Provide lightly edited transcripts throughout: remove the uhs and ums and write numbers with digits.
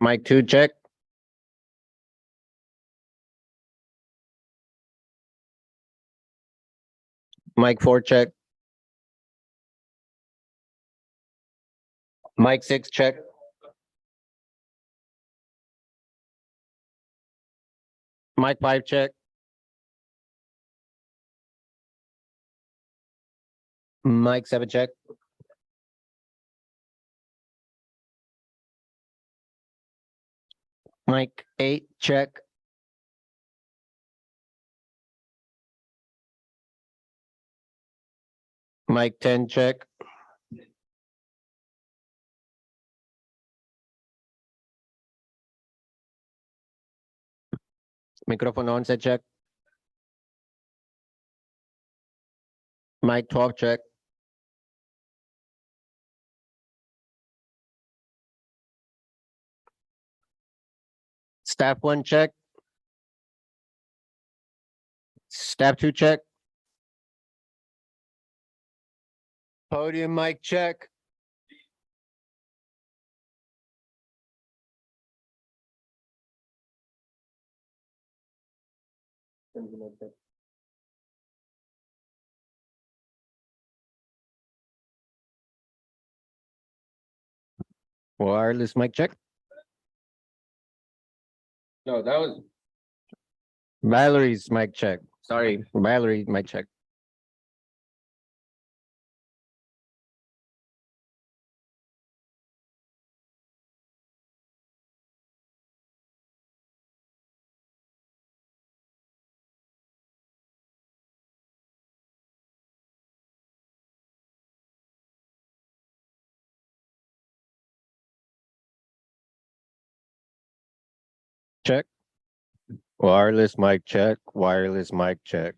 Mic 2, check. Mic 4, check. Mic 6, check. Mic 5, check. Mic 7, check. Mic 8, check. Mic 10, check. Microphone on से check. Mic 12, check. Staff 1, check. Staff 2, check. Podium mic check. Wireless mic check. No, that was Valerie's mic check. Sorry, Valerie's mic check. Check. Wireless mic check. Wireless mic check.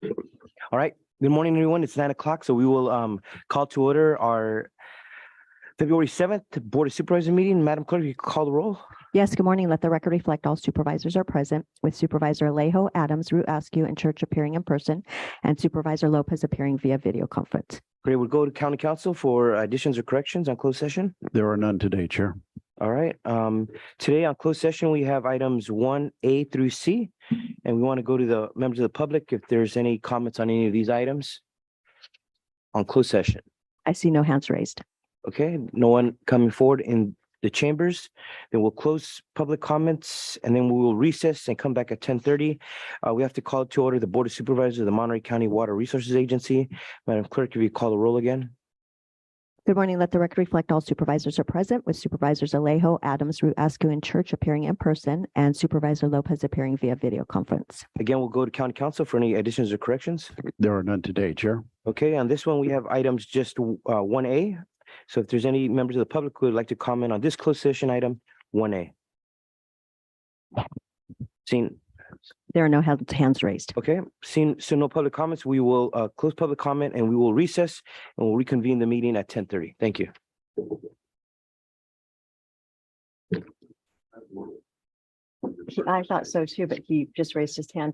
All right. Good morning, everyone. It's 9 o'clock, so we will call to order our February 7th Board of Supervisors meeting. Madam Clerk, you call the roll. Yes, good morning. Let the record reflect all supervisors are present, with Supervisor Alejo, Adams, Root Askew, and Church appearing in person, and Supervisor Lopez appearing via video conference. Great. We'll go to County Council for additions or corrections on closed session. There are none today, Chair. All right. Today on closed session, we have items 1A through C, and we want to go to the members of the public if there's any comments on any of these items on closed session. I see no hands raised. Okay, no one coming forward in the chambers. Then we'll close public comments and then we will recess and come back at 10:30. We have to call to order the Board of Supervisors of the Monterey County Water Resources Agency. Madam Clerk, if you call the roll again. Good morning. Let the record reflect all supervisors are present, with Supervisors Alejo, Adams, Root Askew, and Church appearing in person, and Supervisor Lopez appearing via video conference. Again, we'll go to County Council for any additions or corrections. There are none today, Chair. Okay, on this one, we have items just 1A. So if there's any members of the public who would like to comment on this closed session item, 1A. Seeing, There are no hands raised. okay, seeing so no public comments, we will close public comment and we will recess and we'll reconvene the meeting at 10:30. Thank you. I thought so too, but he just raised his hand.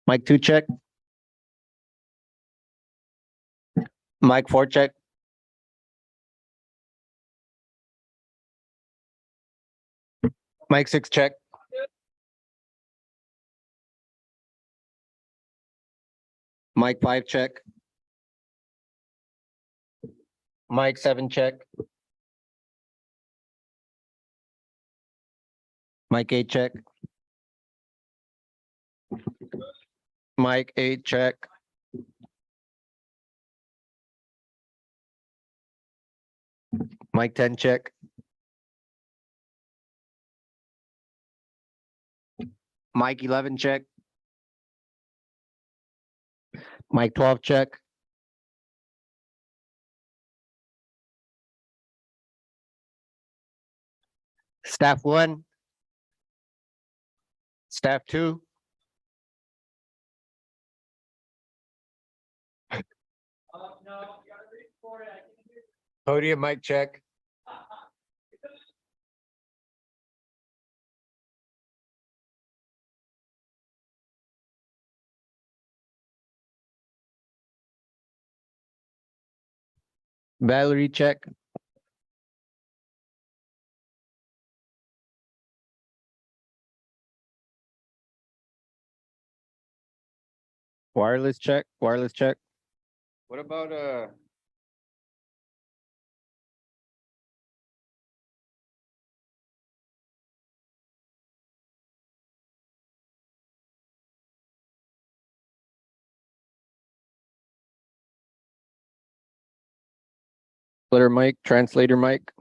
Mic 2 check. Mic 4 check. Mic 6 check. Mic 5 check. Mic 7 check. Mic 8 check. Mic 8 check. Mic 10 check. Mic 11 check. Mic 12 check. Staff 1. Staff 2. Podium mic check. Valerie check. Wireless check. Wireless check. What about splitter mic, translator mic?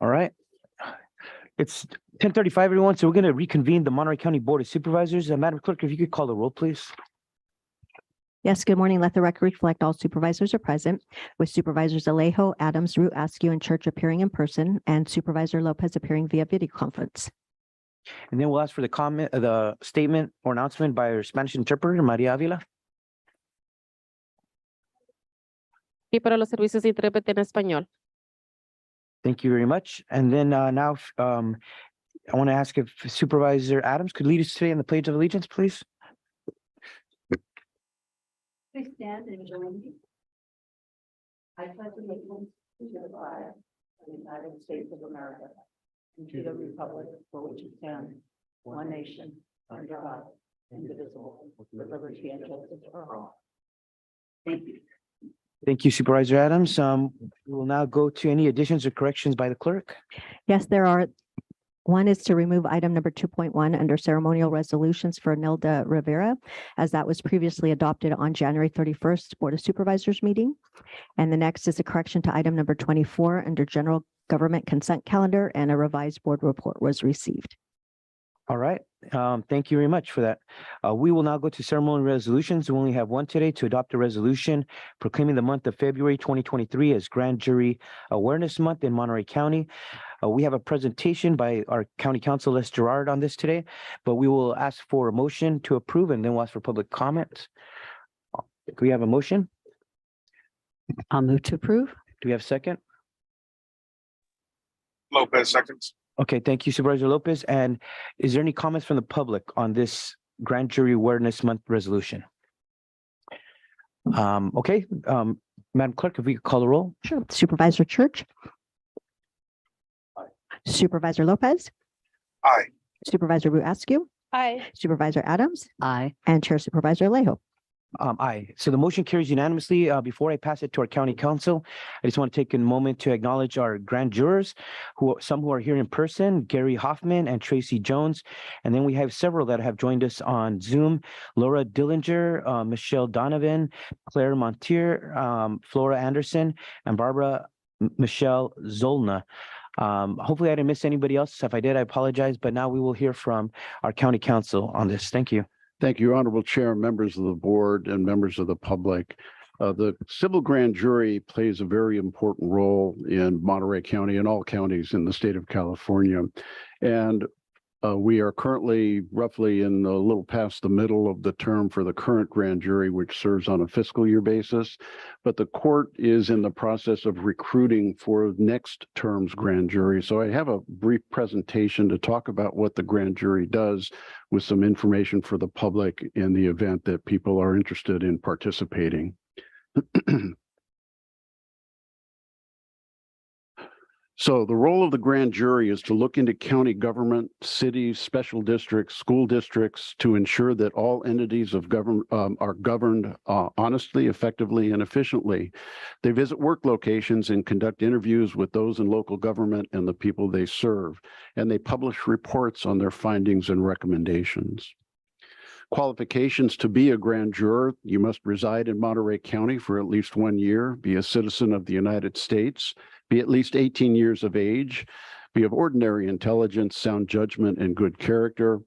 All right. It's 10:35, everyone, so we're going to reconvene the Monterey County Board of Supervisors. Madam Clerk, if you could call the roll, please. Yes, good morning. Let the record reflect all supervisors are present, with Supervisors Alejo, Adams, Root, Askew, and Church appearing in person, and Supervisor Lopez appearing via video conference. And then we'll ask for the comment, the statement or announcement by our Spanish interpreter, Maria Avila. Y para los servicios de intérprete en español. Thank you very much. And then now I want to ask if Supervisor Adams could lead us today in the Pledge of Allegiance, please. Please stand and join me. I pledge allegiance to the flag of the United States of America and to the republic for which it stands, one nation, under God, indivisible, with liberty and justice for all. Thank you. Thank you, Supervisor Adams. We will now go to any additions or corrections by the clerk. Yes, there are. One is to remove item number 2.1 under ceremonial resolutions for Nelda Rivera, as that was previously adopted on January 31st Board of Supervisors meeting. And the next is a correction to item number 24 under general government consent calendar, and a revised board report was received. All right. Thank you very much for that. We will now go to ceremonial resolutions. We only have one today to adopt a resolution proclaiming the month of February 2023 as Grand Jury Awareness Month in Monterey County. We have a presentation by our County Counsel, Les Gerard, on this today, but we will ask for a motion to approve and then we'll ask for public comments. Do we have a motion? I'll move to approve. Do we have a second? Lopez seconds. Okay, thank you, Supervisor Lopez. And is there any comments from the public on this Grand Jury Awareness Month resolution? Okay, Madam Clerk, if we could call the roll. Sure. Supervisor Church. Supervisor Lopez. Aye. Supervisor Root Askew. Aye. Supervisor Adams. Aye. And Chair Supervisor Alejo. Aye. So the motion carries unanimously. Before I pass it to our county council, I just want to take a moment to acknowledge our grand jurors, some who are here in person, Gary Hoffman and Tracy Jones. And then we have several that have joined us on Zoom: Laura Dillinger, Michelle Donovan, Claire Montier, Flora Anderson, and Barbara Michelle Zolna. Hopefully I didn't miss anybody else. If I did, I apologize, but now we will hear from our county council on this. Thank you. Thank you, Honorable Chair, members of the board, and members of the public. The civil grand jury plays a very important role in Monterey County and all counties in the state of California. And we are currently roughly in a little past the middle of the term for the current grand jury, which serves on a fiscal year basis. But the court is in the process of recruiting for next term's grand jury. So I have a brief presentation to talk about what the grand jury does, with some information for the public in the event that people are interested in participating. So the role of the grand jury is to look into county government, cities, special districts, school districts, to ensure that all entities of government are governed honestly, effectively, and efficiently. They visit work locations and conduct interviews with those in local government and the people they serve, and they publish reports on their findings and recommendations. Qualifications to be a grand juror: you must reside in Monterey County for at least 1 year, be a citizen of the United States, be at least 18 years of age, be of ordinary intelligence, sound judgment, and good character,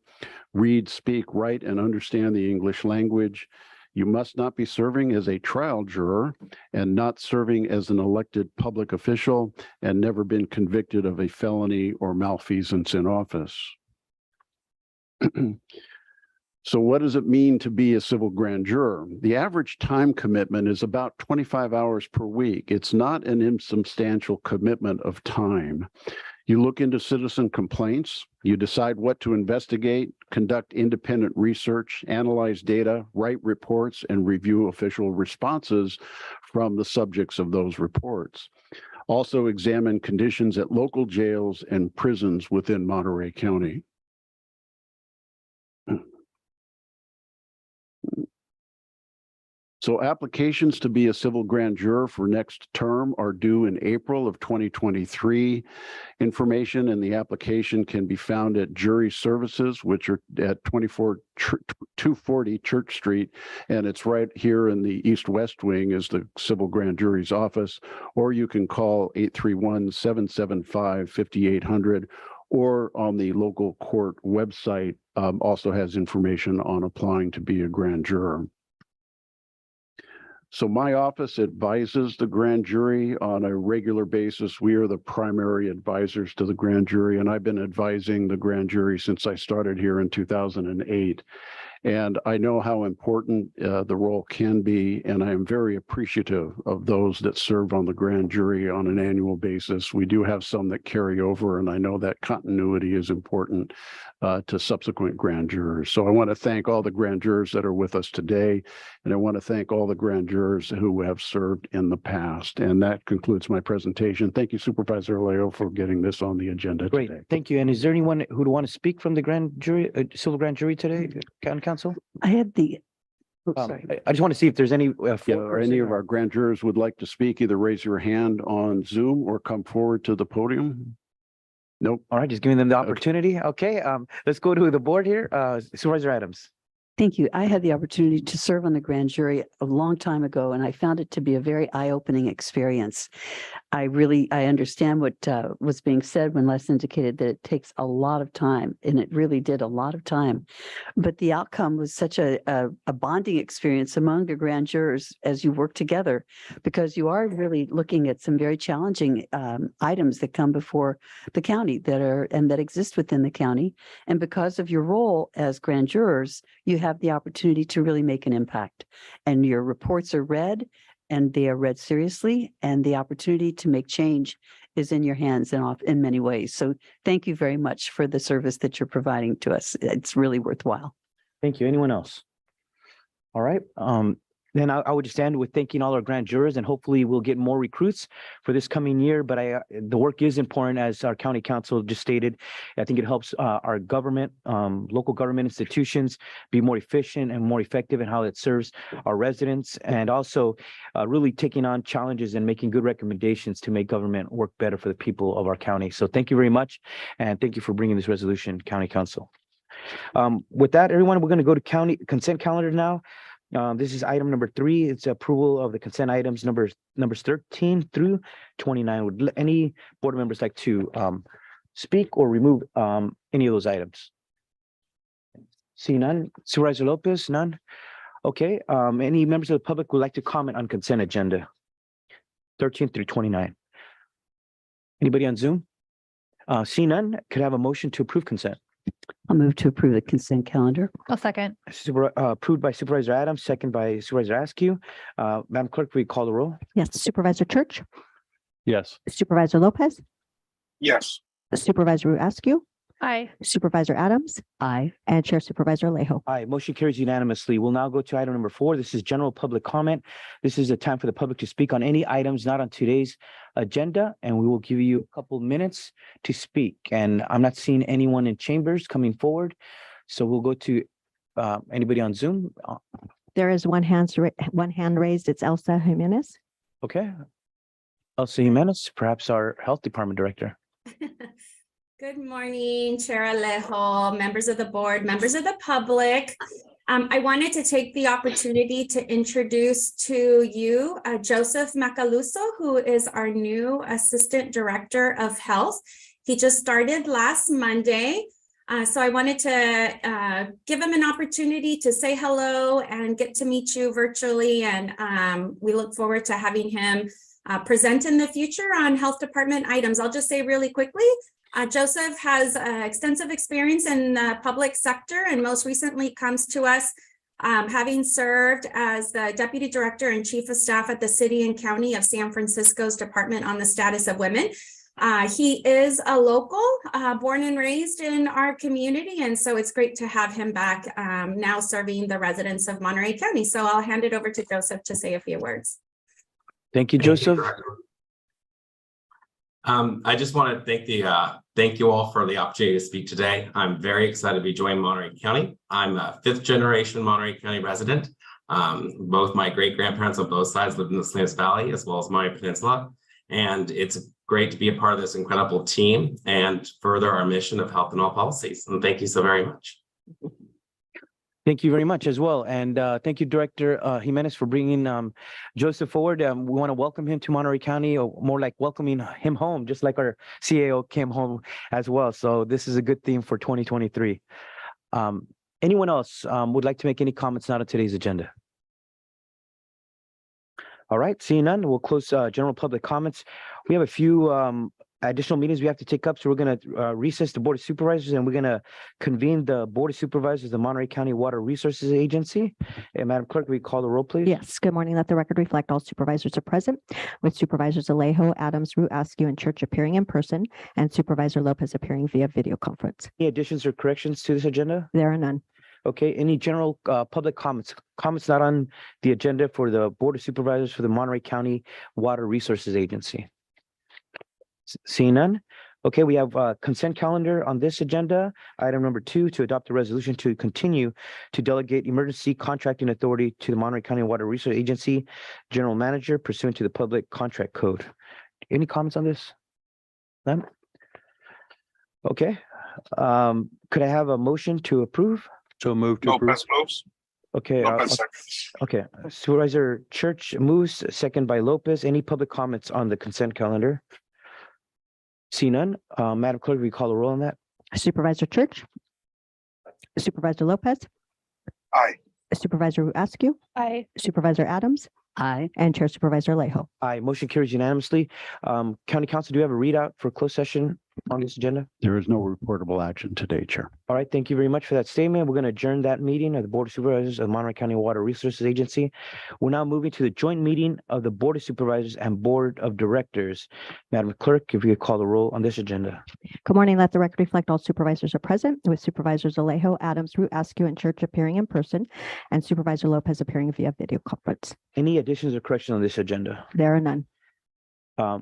read, speak, write, and understand the English language. You must not be serving as a trial juror and not serving as an elected public official, and never been convicted of a felony or malfeasance in office. So what does it mean to be a civil grand juror? The average time commitment is about 25 hours per week. It's not an insubstantial commitment of time. You look into citizen complaints, you decide what to investigate, conduct independent research, analyze data, write reports, and review official responses from the subjects of those reports. Also examine conditions at local jails and prisons within Monterey County. So applications to be a civil grand juror for next term are due in April of 2023. Information in the application can be found at Jury Services, which are at 240 Church Street. And it's right here in the east-west wing is the civil grand jury's office, or you can call 831-775-5800, or on the local court website also has information on applying to be a grand juror. So my office advises the grand jury on a regular basis. We are the primary advisors to the grand jury, and I've been advising the grand jury since I started here in 2008. And I know how important the role can be, and I am very appreciative of those that serve on the grand jury on an annual basis. We do have some that carry over, and I know that continuity is important to subsequent grand jurors. So I want to thank all the grand jurors that are with us today, and I want to thank all the grand jurors who have served in the past. And that concludes my presentation. Thank you, Supervisor Leo, for getting this on the agenda Great, today. thank you. And is there anyone who would want to speak from the grand jury, civil grand jury today, County Council? I had the. I just want to see if there's any. Yeah, or any of our grand jurors would like to speak, either raise your hand on Zoom or come forward to the podium. Nope. All right, just giving them the opportunity. Okay, let's go to the board here. Supervisor Adams. Thank you. I had the opportunity to serve on the grand jury a long time ago, and I found it to be a very eye-opening experience. I understand what was being said when Les indicated that it takes a lot of time, and it really did a lot of time. But the outcome was such a bonding experience among the grand jurors as you work together, because you are really looking at some very challenging items that come before the county that exist within the county. And because of your role as grand jurors, you have the opportunity to really make an impact. And your reports are read, and they are read seriously, and the opportunity to make change is in your hands in many ways. So thank you very much for the service that you're providing to us. It's really worthwhile. Thank you. Anyone else? All right. Then I would just end with thanking all our grand jurors, and hopefully we'll get more recruits for this coming year. But the work is important, as our county council just stated. I think it helps our government, local government institutions be more efficient and more effective in how it serves our residents, and also really taking on challenges and making good recommendations to make government work better for the people of our county. So thank you very much, and thank you for bringing this resolution, County Council. With that, everyone, we're going to go to county consent calendar now. This is item number 3. It's approval of the consent items numbers 13 through 29. Would any board members like to speak or remove any of those items? See none. Supervisor Lopez, none. Okay. Any members of the public would like to comment on consent agenda 13 through 29? Anybody on Zoom? See none. Could I have a motion to approve consent? I'll move to approve the consent calendar. I'll second. Approved by Supervisor Adams, second by Supervisor Askew. Madam Clerk, will you call the roll? Yes, Supervisor Church, Yes. Supervisor Lopez, Yes. Supervisor Askew, Aye. Supervisor Adams, Aye. and Chair Supervisor Alejo. Aye, motion carries unanimously. We'll now go to item number 4. This is general public comment. This is a time for the public to speak on any items not on today's agenda, and we will give you a couple minutes to speak. And I'm not seeing anyone in chambers coming forward, so we'll go to anybody on Zoom. There is one hand raised. It's Elsa Jimenez. Okay. Elsa Jimenez, perhaps our Health Department Director. Good morning, Chair Alejo, members of the board, members of the public. I wanted to take the opportunity to introduce to you Joseph Macaluso, who is our new Assistant Director of Health. He just started last Monday. So I wanted to give him an opportunity to say hello and get to meet you virtually. And we look forward to having him present in the future on health department items. I'll just say really quickly, Joseph has extensive experience in the public sector, and most recently comes to us having served as the Deputy Director and Chief of Staff at the City and County of San Francisco's Department on the Status of Women. He is a local, born and raised in our community, and so it's great to have him back now serving the residents of Monterey County. So I'll hand it over to Joseph to say a few words. Thank you, Joseph. I just want to thank you all for the opportunity to speak today. I'm very excited to be joining Monterey County. I'm a 5th generation Monterey County resident. Both my great grandparents on both sides lived in the Salinas Valley as well as my peninsula. And it's great to be a part of this incredible team and further our mission of health and all policies. And thank you so very much. Thank you very much as well. And thank you, Director Jimenez, for bringing Joseph forward. We want to welcome him to Monterey County, or more like welcoming him home, just like our CAO came home as well. So this is a good theme for 2023. Anyone else would like to make any comments not on today's agenda? All right, seeing none, we'll close general public comments. We have a few additional meetings we have to take up. So we're going to recess the Board of Supervisors, and we're going to convene the Board of Supervisors, of the Monterey County Water Resources Agency. And Madam Clerk, will you call the roll, please? Yes, good morning. Let the record reflect all supervisors are present, with Supervisors Alejo, Adams, Root, Askew, and Church appearing in person, and Supervisor Lopez appearing via video conference. Any additions or corrections to this agenda? There are none. Okay, any general public comments? Comments not on the agenda for the Board of Supervisors for the Monterey County Water Resources Agency? Seeing none. Okay, we have a consent calendar on this agenda. Item number 2, to adopt a resolution to continue to delegate emergency contracting authority to the Monterey County Water Resources Agency General Manager pursuant to the Public Contract Code. Any comments on this? None? Okay. Could I have a motion to approve? So moved to approve. Lopez moves. Okay. Lopez seconds. Okay, Supervisor Church moves, second by Lopez. Any public comments on the consent calendar? See none. Madam Clerk, will you call the roll on that? Supervisor Church. Supervisor Lopez. Aye. Supervisor Askew. Aye. Supervisor Adams. Aye. And Chair Supervisor Alejo. Aye, motion carries unanimously. County Council, do you have a readout for closed session on this agenda? There is no reportable action today, Chair. All right, thank you very much for that statement. We're going to adjourn that meeting of the Board of Supervisors of the Monterey County Water Resources Agency. We're now moving to the joint meeting of the Board of Supervisors and Board of Directors. Madam Clerk, if you could call the roll on this agenda. Good morning. Let the record reflect all supervisors are present, with Supervisors Alejo, Adams, Root, Askew, and Church appearing in person, and Supervisor Lopez appearing via video conference. Any additions or corrections on this agenda? There are none.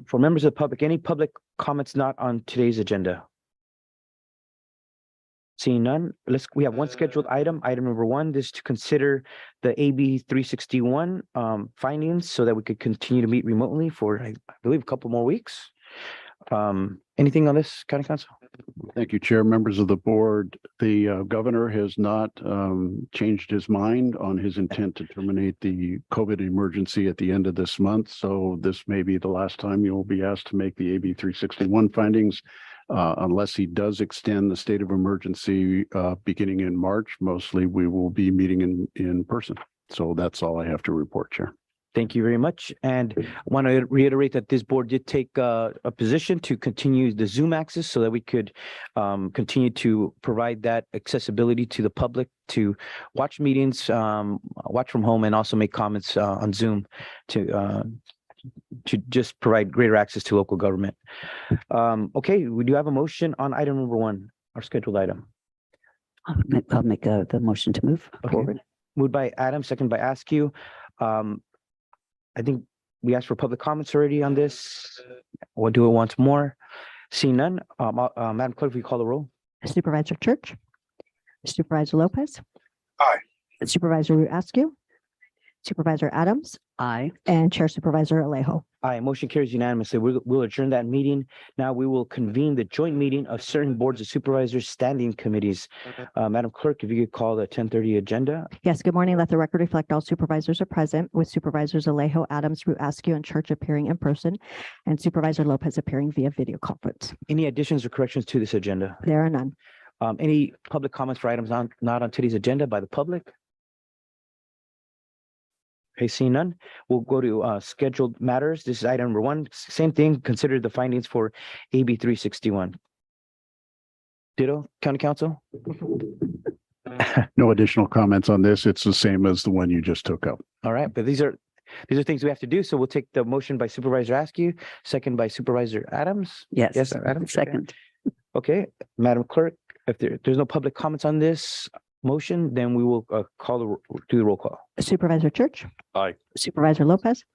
For members of the public, any public comments not on today's agenda? Seeing none, we have one scheduled item, item number 1, this is to consider the AB 361 findings so that we could continue to meet remotely for, I believe, a couple more weeks. Anything on this, County Council? Thank you, Chair. Members of the board, the governor has not changed his mind on his intent to terminate the COVID emergency at the end of this month. So this may be the last time you will be asked to make the AB 361 findings. Unless he does extend the state of emergency beginning in March, mostly we will be meeting in person. So that's all I have to report, Chair. Thank you very much. And I want to reiterate that this board did take a position to continue the Zoom access so that we could continue to provide that accessibility to the public to watch meetings, watch from home, and also make comments on Zoom to just provide greater access to local government. Okay, we do have a motion on item number 1, our scheduled item. I'll make the motion to move Okay. forward. Moved by Adam, second by Askew. I think we asked for public comments already on this. We'll do it once more. Seeing none, Madam Clerk, if you call the roll. Supervisor Church. Supervisor Lopez. Aye. Supervisor Root, Askew. Supervisor Adams. Aye. And Chair Supervisor Alejo. Aye, motion carries unanimously. We'll adjourn that meeting. Now we will convene the joint meeting of certain boards of supervisors standing committees. Madam Clerk, if you could call the 10:30 agenda. Yes, good morning. Let the record reflect all supervisors are present, with Supervisors Alejo, Adams, Root, Askew, and Church appearing in person, and Supervisor Lopez appearing via video conference. Any additions or corrections to this agenda? There are none. Any public comments for items not on today's agenda by the public? Okay, seeing none, we'll go to scheduled matters. This is item number 1. Same thing, consider the findings for AB 361. Ditto, County Council? No additional comments on this. It's the same as the one you just took up. All right, but these are things we have to do. So we'll take the motion by Supervisor Askew, second by Supervisor Adams. Yes. Yes, Adams. Second. Okay, Madam Clerk, if there's no public comments on this motion, then we will do the roll call. Supervisor Church. Aye. Supervisor Lopez.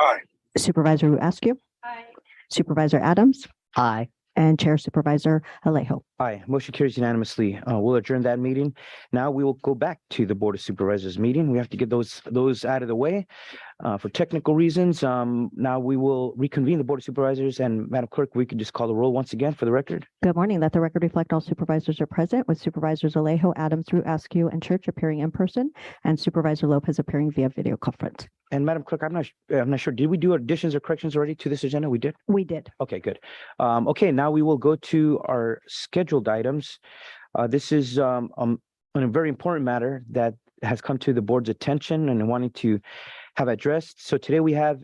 Aye. Supervisor Root, Askew. Aye. Supervisor Adams. Aye. and Chair Supervisor Alejo. Aye, motion carries unanimously. We'll adjourn that meeting. Now we will go back to the Board of Supervisors meeting. We have to get those out of the way for technical reasons. Now we will reconvene the Board of Supervisors, and Madam Clerk, we could just call the roll once again for the record. Good morning. Let the record reflect all supervisors are present, with Supervisors Alejo, Adams, Drew, Askew, and Church appearing in person, and Supervisor Lopez appearing via video conference. And Madam Clerk, I'm not sure. Did we do additions or corrections already to this agenda? We did? We did. Okay, good. Okay, now we will go to our scheduled items. This is a very important matter that has come to the board's attention and wanting to have addressed. So today we have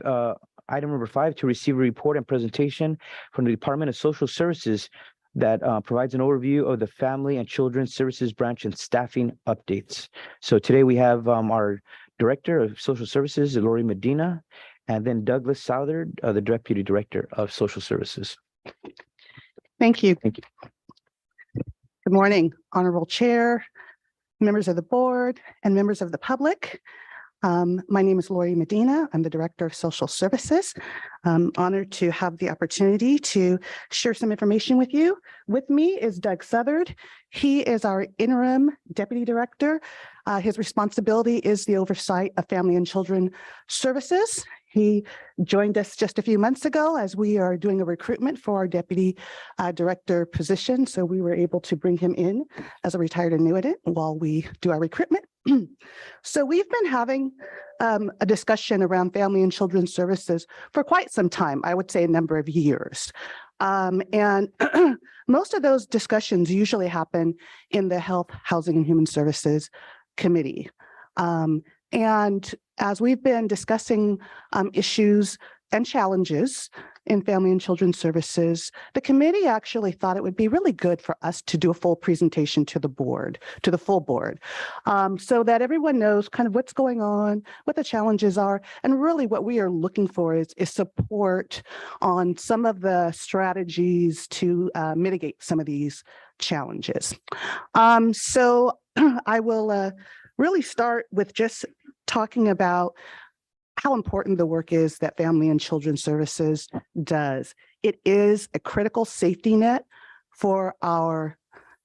item number 5 to receive a report and presentation from the Department of Social Services that provides an overview of the Family and Children's Services Branch and staffing updates. So today we have our Director of Social Services, Lori Medina, and then Douglas Southard, the Deputy Director of Social Services. Thank you. Thank you. Good morning, Honorable Chair, members of the board, and members of the public. My name is Lori Medina. I'm the Director of Social Services. I'm honored to have the opportunity to share some information with you. With me is Doug Southard. He is our interim Deputy Director. His responsibility is the oversight of Family and Children Services. He joined us just a few months ago as we are doing a recruitment for our Deputy Director position. So we were able to bring him in as a retired annuitant while we do our recruitment. So we've been having a discussion around Family and Children's Services for quite some time, I would say a number of years. And most of those discussions usually happen in the Health, Housing, and Human Services Committee. And as we've been discussing issues and challenges in Family and Children's Services, the committee actually thought it would be really good for us to do a full presentation to the board, to the full board, so that everyone knows kind of what's going on, what the challenges are, and really what we are looking for is support on some of the strategies to mitigate some of these challenges. So I will really start with just talking about how important the work is that Family and Children's Services does. It is a critical safety net for our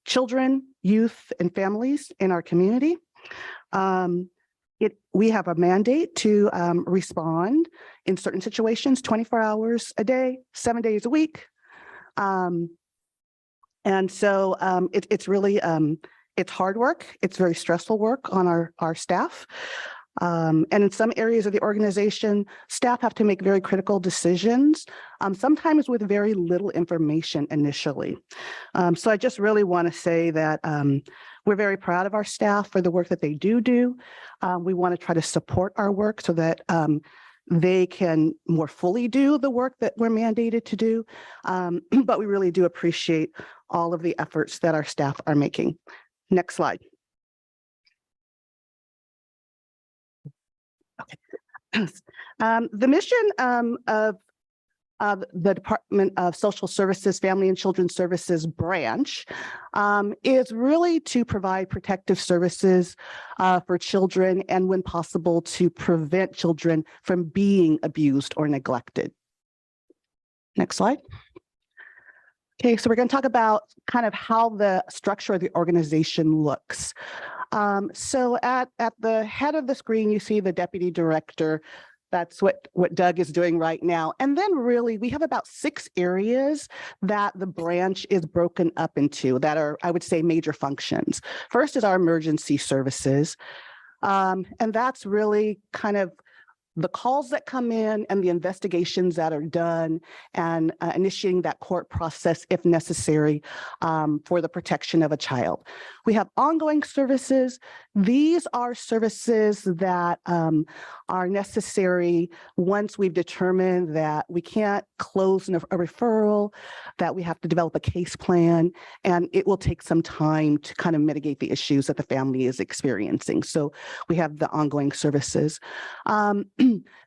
children, youth, and families in our community. We have a mandate to respond in certain situations 24 hours a day, 7 days a week. And so it's really, it's hard work. It's very stressful work on our staff. And in some areas of the organization, staff have to make very critical decisions, sometimes with very little information initially. So I just really want to say that we're very proud of our staff for the work that they do. We want to try to support our work so that they can more fully do the work that we're mandated to do. But we really do appreciate all of the efforts that our staff are making. Next slide. The mission of the Department of Social Services, Family and Children's Services branch is really to provide protective services for children and, when possible, to prevent children from being abused or neglected. Next slide. Okay, so we're going to talk about kind of how the structure of the organization looks. So at the head of the screen, you see the deputy director. That's what Doug is doing right now. And then really, we have about 6 areas that the branch is broken up into that are, I would say, major functions. First is our emergency services. And that's really kind of the calls that come in and the investigations that are done and initiating that court process if necessary for the protection of a child. We have ongoing services. These are services that are necessary once we've determined that we can't close a referral, that we have to develop a case plan, and it will take some time to kind of mitigate the issues that the family is experiencing. So we have the ongoing services.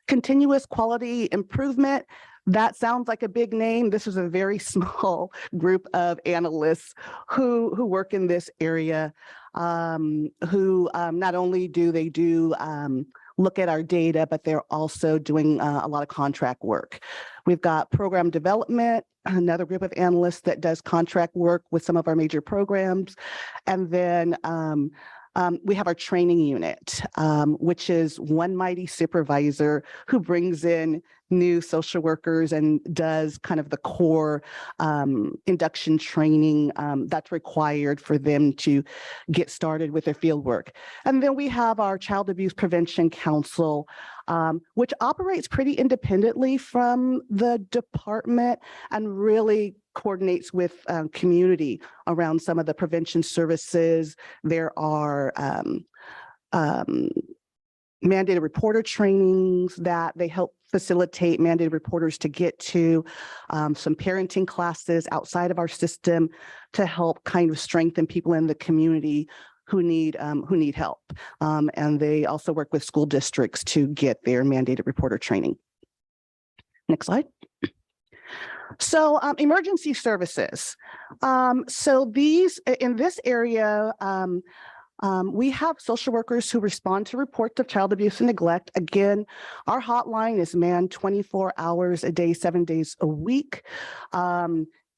Continuous quality improvement. That sounds like a big name. This is a very small group of analysts who work in this area, who not only do they do look at our data, but they're also doing a lot of contract work. We've got program development, another group of analysts that does contract work with some of our major programs. And then we have our training unit, which is one mighty supervisor who brings in new social workers and does kind of the core induction training that's required for them to get started with their field work. And then we have our Child Abuse Prevention Council, which operates pretty independently from the department and really coordinates with community around some of the prevention services. There are mandated reporter trainings that they help facilitate mandated reporters to get to, some parenting classes outside of our system to help kind of strengthen people in the community who need help. And they also work with school districts to get their mandated reporter training. Next slide. So emergency services. So these in this area, we have social workers who respond to reports of child abuse and neglect. Again, our hotline is manned 24 hours a day, 7 days a week.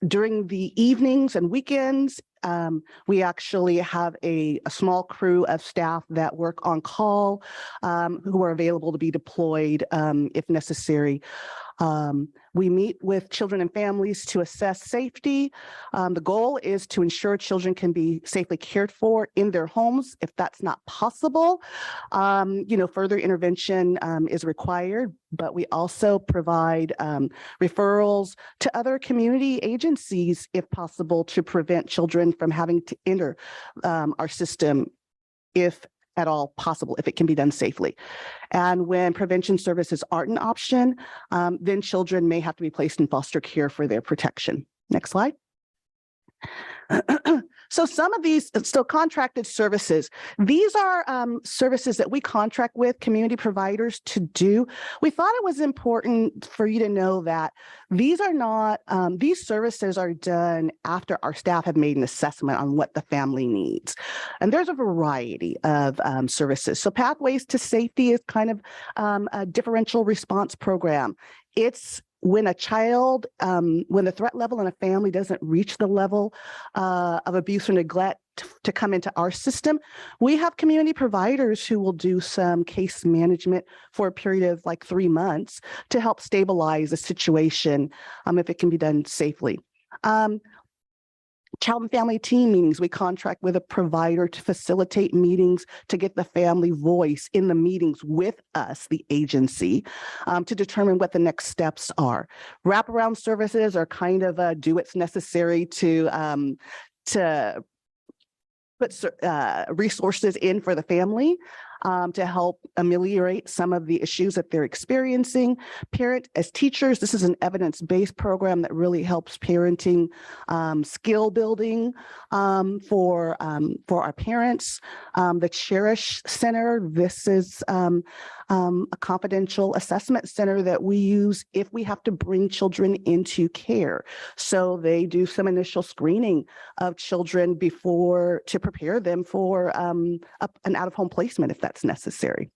During the evenings and weekends, we actually have a small crew of staff that work on call, who are available to be deployed if necessary. We meet with children and families to assess safety. The goal is to ensure children can be safely cared for in their homes. If that's not possible, further intervention is required, but we also provide referrals to other community agencies if possible to prevent children from having to enter our system if at all possible, if it can be done safely. And when prevention services aren't an option, then children may have to be placed in foster care for their protection. Next slide. So some of these still contracted services, these are services that we contract with community providers to do. We thought it was important for you to know that these are not, these services are done after our staff have made an assessment on what the family needs. And there's a variety of services. So Pathways to Safety is kind of a differential response program. It's when a child, when the threat level in a family doesn't reach the level of abuse or neglect to come into our system, we have community providers who will do some case management for a period of like 3 months to help stabilize the situation if it can be done safely. Child and family team meetings, we contract with a provider to facilitate meetings to get the family voice in the meetings with us, the agency, to determine what the next steps are. Wraparound services are kind of do what's necessary to put resources in for the family to help ameliorate some of the issues that they're experiencing. Parent as teachers, this is an evidence-based program that really helps parenting skill building for our parents. The Cherish Center, this is a confidential assessment center that we use if we have to bring children into care. So they do some initial screening of children before to prepare them for an out-of-home placement if that's necessary.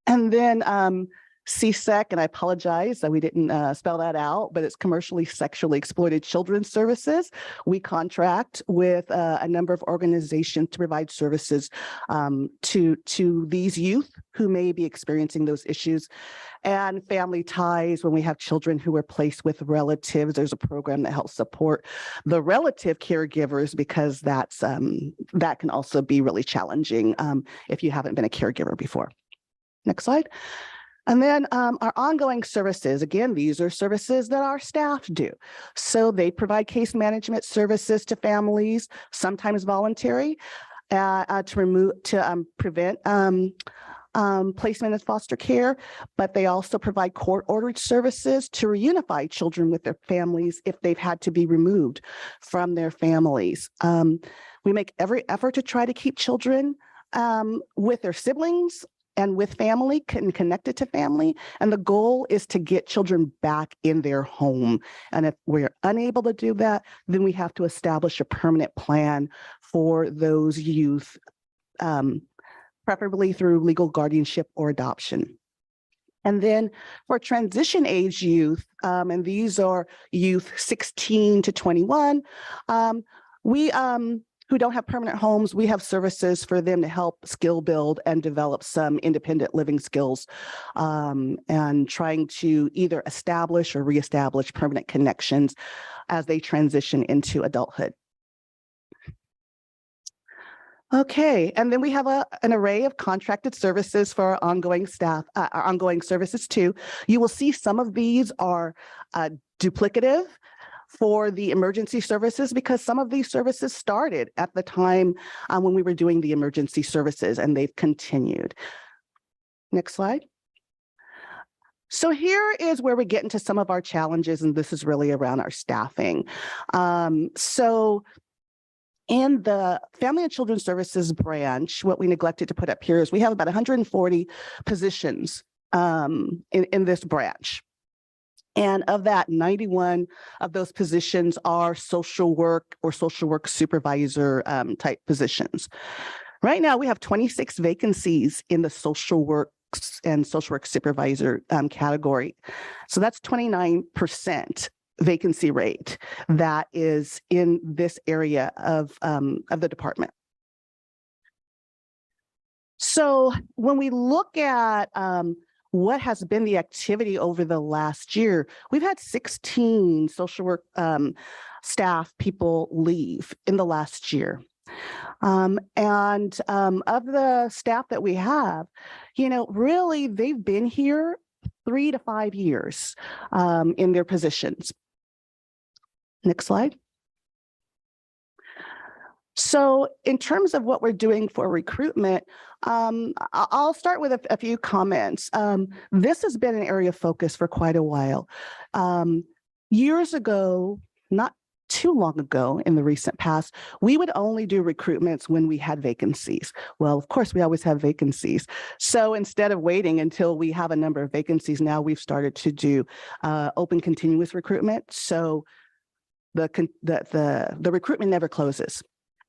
And then CSEC, and I apologize that we didn't spell that out, but it's Commercially Sexually Exploited Children's Services. We contract with a number of organizations to provide services to these youth who may be experiencing those issues. And Family Ties, when we have children who are placed with relatives, there's a program that helps support the relative caregivers because that's that can also be really challenging if you haven't been a caregiver before. Next slide. And then our ongoing services, again, these are services that our staff do. So they provide case management services to families, sometimes voluntary, to prevent placement in foster care, but they also provide court-ordered services to reunify children with their families if they've had to be removed from their families. We make every effort to try to keep children with their siblings and with family and connected to family. And the goal is to get children back in their home. And if we're unable to do that, then we have to establish a permanent plan for those youth preferably through legal guardianship or adoption. And then for transition age youth, and these are youth 16 to 21, we who don't have permanent homes, we have services for them to help skill build and develop some independent living skills, and trying to either establish or reestablish permanent connections as they transition into adulthood. Okay, and then we have an array of contracted services for our ongoing staff, our ongoing services too. You will see some of these are duplicative for the emergency services because some of these services started at the time when we were doing the emergency services and they've continued. Next slide. So here is where we get into some of our challenges, and this is really around our staffing. So in the Family and Children Services branch, what we neglected to put up here is we have about 140 positions in this branch. And of that, 91 of those positions are social work or social work supervisor type positions. Right now, we have 26 vacancies in the social work and social work supervisor category. So that's 29% vacancy rate that is in this area of the department. So when we look at what has been the activity over the last year, we've had 16 social work staff people leave in the last year. Of the staff that we have, you know, really they've been here 3 to 5 years in their positions. Next slide. So in terms of what we're doing for recruitment, I'll start with a few comments. This has been an area of focus for quite a while. Years ago, not too long ago in the recent past, we would only do recruitments when we had vacancies. Well, of course, we always have vacancies. So instead of waiting until we have a number of vacancies, now we've started to do open continuous recruitment. So the recruitment never closes.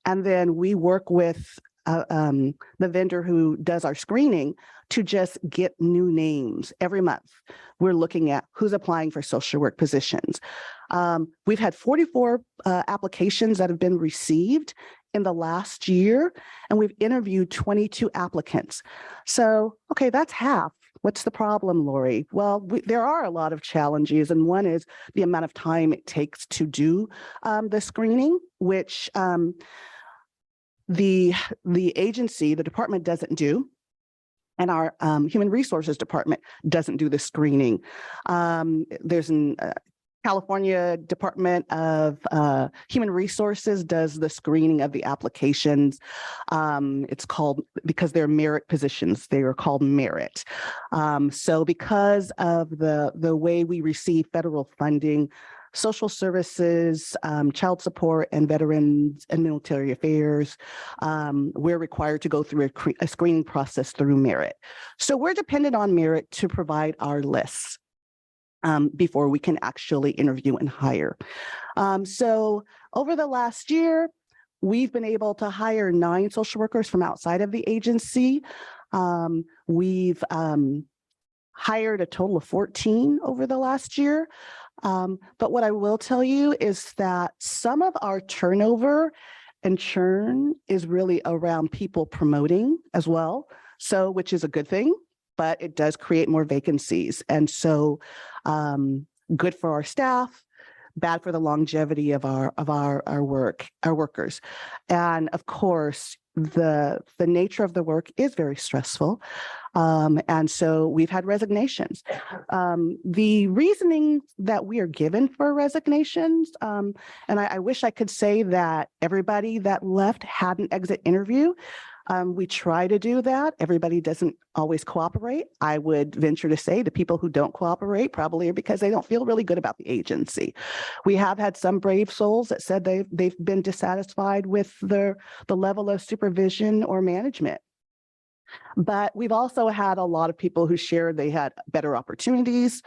And then we work with the vendor who does our screening to just get new names every month. We're looking at who's applying for social work positions. We've had 44 applications that have been received in the last year, and we've interviewed 22 applicants. So, okay, that's half. What's the problem, Lori? Well, there are a lot of challenges, and one is the amount of time it takes to do the screening, which the agency, the department doesn't do, and our human resources department doesn't do the screening. There's an California Department of Human Resources does the screening of the applications. It's called, because they're merit positions, they are called merit. So because of the way we receive federal funding, social services, child support, and veterans and military affairs, we're required to go through a screening process through merit. So we're dependent on merit to provide our lists before we can actually interview and hire. So over the last year, we've been able to hire 9 social workers from outside of the agency. We've hired a total of 14 over the last year. But what I will tell you is that some of our turnover and churn is really around people promoting as well. So, which is a good thing, but it does create more vacancies. And so good for our staff, bad for the longevity of our workers. And of course, the nature of the work is very stressful. And so we've had resignations. The reasoning that we are given for resignations, and I wish I could say that everybody that left had an exit interview. We try to do that. Everybody doesn't always cooperate. I would venture to say the people who don't cooperate probably are because they don't feel really good about the agency. We have had some brave souls that said they've been dissatisfied with the level of supervision or management. But we've also had a lot of people who shared they had better opportunities.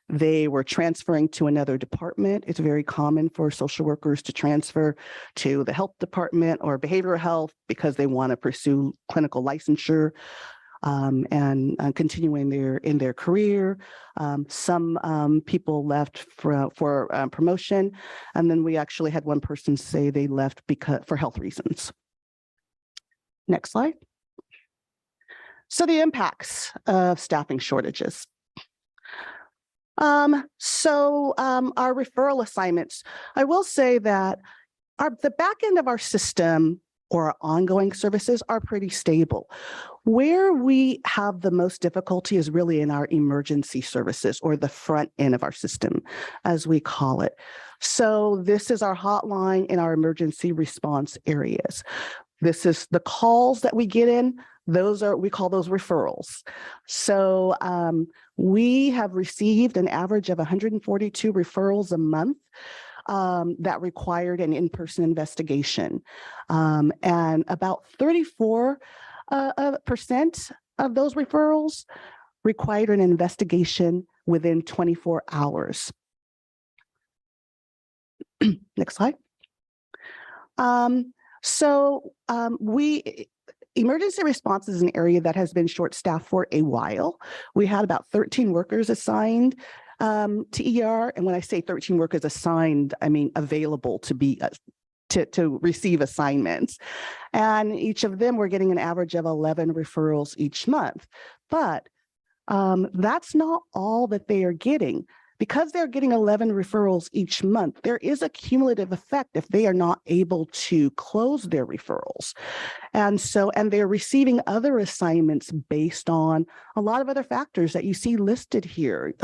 they were transferring to another department. It's very common for social workers to transfer to the health department or behavioral health because they want to pursue clinical licensure and continuing in their career. Some people left for promotion, and then we actually had one person say they left for health reasons. Next slide. So the impacts of staffing shortages. Our referral assignments, I will say that the back end of our system or our ongoing services are pretty stable. Where we have the most difficulty is really in our emergency services, or the front end of our system, as we call it. So this is our hotline in our emergency response areas. This is the calls that we get in. We call those referrals. So we have received an average of 142 referrals a month that required an in-person investigation. And about 34% of those referrals required an investigation within 24 hours. Next slide. Emergency response is an area that has been short-staffed for a while. We had about 13 workers assigned to ER. And when I say 13 workers assigned, I mean available to be to receive assignments. And each of them were getting an average of 11 referrals each month. But that's not all that they are getting. Because they're getting 11 referrals each month, there is a cumulative effect if they are not able to close their referrals. And they're receiving other assignments based on a lot of other factors that you see listed here.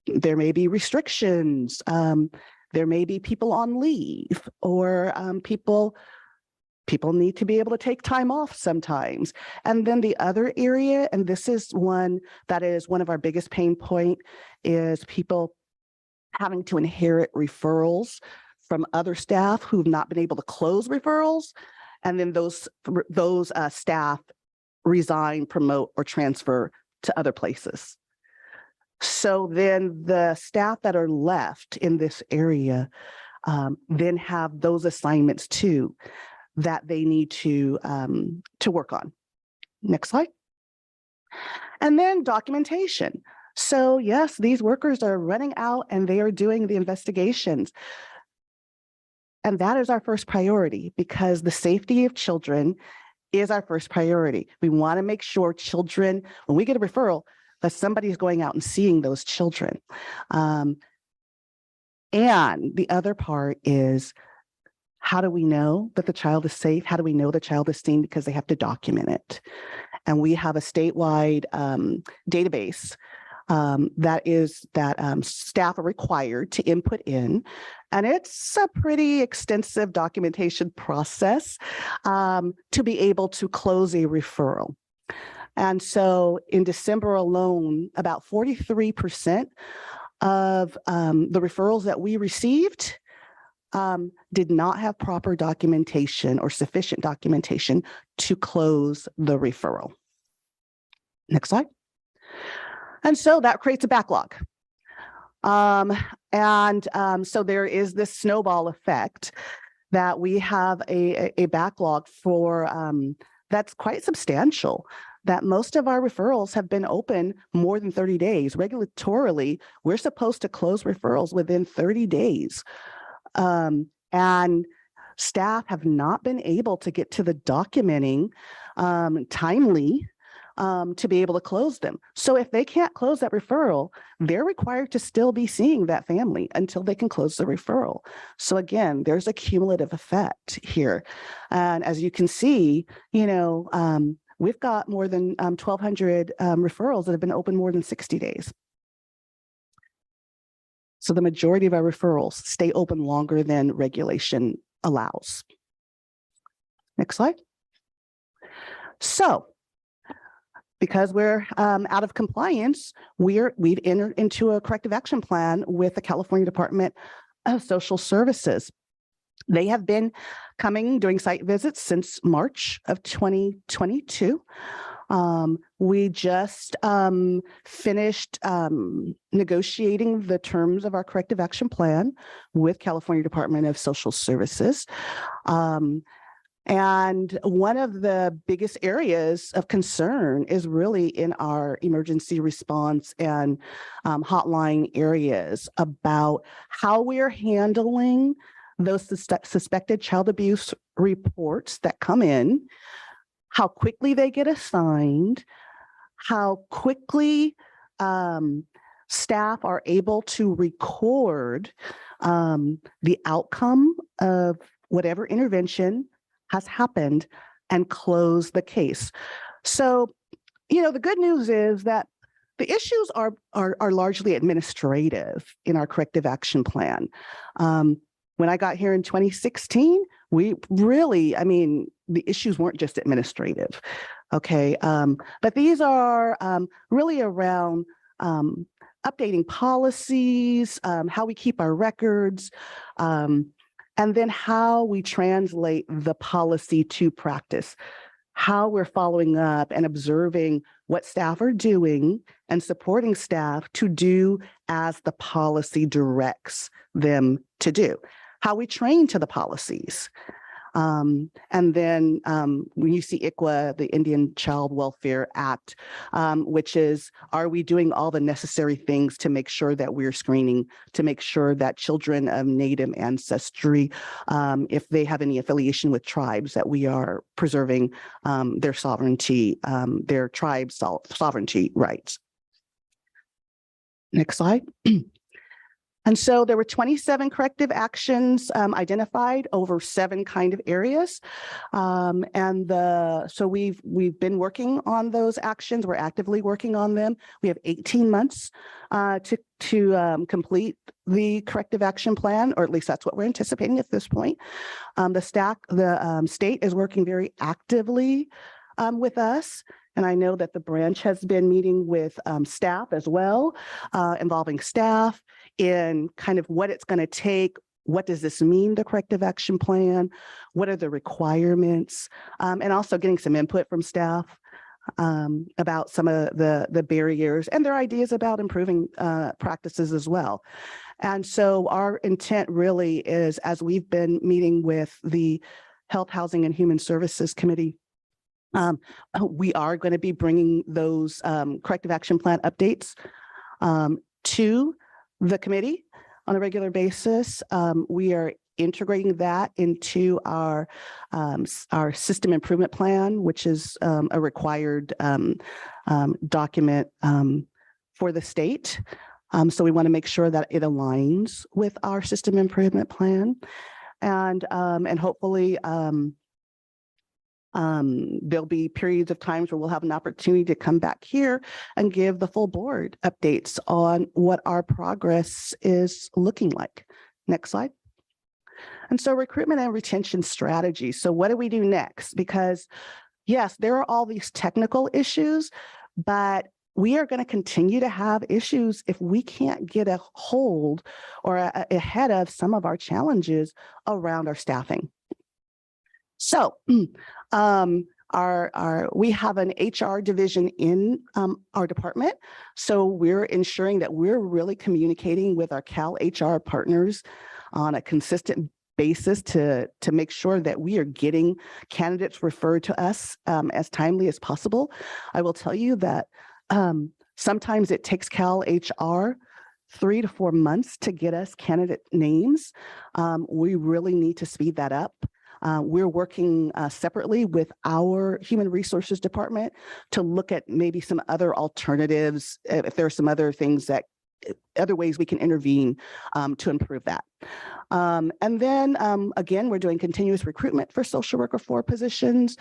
There may be restrictions, there may be people on leave, or people need to be able to take time off sometimes. And then the other area, and this is one that is one of our biggest pain point, is people having to inherit referrals from other staff who've not been able to close referrals. And then those staff resign, promote, or transfer to other places. So then the staff that are left in this area then have those assignments too that they need to work on. Next slide. And then documentation. So yes, these workers are running out and they are doing the investigations. And that is our first priority, because the safety of children is our first priority. We want to make sure children, when we get a referral, that somebody's going out and seeing those children. And the other part is, how do we know that the child is safe? How do we know the child is seen? Because they have to document it. And we have a statewide database that staff are required to input in. And it's a pretty extensive documentation process to be able to close a referral. And so in December alone, about 43% of the referrals that we received did not have proper documentation or sufficient documentation to close the referral. Next slide. And so that creates a backlog. So there is this snowball effect that we have a backlog for that's quite substantial, that most of our referrals have been open more than 30 days. Regulatorily, we're supposed to close referrals within 30 days. And staff have not been able to get to the documenting timely to be able to close them. So if they can't close that referral, they're required to still be seeing that family until they can close the referral. So again, there's a cumulative effect here. And as you can see, we've got more than 1,200 referrals that have been open more than 60 days. So the majority of our referrals stay open longer than regulation allows. Next slide. So because we're out of compliance, we've entered into a corrective action plan with the California Department of Social Services. They have been doing site visits since March of 2022. We just finished negotiating the terms of our corrective action plan with California Department of Social Services. And one of the biggest areas of concern is really in our emergency response and hotline areas about how we are handling those suspected child abuse reports that come in, how quickly they get assigned, how quickly staff are able to record the outcome of whatever intervention has happened and close the case. So, the good news is that the issues are largely administrative in our corrective action plan. When I got here in 2016, we really, the issues weren't just administrative, okay? But these are really around updating policies, how we keep our records, and then how we translate the policy to practice, how we're following up and observing what staff are doing and supporting staff to do as the policy directs them to do, how we train to the policies. And then when you see ICWA, the Indian Child Welfare Act, which is, are we doing all the necessary things to make sure that we're screening, to make sure that children of Native ancestry, if they have any affiliation with tribes, that we are preserving their sovereignty, their tribe's sovereignty rights. Next slide. And so there were 27 corrective actions identified over 7 kind of areas. So we've been working on those actions. We're actively working on them. We have 18 months to complete the corrective action plan, or at least that's what we're anticipating at this point. The state is working very actively with us. And I know that the branch has been meeting with staff as well, involving staff in kind of what it's going to take. What does this mean, the corrective action plan? What are the requirements? And also getting some input from staff about some of the barriers and their ideas about improving practices as well. And so our intent really is, as we've been meeting with the Health, Housing, and Human Services Committee, we are going to be bringing those corrective action plan updates to the committee on a regular basis. We are integrating that into our system improvement plan, which is a required document for the state. So we want to make sure that it aligns with our system improvement plan, and hopefully there'll be periods of times where we'll have an opportunity to come back here and give the full board updates on what our progress is looking like. Next slide. And so recruitment and retention strategy. So what do we do next? Because yes, there are all these technical issues, but we are going to continue to have issues if we can't get a hold or ahead of some of our challenges around our staffing. So we have an HR division in our department. So we're ensuring that we're really communicating with our Cal HR partners on a consistent basis to make sure that we are getting candidates referred to us as timely as possible. I will tell you that sometimes it takes Cal HR 3 to 4 months to get us candidate names. We really need to speed that up. We're working separately with our Human Resources Department to look at maybe some other alternatives, if there are some other things that, other ways we can intervene to improve that. And then again, we're doing continuous recruitment for social worker 4 positions.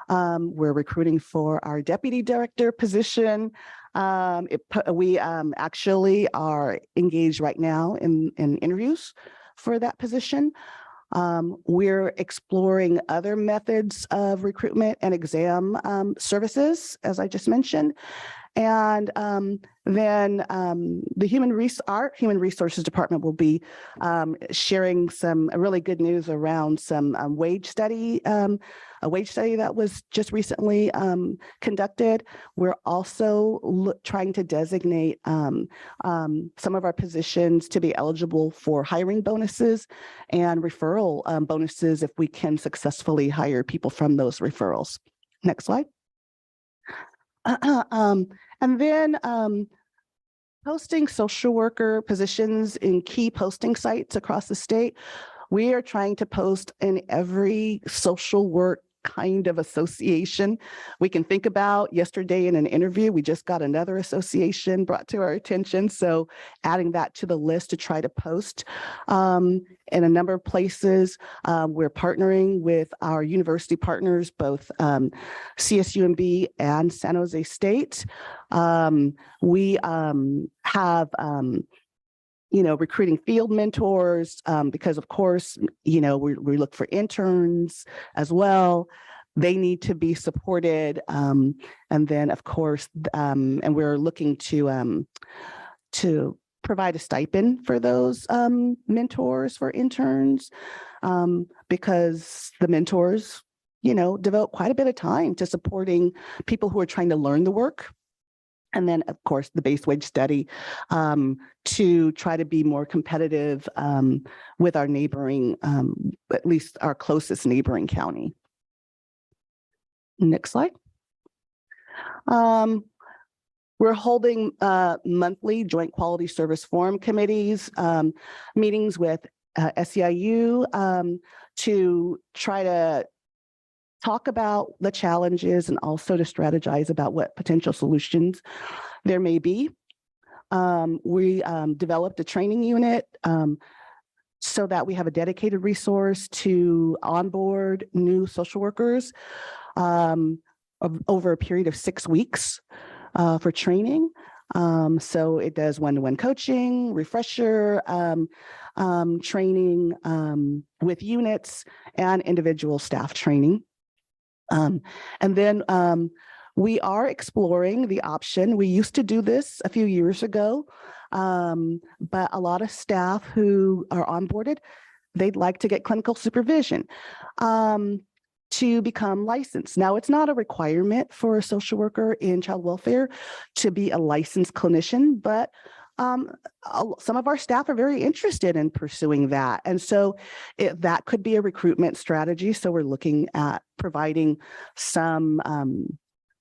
We're recruiting for our deputy director position. We actually are engaged right now in interviews for that position. We're exploring other methods of recruitment and exam services, as I just mentioned. And then our Human Resources Department will be sharing some really good news around some wage study, a wage study that was just recently conducted. We're also trying to designate some of our positions to be eligible for hiring bonuses and referral bonuses if we can successfully hire people from those referrals. Next slide. And then posting social worker positions in key posting sites across the state. We are trying to post in every social work kind of association we can think about. Yesterday in an interview, we just got another association brought to our attention. So adding that to the list to try to post in a number of places. We're partnering with our university partners, both CSUMB and San Jose State. We have recruiting field mentors, because of course, we look for interns as well. They need to be supported. And then of course, and we're looking to provide a stipend for those mentors for interns, because the mentors, devote quite a bit of time to supporting people who are trying to learn the work. And then, of course, the base wage study to try to be more competitive with our neighboring, at least our closest neighboring county. Next slide. We're holding monthly joint quality service forum committees, meetings with SEIU to try to talk about the challenges and also to strategize about what potential solutions there may be. We developed a training unit so that we have a dedicated resource to onboard new social workers over a period of 6 weeks for training. So it does one-to-one coaching, refresher training with units and individual staff training. And then we are exploring the option. We used to do this a few years ago, but a lot of staff who are onboarded, they'd like to get clinical supervision to become licensed. Now, it's not a requirement for a social worker in child welfare to be a licensed clinician, but some of our staff are very interested in pursuing that. And so that could be a recruitment strategy. So we're looking at providing some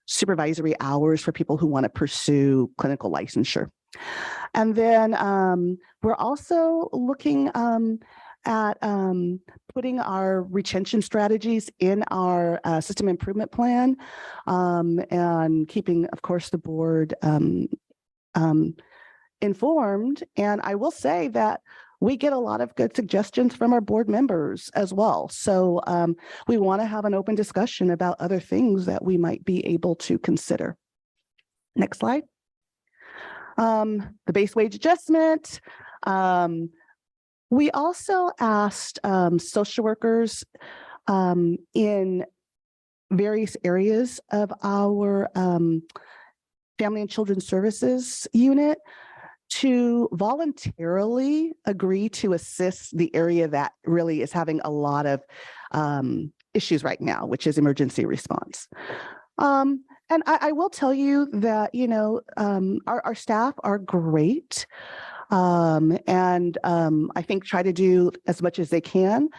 supervisory hours for people who want to pursue clinical licensure. And then we're also looking at putting our retention strategies in our system improvement plan and keeping, of course, the board informed. And I will say that we get a lot of good suggestions from our board members as well. So we want to have an open discussion about other things that we might be able to consider. Next slide. The base wage adjustment. We also asked social workers in various areas of our Family and Children's Services unit to voluntarily agree to assist the area that really is having a lot of issues right now, which is emergency response. And I will tell you that, our staff are great and I think try to do as much as they can.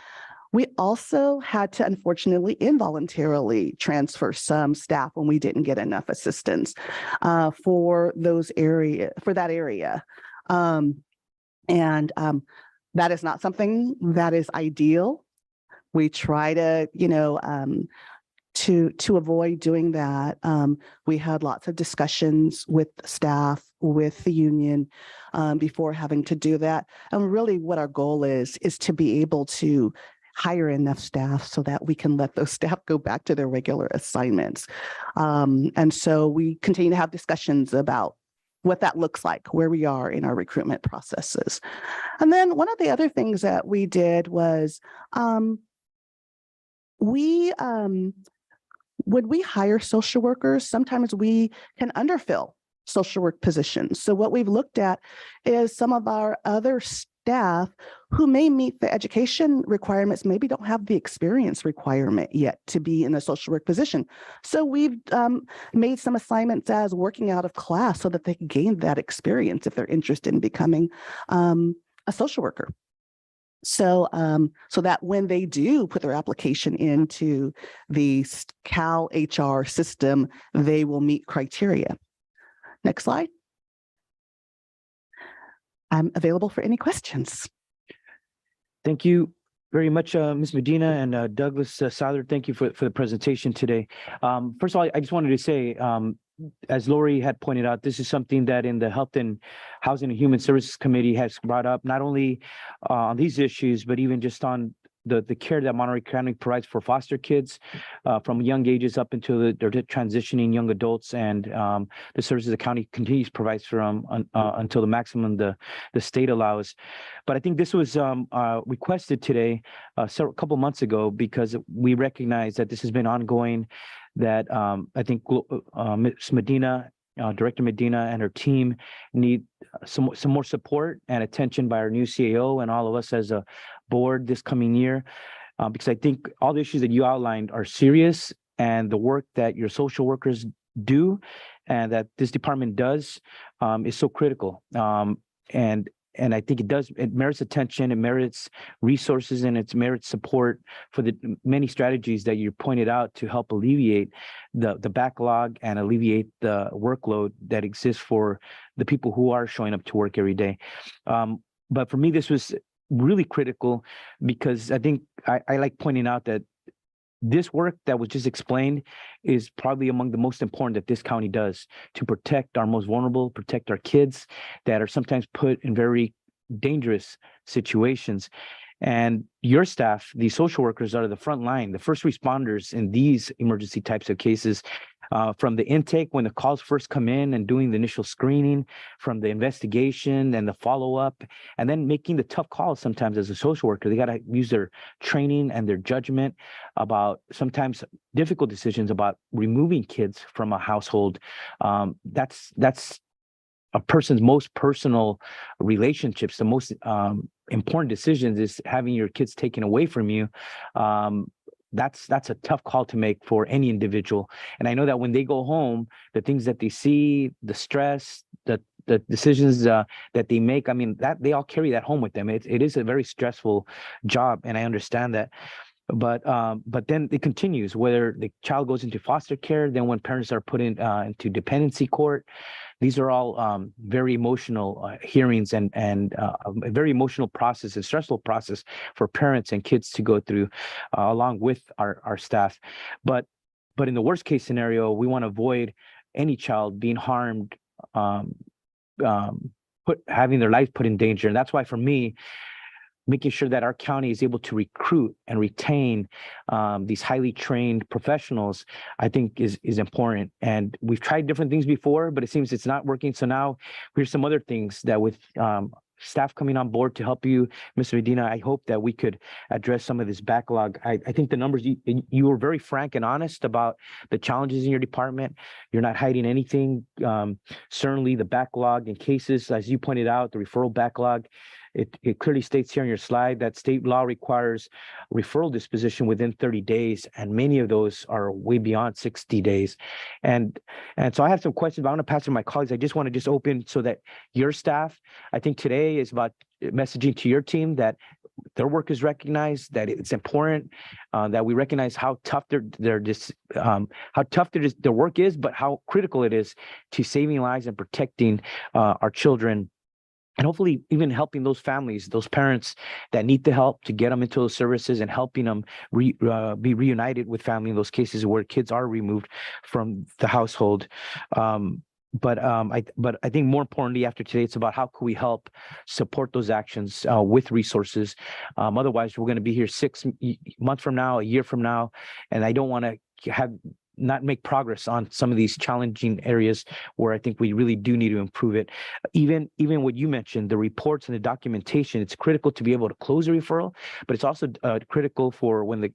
We also had to, unfortunately, involuntarily transfer some staff when we didn't get enough assistance for that area. And that is not something that is ideal. We try to, to avoid doing that. We had lots of discussions with staff, with the union before having to do that. And really what our goal is to be able to hire enough staff so that we can let those staff go back to their regular assignments. And so we continue to have discussions about what that looks like, where we are in our recruitment processes. And then one of the other things that we did was when we hire social workers, sometimes we can underfill social work positions. So what we've looked at is some of our other staff who may meet the education requirements, maybe don't have the experience requirement yet to be in a social work position. So we've made some assignments as working out of class so that they can gain that experience if they're interested in becoming a social worker. So, so that when they do put their application into the Cal HR system, they will meet criteria. Next slide. I'm available for any questions. Thank you very much, Ms. Medina and Douglas Souther. Thank you for the presentation today. First of all, I just wanted to say, as Lori had pointed out, this is something that in the Health and Housing and Human Services Committee has brought up, not only on these issues, but even just on the care that Monterey County provides for foster kids from young ages up until they're transitioning young adults, and the services the county continues to provide for them until the maximum the state allows. But I think this was requested today a couple months ago because we recognize that this has been ongoing, that I think Ms. Medina, Director Medina and her team need some more support and attention by our new CAO and all of us as a board this coming year, because I think all the issues that you outlined are serious, and the work that your social workers do and that this department does is so critical. And I think it merits attention, it merits resources, and it merits support for the many strategies that you pointed out to help alleviate the backlog and alleviate the workload that exists for the people who are showing up to work every day. But for me, this was really critical because I think I like pointing out that this work that was just explained is probably among the most important that this county does to protect our most vulnerable, protect our kids that are sometimes put in very dangerous situations. And your staff, the social workers, are the front line, the first responders in these emergency types of cases, from the intake when the calls first come in and doing the initial screening, from the investigation and the follow-up, and then making the tough calls sometimes as a social worker. They got to use their training and their judgment about sometimes difficult decisions about removing kids from a household. That's a person's most personal relationships. The most important decisions is having your kids taken away from you. That's a tough call to make for any individual. And I know that when they go home, the things that they see, the stress, the decisions that they make, I mean, that they all carry that home with them. It is a very stressful job, and I understand that. But then it continues, whether the child goes into foster care, then when parents are put into dependency court. These are all very emotional hearings and a very emotional process, a stressful process for parents and kids to go through, along with our staff. But in the worst case scenario, we want to avoid any child being harmed, having their life put in danger. And that's why, for me, making sure that our county is able to recruit and retain these highly trained professionals, I think is important. And we've tried different things before, but it seems it's not working. So now here's some other things that with staff coming on board to help you, Ms. Medina, I hope that we could address some of this backlog. I think the numbers, you were very frank and honest about the challenges in your department. You're not hiding anything. Certainly the backlog in cases, as you pointed out, the referral backlog, it clearly states here on your slide that state law requires referral disposition within 30 days, and many of those are way beyond 60 days. And so I have some questions, but I want to pass to my colleagues. I just want to open so that your staff, I think today is about messaging to your team that their work is recognized, that it's important, that we recognize how tough their work is, but how critical it is to saving lives and protecting our children. And hopefully even helping those families, those parents that need the help to get them into those services, and helping them be reunited with family in those cases where kids are removed from the household. But I think more importantly after today, it's about how can we help support those actions with resources. Otherwise, we're going to be here 6 months from now, a year from now, and I don't want to not make progress on some of these challenging areas where I think we really do need to improve it. Even what you mentioned, the reports and the documentation, it's critical to be able to close a referral, but it's also critical for when the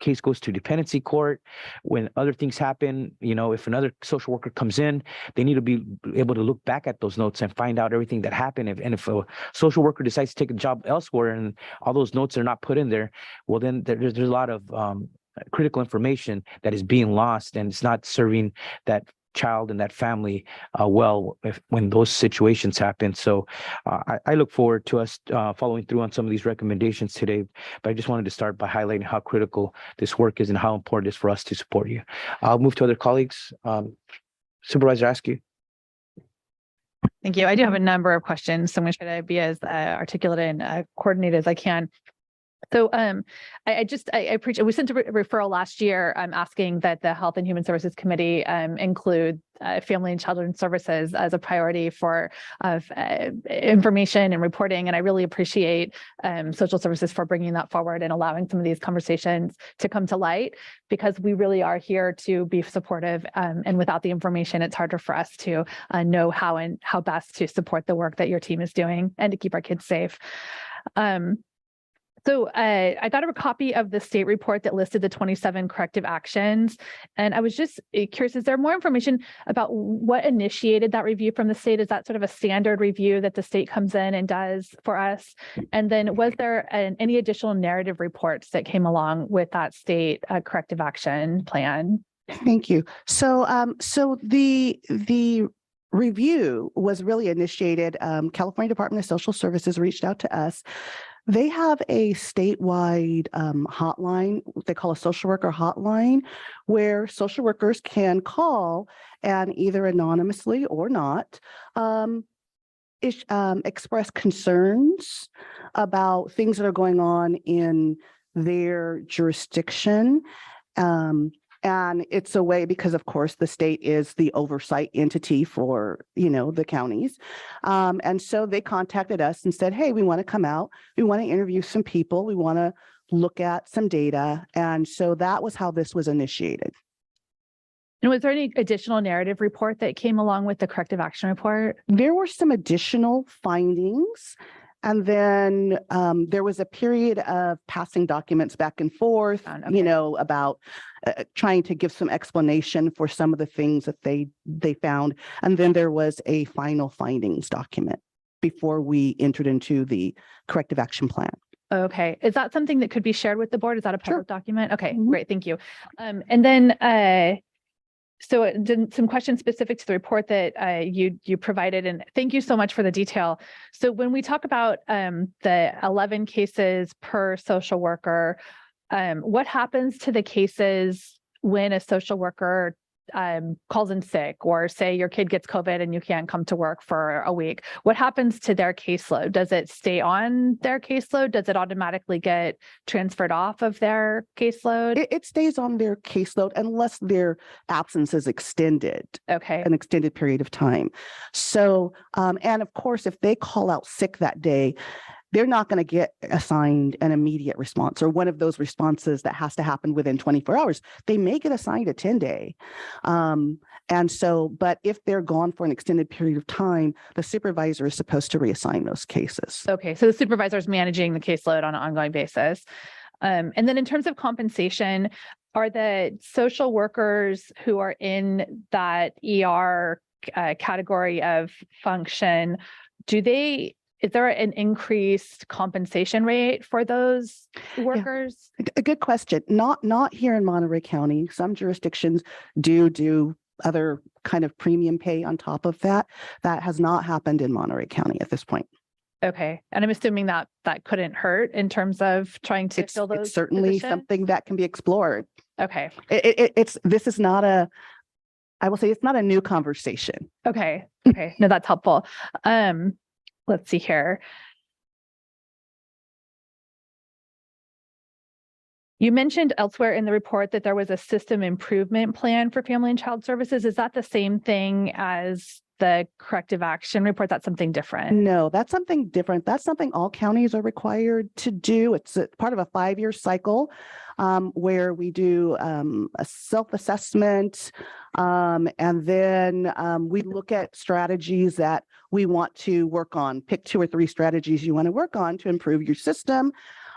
case goes to dependency court, when other things happen, if another social worker comes in, they need to be able to look back at those notes and find out everything that happened. If a social worker decides to take a job elsewhere and all those notes are not put in there, well, then there's a lot of critical information that is being lost, and it's not serving that child and that family when those situations happen. So I look forward to us following through on some of these recommendations today, but I just wanted to start by highlighting how critical this work is and how important it is for us to support you. I'll move to other colleagues. Supervisor Askew. Thank you. I do have a number of questions, so I'm going to try to be as articulate and coordinated as I can. So I appreciate, we sent a referral last year asking that the Health and Human Services Committee include Family and Children Services as a priority for information and reporting. And I really appreciate social services for bringing that forward and allowing some of these conversations to come to light, because we really are here to be supportive. And without the information, it's harder for us to know how best to support the work that your team is doing and to keep our kids safe. So I got a copy of the state report that listed the 27 corrective actions. And I was just curious, is there more information about what initiated that review from the state? Is that sort of a standard review that the state comes in and does for us? And then was there any additional narrative reports that came along with that state corrective action plan? Thank you. So the review was really initiated. California Department of Social Services reached out to us. They have a statewide hotline, they call a social worker hotline, where social workers can call and either anonymously or not express concerns about things that are going on in their jurisdiction. And it's a way, because of course the state is the oversight entity for, the counties. And so they contacted us and said, hey, we want to come out. We want to interview some people. We want to look at some data. And so that was how this was initiated. And was there any additional narrative report that came along with the corrective action report? There were some additional findings. And then there was a period of passing documents back and forth, about trying to give some explanation for some of the things that they found. And then there was a final findings document before we entered into the corrective action plan. Okay. Is that something that could be shared with the board? Is that a public document? Okay, great. Thank you. And then so some questions specific to the report that you provided, and thank you so much for the detail. So when we talk about the 11 cases per social worker, what happens to the cases when a social worker calls in sick, or say your kid gets COVID and you can't come to work for a week? What happens to their caseload? Does it stay on their caseload? Does it automatically get transferred off of their caseload? It stays on their caseload unless their absence is extended. Okay. An extended period of time. So, and of course, if they call out sick that day, they're not going to get assigned an immediate response or one of those responses that has to happen within 24 hours. They may get assigned a 10-day. And so, but if they're gone for an extended period of time, the supervisor is supposed to reassign those cases. Okay, so the supervisor is managing the caseload on an ongoing basis. And then in terms of compensation, are the social workers who are in that ER category of function, is there an increased compensation rate for those workers? Yeah. A good question. Not here in Monterey County. Some jurisdictions do other kind of premium pay on top of that. That has not happened in Monterey County at this point. Okay. And I'm assuming that couldn't hurt in terms of trying to fill those. It's certainly positions? something that can be explored. Okay. This is not I will say it's not a new conversation. Okay. Okay. No, that's helpful. Let's see here. You mentioned elsewhere in the report that there was a system improvement plan for Family and Child Services. Is that the same thing as the corrective action report? That's something different? No, that's something different. That's something all counties are required to do. It's part of a 5-year cycle where we do a self-assessment and then we look at strategies that we want to work on. Pick 2 or 3 strategies you want to work on to improve your system.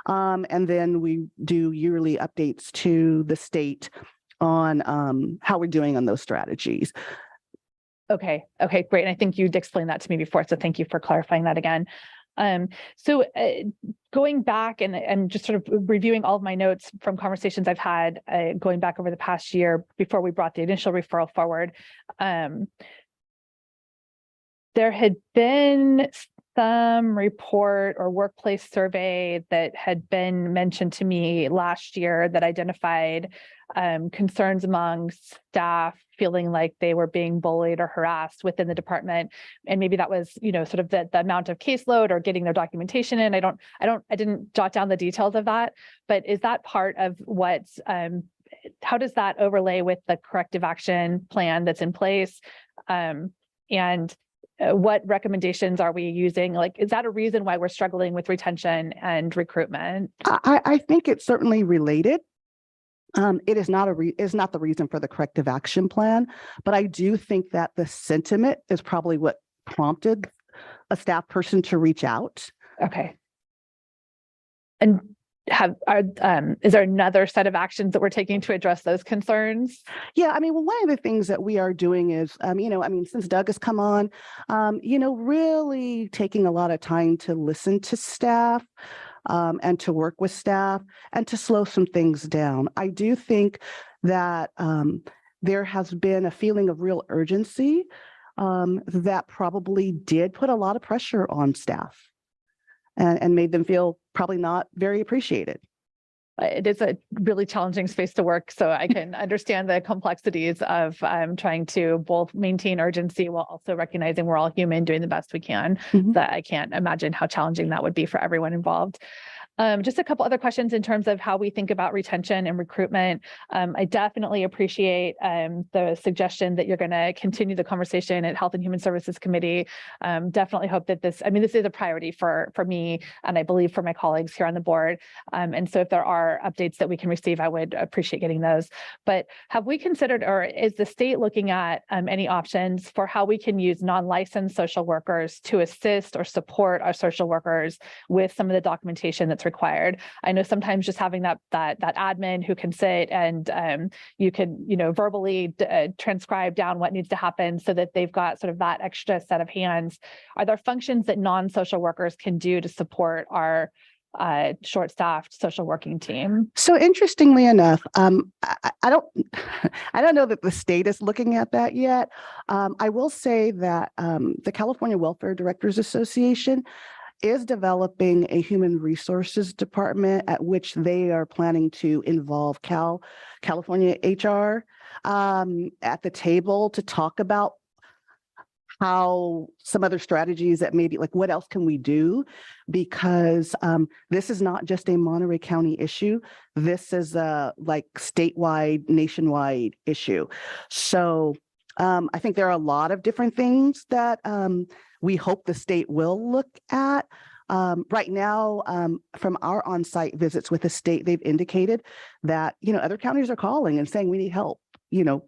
And then we do yearly updates to the state on how we're doing on those strategies. Okay, great. And I think you'd explained that to me before, so thank you for clarifying that again. Going back and just sort of reviewing all of my notes from conversations I've had going back over the past year before we brought the initial referral forward, there had been some report or workplace survey that had been mentioned to me last year that identified concerns among staff feeling like they were being bullied or harassed within the department. And maybe that was, sort of the amount of caseload or getting their documentation in. I didn't jot down the details of that, but is that part of what's, how does that overlay with the corrective action plan that's in place? What recommendations are we using? Like, is that a reason why we're struggling with retention and recruitment? I think it's certainly related. It is not the reason for the corrective action plan, but I do think that the sentiment is probably what prompted a staff person to reach out. Okay. And is there another set of actions that we're taking to address those concerns? Yeah, I mean, well, one of the things that we are doing is, since Doug has come on, really taking a lot of time to listen to staff and to work with staff and to slow some things down. I do think that there has been a feeling of real urgency that probably did put a lot of pressure on staff and made them feel probably not very appreciated. It is a really challenging space to work, so I can understand the complexities of trying to both maintain urgency while also recognizing we're all human, doing the best we can. That I can't imagine how challenging that would be for everyone involved. Just a couple other questions in terms of how we think about retention and recruitment. I definitely appreciate the suggestion that you're going to continue the conversation at Health and Human Services Committee. Definitely hope that this is a priority for me, and I believe for my colleagues here on the board. And so if there are updates that we can receive, I would appreciate getting those. But have we considered, or is the state looking at any options for how we can use non-licensed social workers to assist or support our social workers with some of the documentation that's required? I know sometimes just having that admin who can sit and you can verbally transcribe down what needs to happen so that they've got sort of that extra set of hands. Are there functions that non-social workers can do to support our short-staffed social working team? So interestingly enough, I don't know that the state is looking at that yet. I will say that the California Welfare Directors Association is developing a human resources department at which they are planning to involve California HR at the table to talk about how some other strategies that maybe like what else can we do, because this is not just a Monterey County issue. This is a statewide, nationwide issue. So I think there are a lot of different things that we hope the state will look at. Right now, from our on-site visits with the state, they've indicated that, other counties are calling and saying we need help.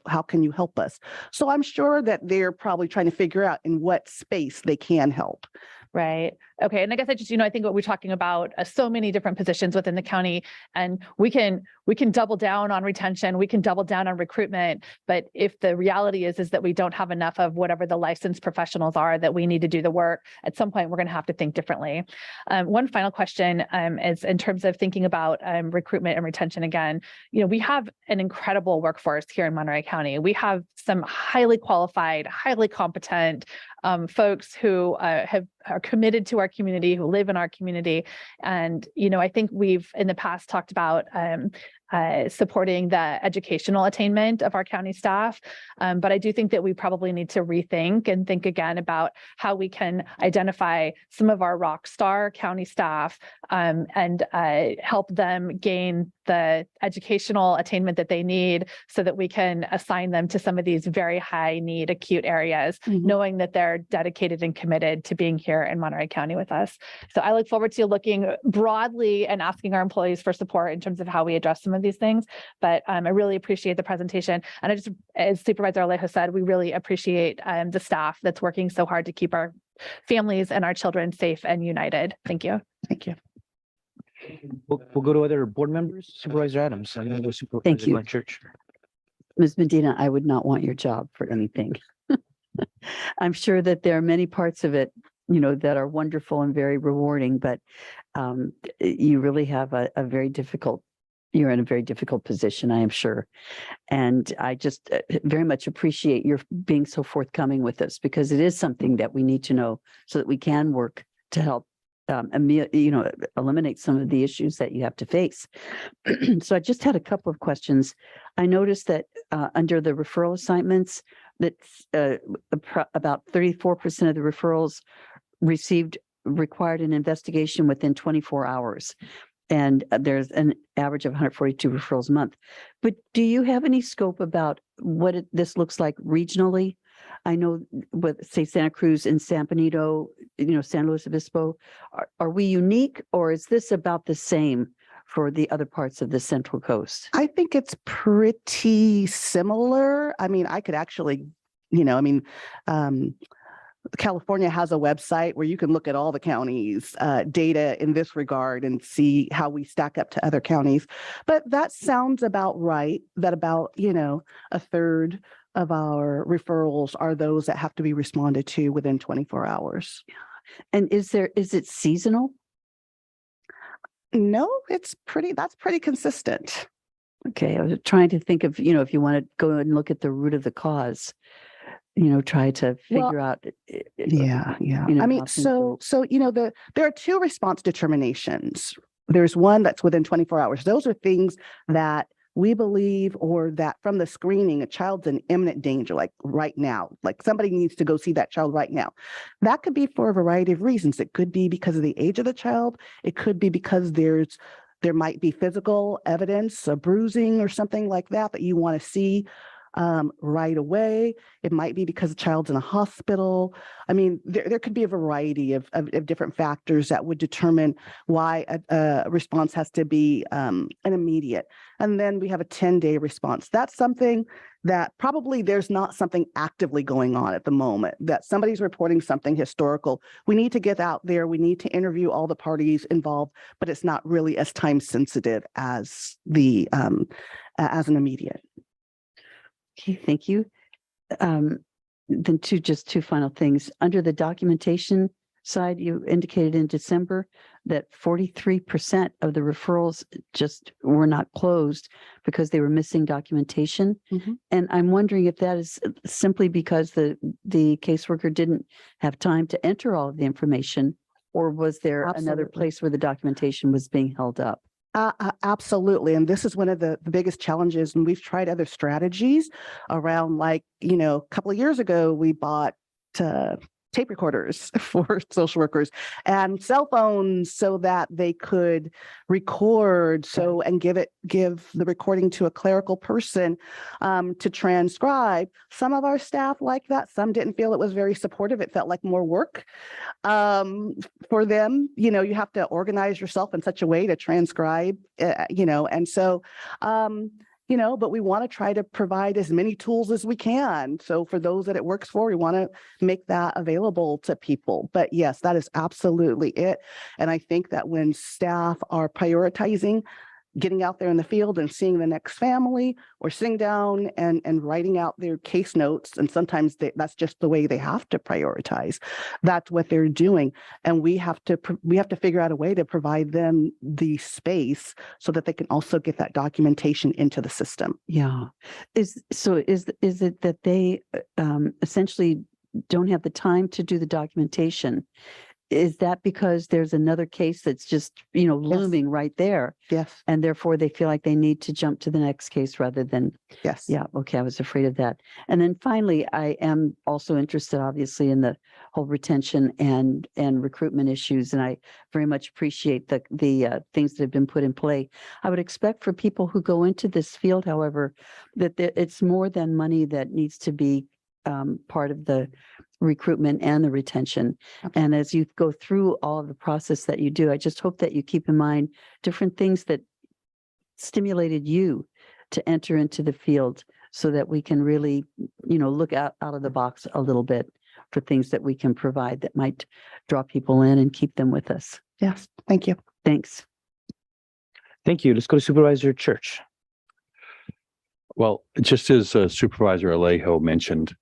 How can you help us? So I'm sure that they're probably trying to figure out in what space they can help. Right. Okay. And I guess I think what we're talking about so many different positions within the county, and we can double down on retention, we can double down on recruitment. But if the reality is that we don't have enough of whatever the licensed professionals are that we need to do the work, at some point we're going to have to think differently. One final question is in terms of thinking about recruitment and retention again. We have an incredible workforce here in Monterey County. We have some highly qualified, highly competent folks who are committed to our community, who live in our community. And, I think we've in the past talked about supporting the educational attainment of our county staff. But I do think that we probably need to rethink and think again about how we can identify some of our rock star county staff and help them gain the educational attainment that they need so that we can assign them to some of these very high need acute areas, knowing that they're dedicated and committed to being here in Monterey County with us. So I look forward to looking broadly and asking our employees for support in terms of how we address some of these things. But I really appreciate the presentation. And as Supervisor Alejo said, we really appreciate the staff that's working so hard to keep our families and our children safe and united. Thank you. Thank you. We'll go to other board members. Supervisor Adams. I'm gonna go Supervisor you. Glenn Church. Ms. Medina, I would not want your job for anything. I'm sure that there are many parts of it, that are wonderful and very rewarding, but you really have a very difficult, you're in a very difficult position, I am sure. And I just very much appreciate your being so forthcoming with us, because it is something that we need to know so that we can work to help eliminate some of the issues that you have to face. So I just had a couple of questions. I noticed that under the referral assignments, that about 34% of the referrals required an investigation within 24 hours. And there's an average of 142 referrals a month. But do you have any scope about what this looks like regionally? I know with, say, Santa Cruz and San Benito, San Luis Obispo, are we unique, or is this about the same for the other parts of the Central Coast? I think it's pretty similar. I mean, I could actually, California has a website where you can look at all the counties' data in this regard and see how we stack up to other counties. But that sounds about right, that about, a third of our referrals are those that have to be responded to within 24 hours. And is it seasonal? No, that's pretty consistent. Okay, I was trying to think of, if you want to go and look at the root of the cause, try to figure out. Yeah. I mean, how things there are two response determinations. There's one that's within 24 hours. Those are things that we believe, or that from the screening, a child's in imminent danger, like right now, like somebody needs to go see that child right now. That could be for a variety of reasons. It could be because of the age of the child. It could be because there might be physical evidence, a bruising or something like that you want to see right away. It might be because the child's in a hospital. I mean, there could be a variety of different factors that would determine why a response has to be an immediate. And then we have a 10-day response. That's something that probably there's not something actively going on at the moment, that somebody's reporting something historical. We need to get out there. We need to interview all the parties involved, but it's not really as time sensitive as as an immediate. Okay, thank you. Then two final things. Under the documentation side, you indicated in December that 43% of the referrals just were not closed because they were missing documentation. Mhm. And I'm wondering if that is simply because the caseworker didn't have time to enter all of the information, or was there another Absolutely. place where the documentation was being held up? Absolutely. And this is one of the biggest challenges. And we've tried other strategies around, a couple of years ago, we bought tape recorders for social workers and cell phones so that they could record and give the recording to a clerical person to transcribe. Some of our staff like that. Some didn't feel it was very supportive. It felt like more work for them. You have to organize yourself in such a way to transcribe, and so but we want to try to provide as many tools as we can. So for those that it works for, we want to make that available to people. But yes, that is absolutely it. And I think that when staff are prioritizing getting out there in the field and seeing the next family, or sitting down and writing out their case notes, and sometimes that's just the way they have to prioritize. That's what they're doing. And we have to figure out a way to provide them the space so that they can also get that documentation into the system. Yeah. Is it that they essentially don't have the time to do the documentation? Is that because there's another case that's just, looming right there, Yes. and therefore they feel like they need to jump to the next case rather than? Yes. Yeah. Okay. I was afraid of that. And then finally, I am also interested, obviously, in the whole retention and recruitment issues. And I very much appreciate the things that have been put in play. I would expect for people who go into this field, however, that it's more than money that needs to be part of the recruitment and the retention. Okay. And as you go through all of the process that you do, I just hope that you keep in mind different things that stimulated you to enter into the field, so that we can really, look out of the box a little bit for things that we can provide that might draw people in and keep them with us. Yes. Thank you. Thanks. Thank you. Let's go to Supervisor Church. Well, just as Supervisor Alejo mentioned,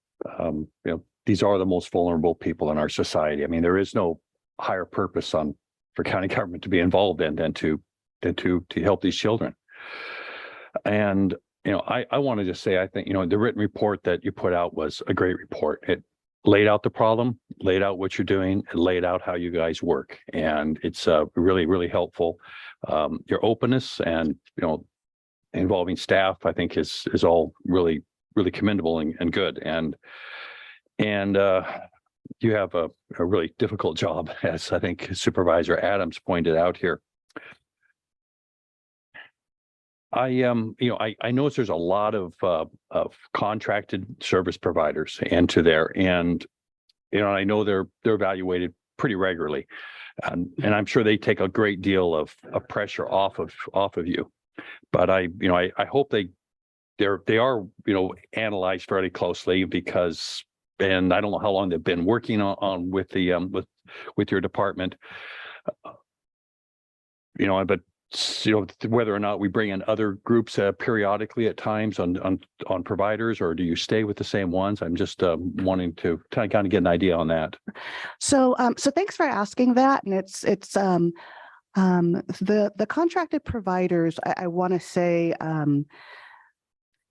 these are the most vulnerable people in our society. I mean, there is no higher purpose for county government to be involved in than to help these children. And I want to just say, I think the written report that you put out was a great report. It laid out the problem, laid out what you're doing, and laid out how you guys work, and it's really, really helpful. Your openness and involving staff, I think is all really, really commendable and good. And you have a really difficult job, as I think Supervisor Adams pointed out here. I notice there's a lot of contracted service providers into there, and I know they're evaluated pretty regularly, and I'm sure they take a great deal of pressure off of you. But I hope they are analyzed fairly closely, because, and I don't know how long they've been working on with your department, but whether or not we bring in other groups periodically at times on providers, or do you stay with the same ones? I'm just wanting to kind of get an idea on that. So thanks for asking that. And it's the contracted providers, I want to say,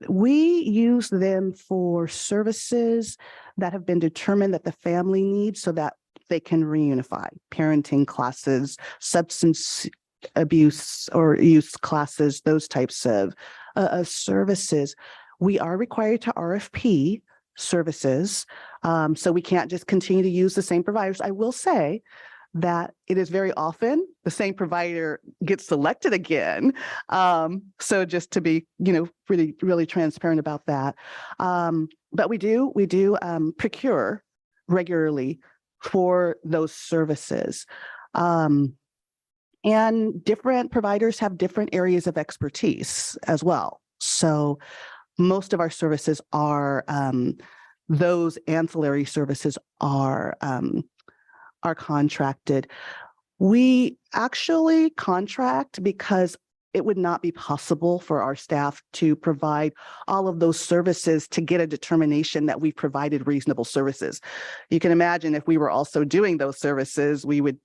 we use them for services that have been determined that the family needs, so that they can reunify: parenting classes, substance abuse or use classes, those types of services. We are required to RFP services, so we can't just continue to use the same providers. I will say that it is very often the same provider gets selected again. So just to be, really, really transparent about that. But we do procure regularly for those services. And different providers have different areas of expertise as well. So most of our services are, those ancillary services are contracted. We actually contract because it would not be possible for our staff to provide all of those services to get a determination that we provided reasonable services. You can imagine if we were also doing those services, we would,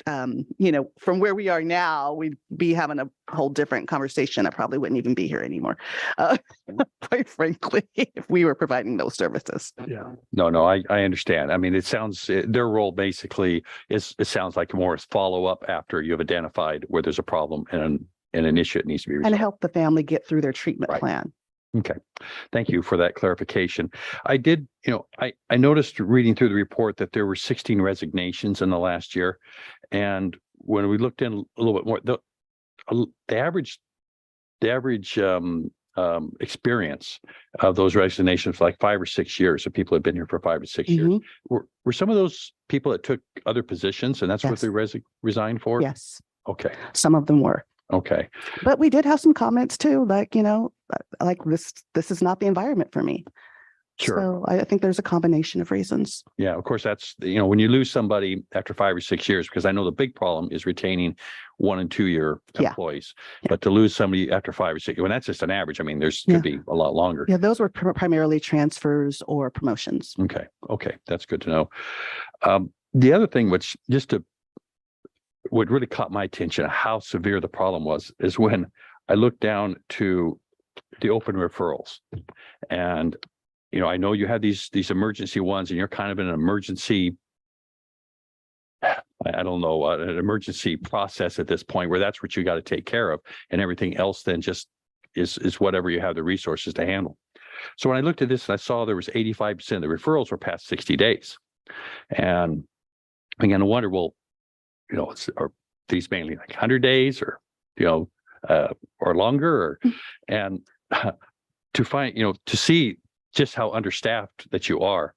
from where we are now, we'd be having a whole different conversation. I probably wouldn't even be here anymore, quite frankly, if we were providing those services. Yeah. No, I understand. I mean, it sounds, their role basically is, it sounds like more is follow up after you've identified where there's a problem and an issue that needs to be resolved. And help the family get through their treatment plan. Okay. Thank you for that clarification. I did, I noticed reading through the report that there were 16 resignations in the last year. And when we looked in a little bit more, the average experience of those resignations, like 5 or 6 years. So people have been here for 5 or 6 years. Were some of those people that took other positions, and that's what they resigned for? Yes. Okay. Some of them were. Okay. But we did have some comments too, like, like this is not the environment for me. Sure. So I think there's a combination of reasons. Yeah, of course, that's, when you lose somebody after 5 or 6 years, because I know the big problem is retaining 1 and 2 year employees, but to lose somebody after 5 or 6, when that's just an average, I mean, there's could be a lot longer. Yeah, those were primarily transfers or promotions. Okay. That's good to know. The other thing, which what really caught my attention, how severe the problem was, is when I looked down to the open referrals. And, I know you have these emergency ones, and you're kind of in an emergency, I don't know, an emergency process at this point, where that's what you got to take care of, and everything else then just is whatever you have the resources to handle. So when I looked at this, and I saw there was 85% of the referrals were past 60 days. And I began to wonder, well, are these mainly like 100 days or, or longer, and to find, to see just how understaffed that you are.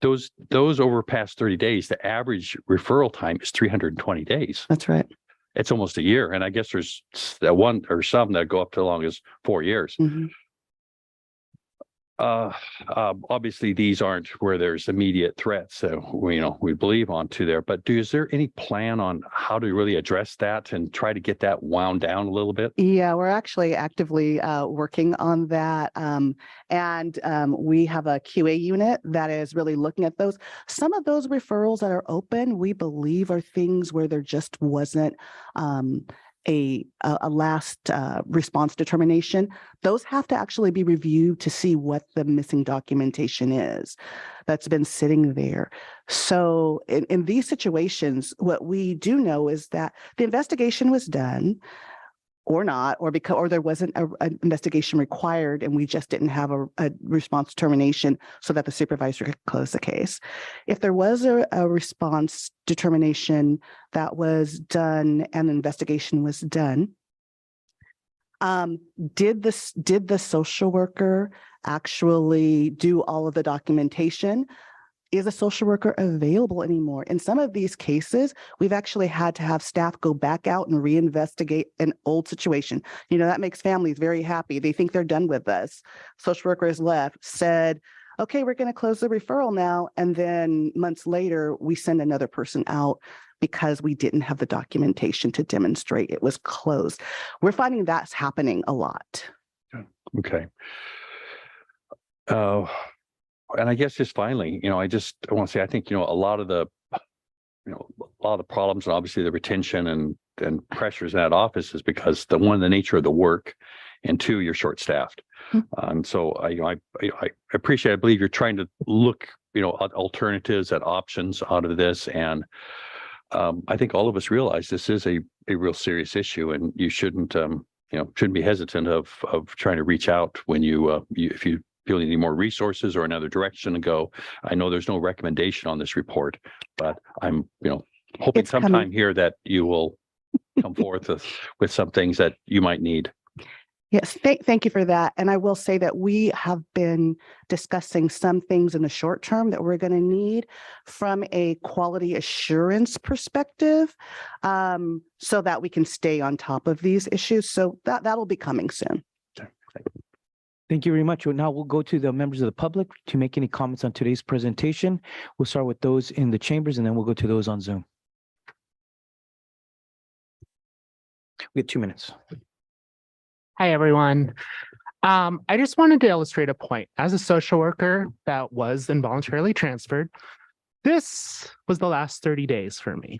Those over past 30 days, the average referral time is 320 days. That's right. It's almost a year. And I guess there's that one or some that go up to as long as 4 years. Obviously, these aren't where there's immediate threats, so we believe onto there. But is there any plan on how to really address that and try to get that wound down a little bit? Yeah, we're actually actively working on that. We have a QA unit that is really looking at those. Some of those referrals that are open, we believe are things where there just wasn't a last response determination. Those have to actually be reviewed to see what the missing documentation is that's been sitting there. So in these situations, what we do know is that the investigation was done or not, or there wasn't an investigation required and we just didn't have a response determination so that the supervisor could close the case. If there was a response determination that was done and the investigation was done, did the social worker actually do all of the documentation? Is a social worker available anymore? In some of these cases, we've actually had to have staff go back out and reinvestigate an old situation. That makes families very happy. They think they're done with us. Social worker has left, said, okay, we're going to close the referral now. And then months later, we send another person out because we didn't have the documentation to demonstrate it was closed. We're finding that's happening a lot. Okay. And I guess just finally, I want to say, I think, a lot of the problems and obviously the retention and pressures in that office is because the nature of the work, and two, you're short staffed. And so I appreciate, I believe you're trying to look, at alternatives, at options out of this. And I think all of us realize this is a real serious issue, and you shouldn't be hesitant of trying to reach out when if you feel you need more resources or another direction to go. I know there's no recommendation on this report, but I'm, hoping It's sometime coming. here that you will come forth with some things that you might need. Yes, thank you for that. And I will say that we have been discussing some things in the short term that we're going to need from a quality assurance perspective, so that we can stay on top of these issues. So that'll be coming soon. Thank you very much. Now we'll go to the members of the public to make any comments on today's presentation. We'll start with those in the chambers and then we'll go to those on Zoom. We have 2 minutes. Hi, everyone. I just wanted to illustrate a point. As a social worker that was involuntarily transferred, this was the last 30 days for me.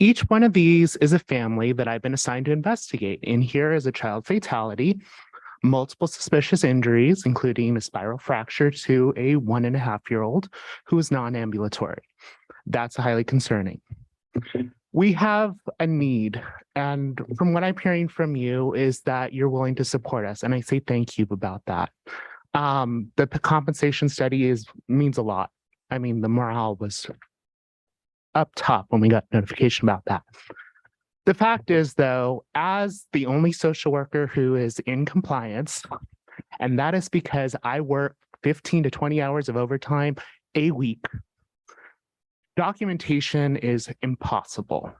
Each one of these is a family that I've been assigned to investigate. In here is a child fatality, multiple suspicious injuries, including a spiral fracture to a 1.5-year-old who is non-ambulatory. That's highly concerning. We have a need, and from what I'm hearing from you is that you're willing to support us, and I say thank you about that. The compensation study means a lot. I mean, the morale was up top when we got notification about that. The fact is, though, as the only social worker who is in compliance, and that is because I work 15 to 20 hours of overtime a week, documentation is impossible.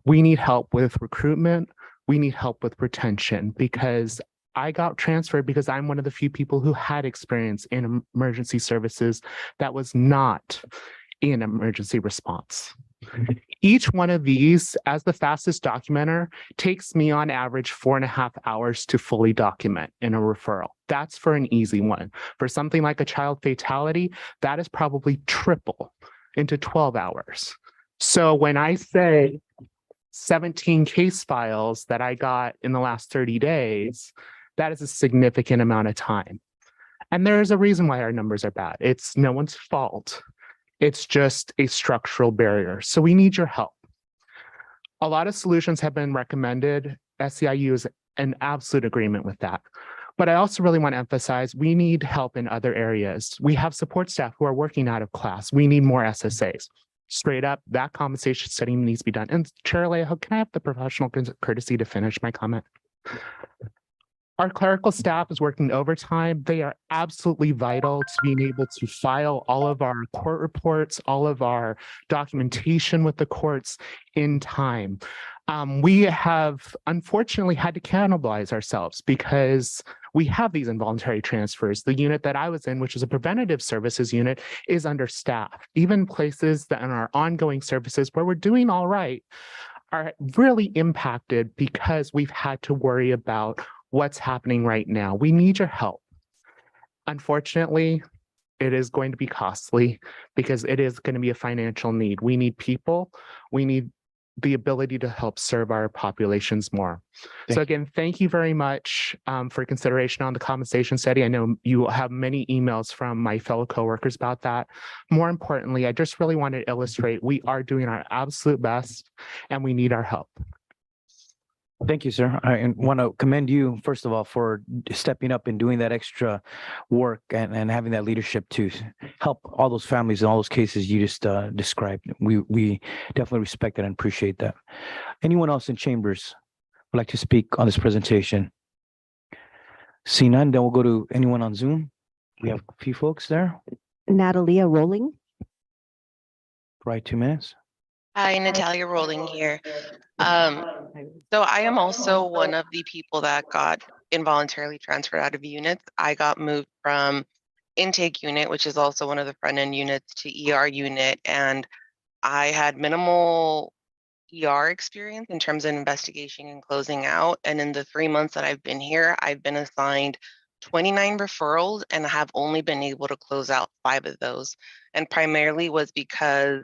We need help with recruitment. We need help with retention, because I got transferred because I'm one of the few people who had experience in emergency services that was not in emergency response. Each one of these, as the fastest documenter, takes me on average 4.5 hours to fully document in a referral. That's for an easy one. For something like a child fatality, that is probably triple into 12 hours. So when I say 17 case files that I got in the last 30 days, that is a significant amount of time. And there is a reason why our numbers are bad. It's no one's fault. It's just a structural barrier. So we need your help. A lot of solutions have been recommended. SEIU is in absolute agreement with that. But I also really want to emphasize, we need help in other areas. We have support staff who are working out of class. We need more SSAs. Straight up, that compensation study needs to be done. And Chair Alejo, can I have the professional courtesy to finish my comment? Our clerical staff is working overtime. They are absolutely vital to being able to file all of our court reports, all of our documentation with the courts in time. We have unfortunately had to cannibalize ourselves because we have these involuntary transfers. The unit that I was in, which is a preventative services unit, is understaffed. Even places that in our ongoing services where we're doing all right are really impacted because we've had to worry about what's happening right now. We need your help. Unfortunately, it is going to be costly because it is going to be a financial need. We need people. We need the ability to help serve our populations more. So again, thank you very much for consideration on the compensation study. I know you will have many emails from my fellow coworkers about that. More importantly, I just really want to illustrate we are doing our absolute best and we need our help. Thank you, sir. I want to commend you, first of all, for stepping up and doing that extra work and having that leadership to help all those families in all those cases you just described. We definitely respect that and appreciate that. Anyone else in chambers would like to speak on this presentation? See none, then we'll go to anyone on Zoom. We have a few folks there. Natalia Rolling. Right, 2 minutes. Hi, Natalia Rolling here. So I am also one of the people that got involuntarily transferred out of units. I got moved from intake unit, which is also one of the front end units, to ER unit, and I had minimal ER experience in terms of investigation and closing out. And in the 3 months that I've been here, I've been assigned 29 referrals and have only been able to close out 5 of those. And primarily was because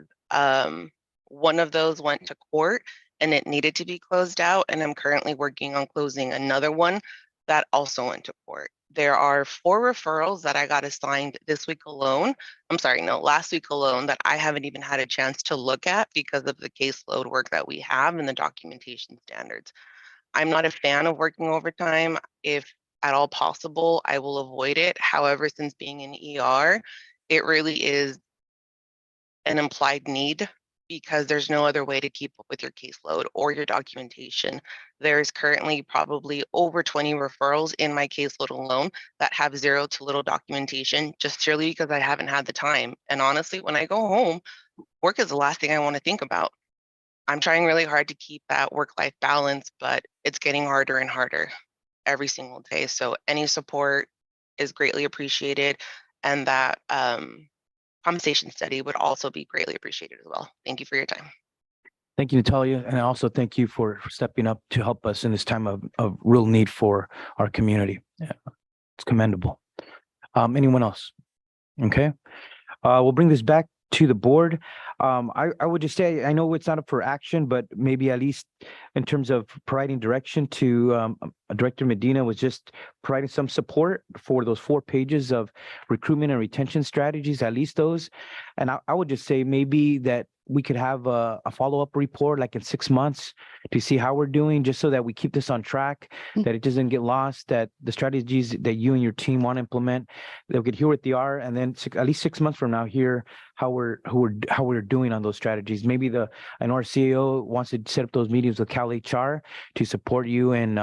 one of those went to court and it needed to be closed out. And I'm currently working on closing another one that also went to court. There are 4 referrals that I got assigned this week alone. I'm sorry, no, last week alone, that I haven't even had a chance to look at because of the caseload work that we have and the documentation standards. I'm not a fan of working overtime. If at all possible, I will avoid it. However, since being in ER, it really is an implied need because there's no other way to keep up with your caseload or your documentation. There's currently probably over 20 referrals in my caseload alone that have 0 to little documentation, just purely because I haven't had the time. And honestly, when I go home, work is the last thing I want to think about. I'm trying really hard to keep that work-life balance, but it's getting harder and harder every single day. So any support is greatly appreciated, and that compensation study would also be greatly appreciated as well. Thank you for your time. Thank you, Natalia. And also thank you for stepping up to help us in this time of real need for our community. Yeah, it's commendable. Anyone else? Okay. We'll bring this back to the board. I would just say, I know it's not up for action, but maybe at least in terms of providing direction to Director Medina was just providing some support for those 4 pages of recruitment and retention strategies, at least those. And I would just say maybe that we could have a follow-up report like in 6 months to see how we're doing, just so that we keep this on track, that it doesn't get lost, that the strategies that you and your team want to implement, that we could hear what they are, and then at least 6 months from now, hear how we're doing on those strategies. Maybe I know our CEO wants to set up those meetings with Cal HR to support you in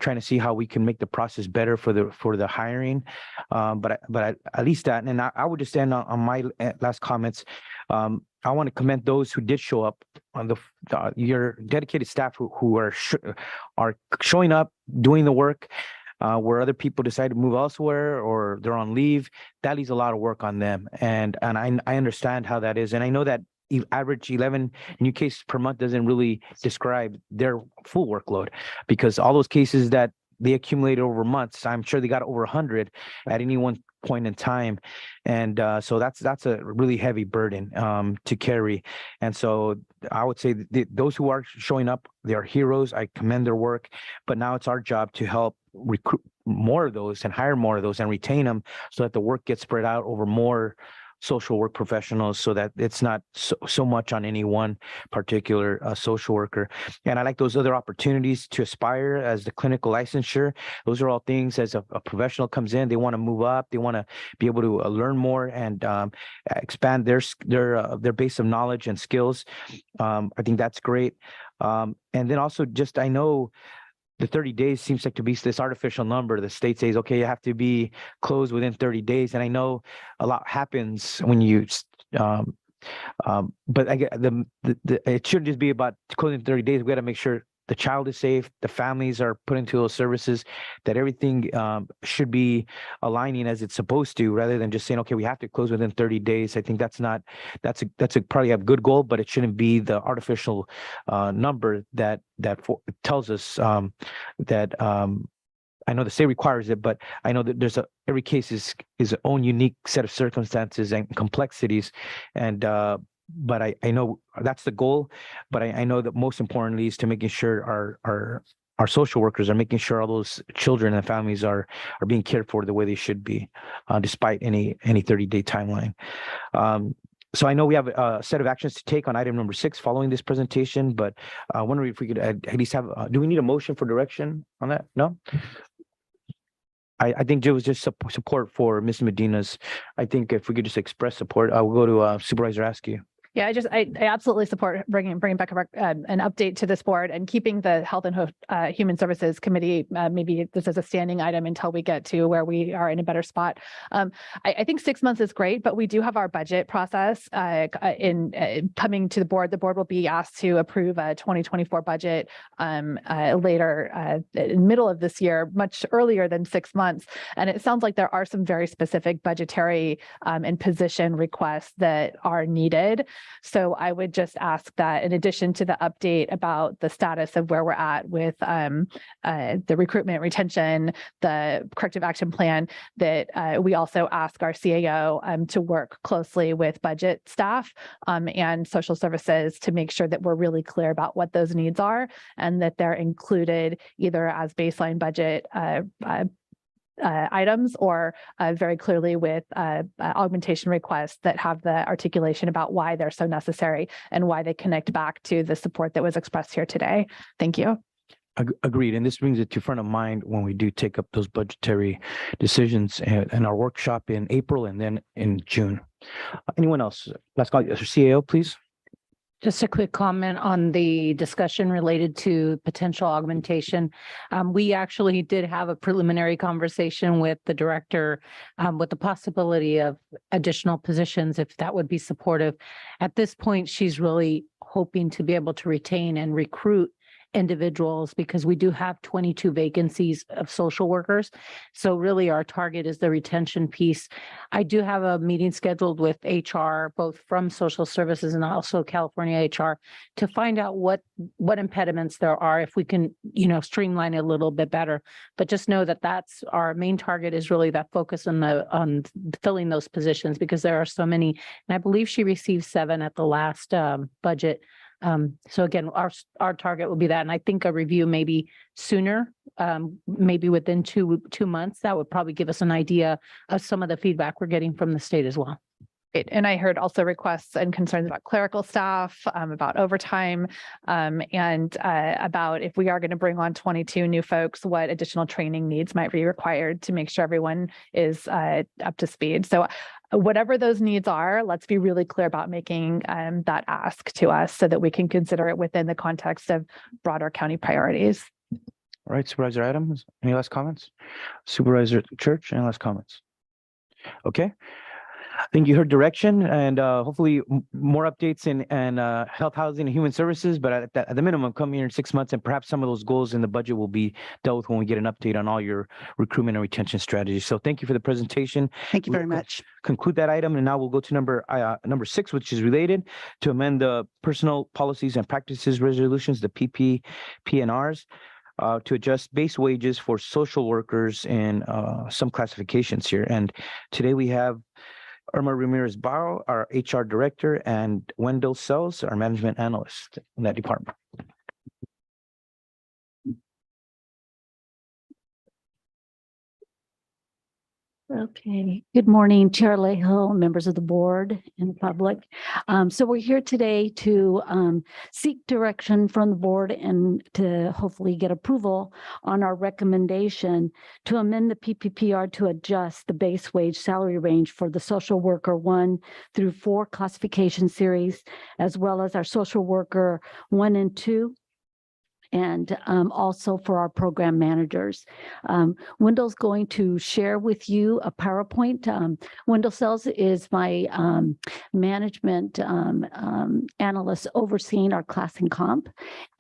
trying to see how we can make the process better for the hiring. But at least that, and I would just end on my last comments. I want to commend those who did show up on your dedicated staff who are showing up, doing the work, where other people decide to move elsewhere or they're on leave. That leaves a lot of work on them. And I understand how that is. And I know that average 11 new cases per month doesn't really describe their full workload, because all those cases that they accumulated over months, I'm sure they got over 100 at any one point in time. And so that's a really heavy burden to carry. And so I would say those who are showing up, they are heroes. I commend their work, but now it's our job to help recruit more of those and hire more of those and retain them, so that the work gets spread out over more social work professionals, so that it's not so much on any one particular social worker. And I like those other opportunities to aspire as the clinical licensure. Those are all things, as a professional comes in, they want to move up, they want to be able to learn more and expand their base of knowledge and skills. I think that's great. And then also just, I know the 30 days seems like to be this artificial number. The state says, okay, you have to be closed within 30 days. And I know a lot happens when you, but I get it shouldn't just be about closing 30 days. We got to make sure the child is safe, the families are put into those services, that everything should be aligning as it's supposed to, rather than just saying, okay, we have to close within 30 days. I think that's probably a good goal, but it shouldn't be the artificial number that tells us that I know the state requires it, but I know that every case is its own unique set of circumstances and complexities. And but I know that's the goal, but I know that most importantly is to making sure our social workers are making sure all those children and families are being cared for the way they should be, despite any 30-day timeline. So I know we have a set of actions to take on item number 6 following this presentation, but I wonder if we could at least have, do we need a motion for direction on that? No? I think it was just support for Ms. Medina's. I think if we could just express support, I will go to Supervisor Askew. Yeah, I absolutely support bringing back an update to this board and keeping the Health and Human Services Committee, maybe this is a standing item until we get to where we are in a better spot. I think 6 months is great, but we do have our budget process coming to the board. The board will be asked to approve a 2024 budget later in the middle of this year, much earlier than 6 months. And it sounds like there are some very specific budgetary and position requests that are needed. So I would just ask that in addition to the update about the status of where we're at with the recruitment, retention, the corrective action plan, that we also ask our CAO to work closely with budget staff and social services to make sure that we're really clear about what those needs are and that they're included either as baseline budget items or very clearly with augmentation requests that have the articulation about why they're so necessary and why they connect back to the support that was expressed here today. Thank you. Agreed. And this brings it to front of mind when we do take up those budgetary decisions in our workshop in April and then in June. Anyone else? Last call, CAO, please. Just a quick comment on the discussion related to potential augmentation. We actually did have a preliminary conversation with the director with the possibility of additional positions, if that would be supportive. At this point, she's really hoping to be able to retain and recruit individuals because we do have 22 vacancies of social workers. So really our target is the retention piece. I do have a meeting scheduled with HR, both from social services and also California HR, to find out what impediments there are, if we can, streamline it a little bit better. But just know that that's our main target, is really that focus on filling those positions because there are so many. And I believe she received 7 at the last budget. So again, our target will be that. And I think a review maybe sooner, maybe within two months, that would probably give us an idea of some of the feedback we're getting from the state as well. And I heard also requests and concerns about clerical staff, about overtime, and about if we are going to bring on 22 new folks, what additional training needs might be required to make sure everyone is up to speed. So whatever those needs are, let's be really clear about making that ask to us so that we can consider it within the context of broader county priorities. All right, Supervisor Adams, any last comments? Supervisor Church, any last comments? Okay. I think you heard direction and hopefully more updates in health, housing, and human services. But at the minimum, come here in 6 months, and perhaps some of those goals in the budget will be dealt with when we get an update on all your recruitment and retention strategies. So thank you for the presentation. Thank you very much. Conclude that item, and now we'll go to number 6, which is related to amend the personal policies and practices resolutions, the PPNRs. To adjust base wages for social workers in some classifications here. And today we have Irma Ramirez Barro, our HR director, and Wendell Sells, our management analyst in that department. Okay. Good morning, Chair Alejo, members of the board and the public. So we're here today to seek direction from the board and to hopefully get approval on our recommendation to amend the PPPR to adjust the base wage salary range for the social worker 1 through 4 classification series, as well as our social worker 1 and 2. and also for our program managers. Wendell's going to share with you a PowerPoint. Wendell Sells is my management analyst overseeing our class and comp.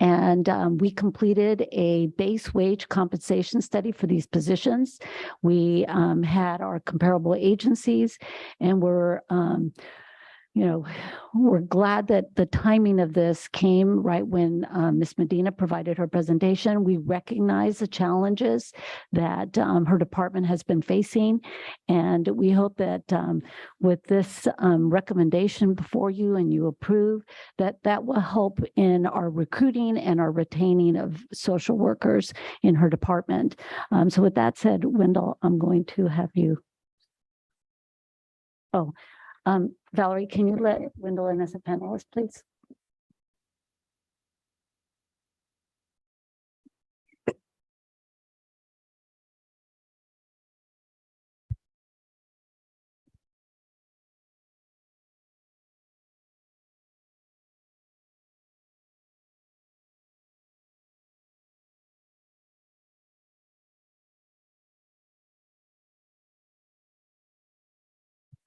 And we completed a base wage compensation study for these positions. We had our comparable agencies, and we're glad that the timing of this came right when Ms. Medina provided her presentation. We recognize the challenges that her department has been facing, and we hope that with this recommendation before you and you approve, that will help in our recruiting and our retaining of social workers in her department. So with that said, Wendell, I'm going to have you. Valerie, can you let Wendell in as a panelist, please?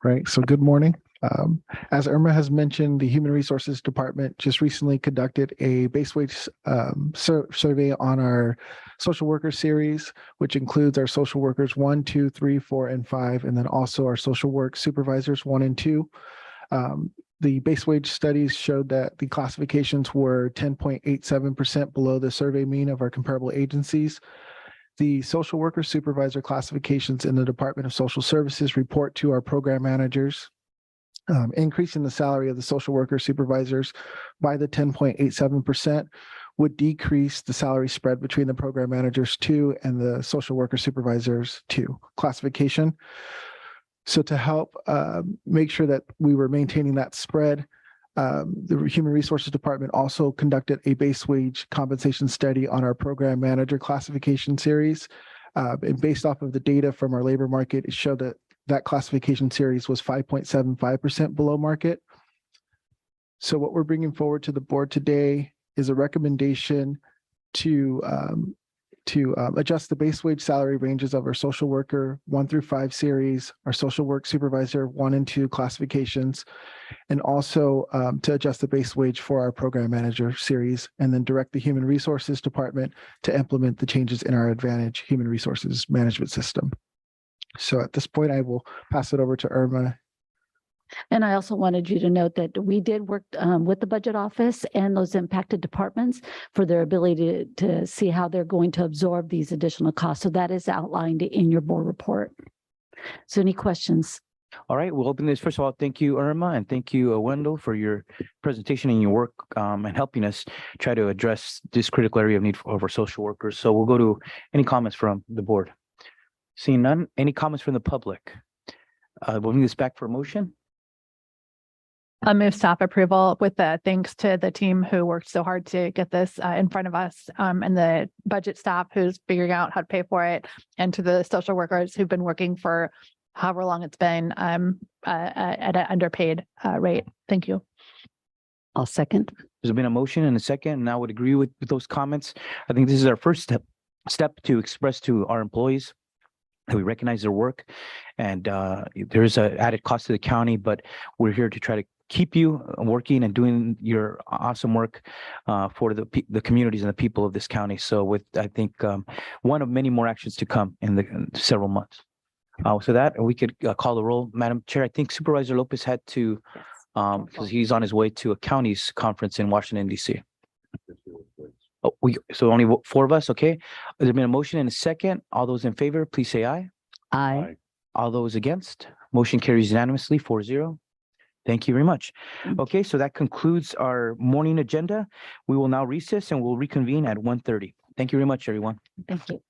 Right. So good morning. As Irma has mentioned, the Human Resources Department just recently conducted a base wage survey on our social worker series, which includes our social workers 1, 2, 3, 4, and 5, and then also our social work supervisors 1 and 2. The base wage studies showed that the classifications were 10.87% below the survey mean of our comparable agencies. The social worker supervisor classifications in the Department of Social Services report to our program managers. Increasing the salary of the social worker supervisors by the 10.87% would decrease the salary spread between the program managers 2 and the social worker supervisors 2 classification. So to help make sure that we were maintaining that spread, the Human Resources Department also conducted a base wage compensation study on our program manager classification series. And based off of the data from our labor market, it showed that classification series was 5.75% below market. So what we're bringing forward to the board today is a recommendation to adjust the base wage salary ranges of our social worker 1 through 5 series, our social work supervisor 1 and 2 classifications, and also to adjust the base wage for our program manager series, and then direct the Human Resources Department to implement the changes in our Advantage Human Resources Management System. So at this point, I will pass it over to Irma. And I also wanted you to note that we did work with the budget office and those impacted departments for their ability to see how they're going to absorb these additional costs. So that is outlined in your board report. So any questions? All right, we'll open this. First of all, thank you, Irma, and thank you, Wendell, for your presentation and your work and helping us try to address this critical area of need of our social workers. So we'll go to any comments from the board. Seeing none, any comments from the public? We'll bring this back for a motion. I'll move staff approval with the thanks to the team who worked so hard to get this in front of us, and the budget staff who's figuring out how to pay for it, and to the social workers who've been working for however long it's been at an underpaid rate. Thank you. I'll second. There's been a motion and a second, and I would agree with those comments. I think this is our first step to express to our employees that we recognize their work, and there is an added cost to the county, but we're here to try to keep you working and doing your awesome work for the communities and the people of this county. So with, I think, one of many more actions to come in several months. So that we could call the roll. Madam Chair, I think Supervisor Lopez had to, because he's on his way to a county's conference in Washington, D.C. Oh, so only 4 of us, okay. There's been a motion and a second. All those in favor, please say aye. Aye. All those against, motion carries unanimously 4-0. Thank you very much. Okay, so that concludes our morning agenda. We will now recess and we'll reconvene at 1:30. Thank you very much, everyone. Thank you.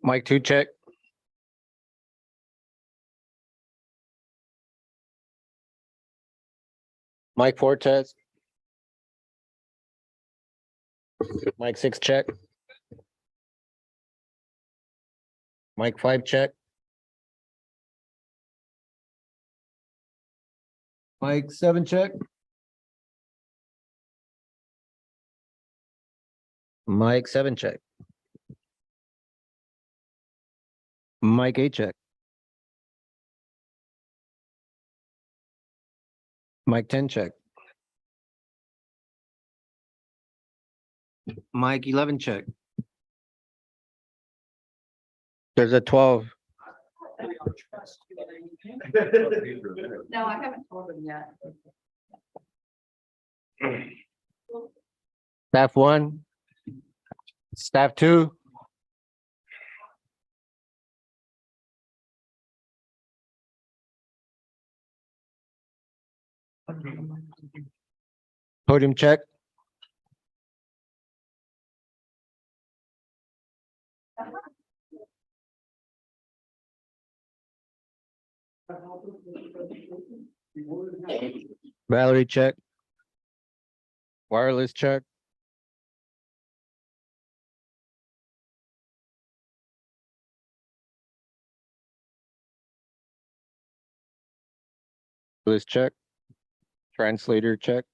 Mic 2 check. Mic 4 test. Mic 6 check. Mic 5 check. Mic 7 check. Mic 7 check. Mic 8 check. Mic 10 check. Mic 11 check. There's a 12. No, I haven't told them yet. Staff 1. Staff 2. Podium check. Valerie check. Wireless check. Wireless check. Translator check.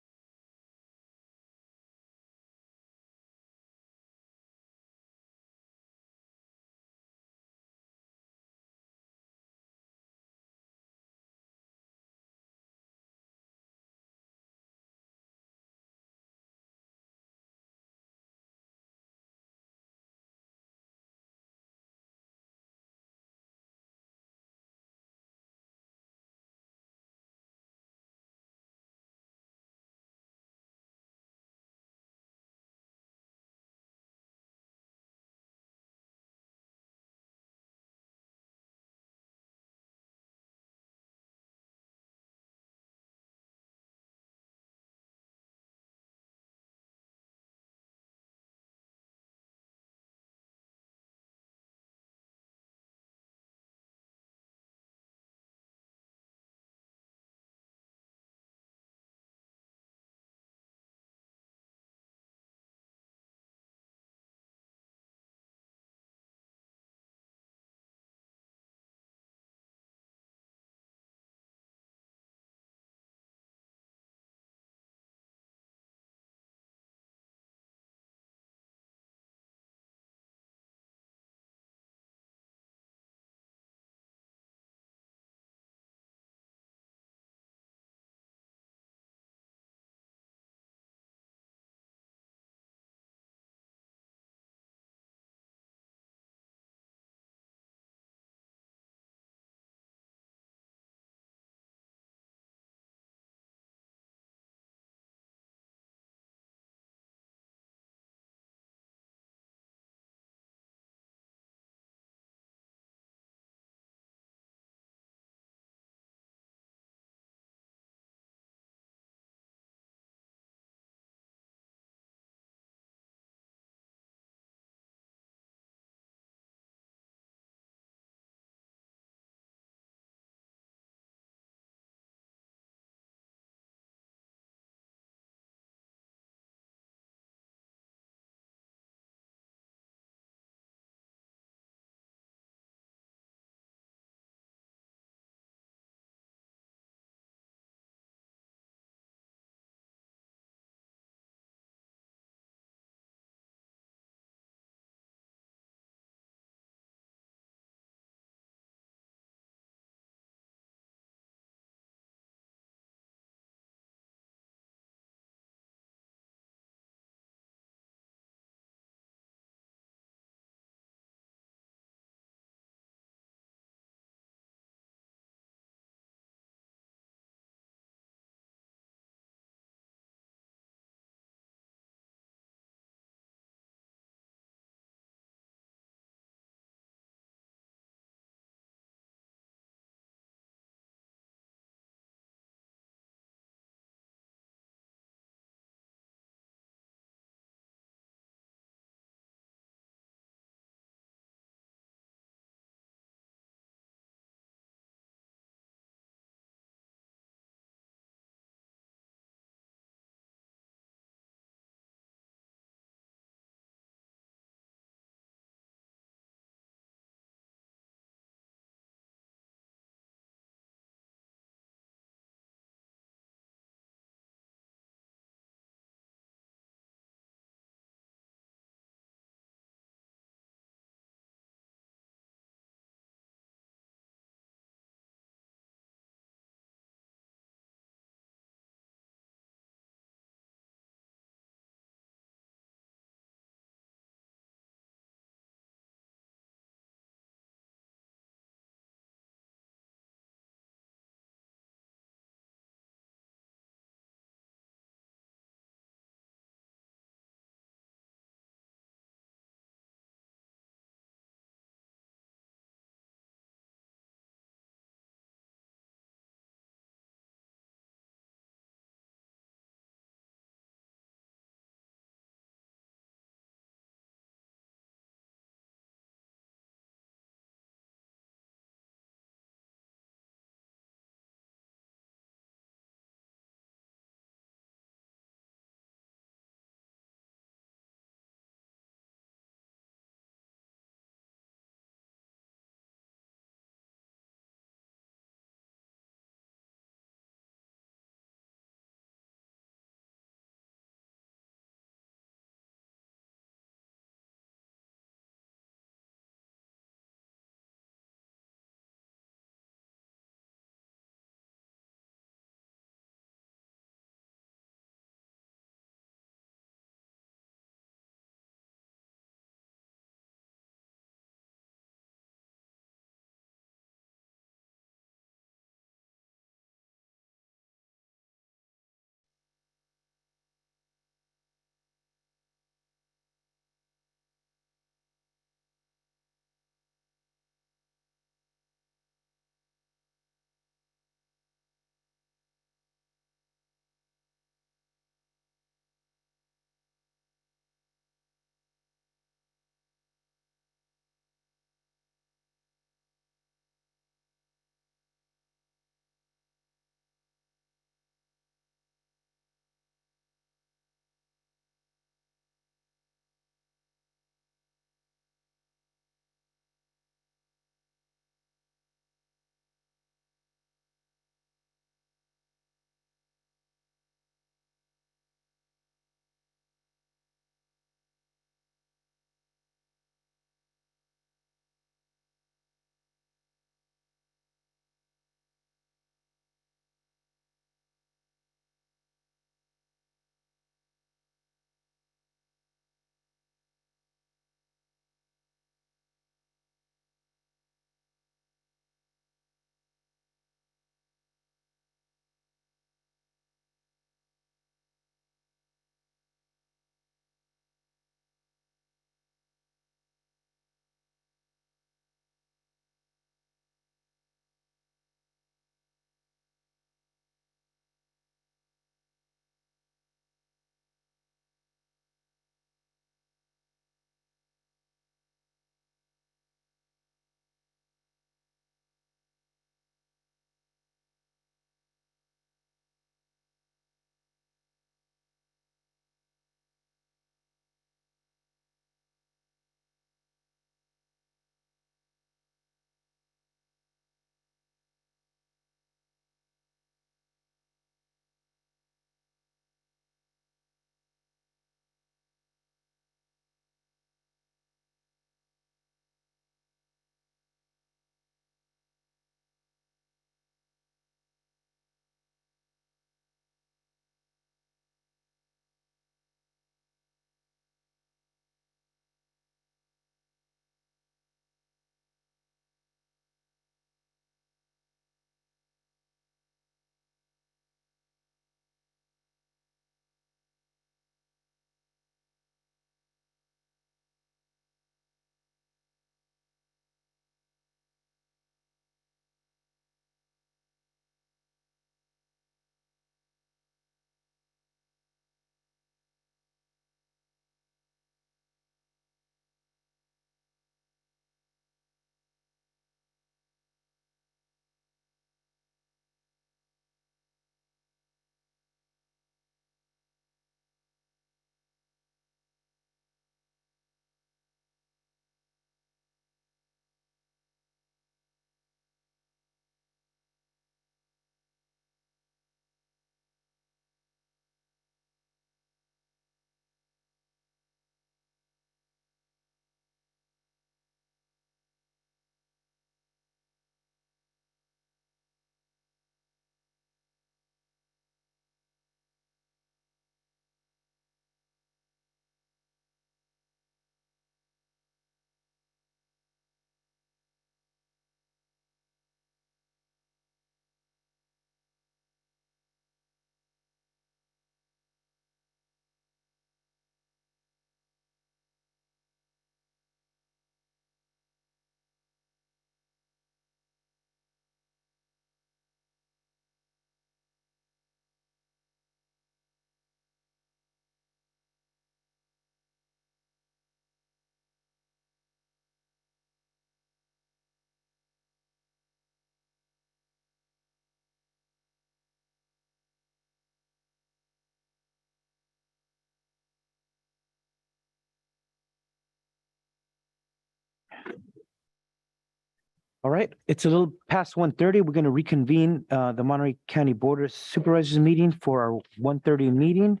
All right, it's a little past 1:30. We're going to reconvene the Monterey County Board of Supervisors meeting for our 1:30 meeting.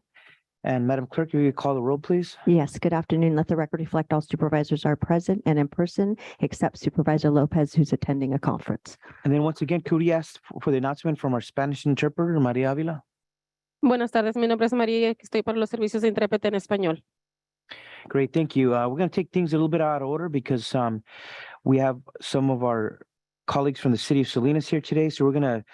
And Madam Clerk, will you call the roll, please? Yes, good afternoon. Let the record reflect all supervisors are present and in person, except Supervisor Lopez, who's attending a conference. And then once again, could we ask for the announcement from our Spanish interpreter, Maria Avila? Buenas tardes, mi nombre es María y aquí estoy para los servicios de intérprete en español. Great, thank you. We're going to take things a little bit out of order because we have some of our colleagues from the city of Salinas here today. So we're going to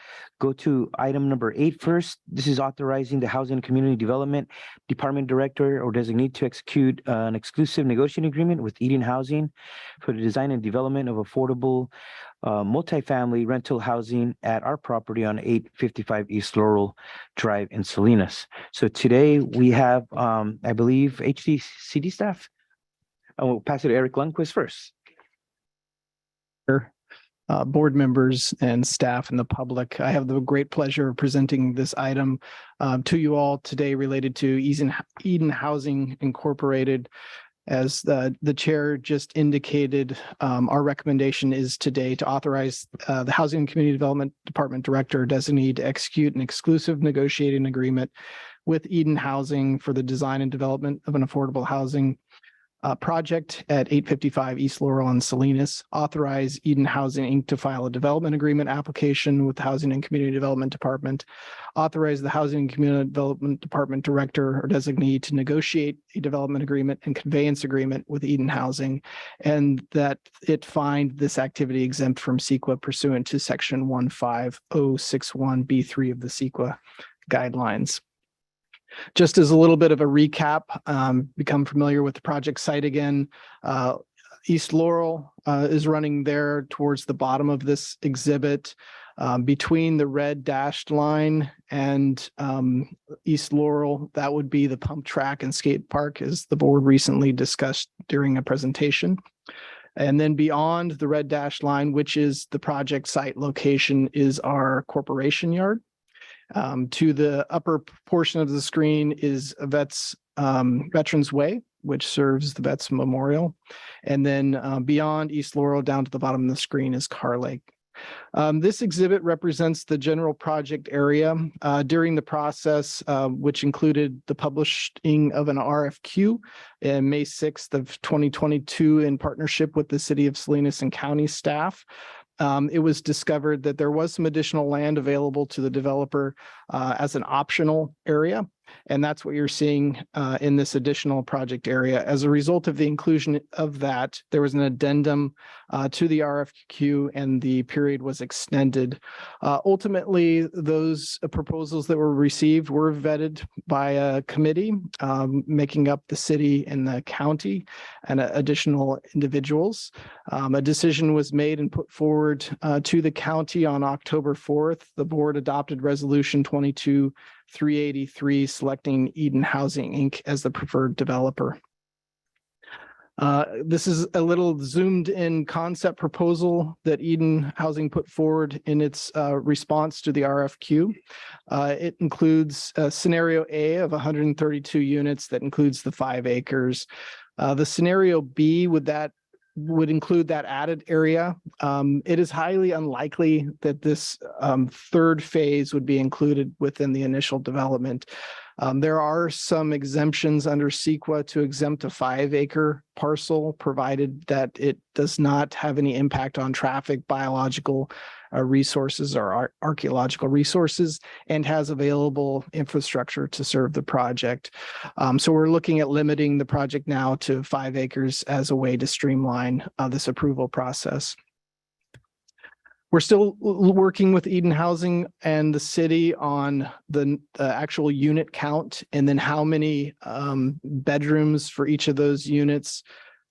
go to item number 8 first. This is authorizing the Housing and Community Development Department Director or designee to execute an exclusive negotiating agreement with Eden Housing for the design and development of affordable multifamily rental housing at our property on 855 East Laurel Drive in Salinas. So today we have, I believe, HDCD staff. I will pass it to Eric Lundquist first. Board members and staff and the public. I have the great pleasure of presenting this item to you all today related to Eden Housing Incorporated. As the chair just indicated, our recommendation is today to authorize the Housing and Community Development Department Director designee to execute an exclusive negotiating agreement with Eden Housing for the design and development of an affordable housing project at 855 East Laurel in Salinas. Authorize Eden Housing Inc. to file a development agreement application with the Housing and Community Development Department. Authorize the Housing and Community Development Department Director or designee to negotiate a development agreement and conveyance agreement with Eden Housing, and that it find this activity exempt from CEQA pursuant to Section 15061B3 of the CEQA guidelines. Just as a little bit of a recap, become familiar with the project site again. East Laurel is running there towards the bottom of this exhibit. Between the red dashed line and East Laurel, that would be the pump track and skate park, as the board recently discussed during a presentation. And then beyond the red dashed line, which is the project site location, is our corporation yard. To the upper portion of the screen is Veterans Way, which serves the Vets Memorial. And then beyond East Laurel, down to the bottom of the screen is Car Lake. This exhibit represents the general project area. During the process, which included the publishing of an RFQ in May 6th of 2022 in partnership with the City of Salinas and County staff. It was discovered that there was some additional land available to the developer as an optional area. And that's what you're seeing in this additional project area. As a result of the inclusion of that, there was an addendum to the RFQ and the period was extended. Ultimately, those proposals that were received were vetted by a committee making up the city and the county and additional individuals. A decision was made and put forward to the county on October 4th. The board adopted Resolution 22-383, selecting Eden Housing Inc. as the preferred developer. This is a little zoomed in concept proposal that Eden Housing put forward in its response to the RFQ. It includes scenario A of 132 units that includes the 5 acres. The scenario B would include that added area. It is highly unlikely that this third phase would be included within the initial development. There are some exemptions under CEQA to exempt a 5-acre parcel, provided that it does not have any impact on traffic, biological resources or archaeological resources, and has available infrastructure to serve the project. So we're looking at limiting the project now to 5 acres as a way to streamline this approval process. We're still working with Eden Housing and the city on the actual unit count and then how many bedrooms for each of those units.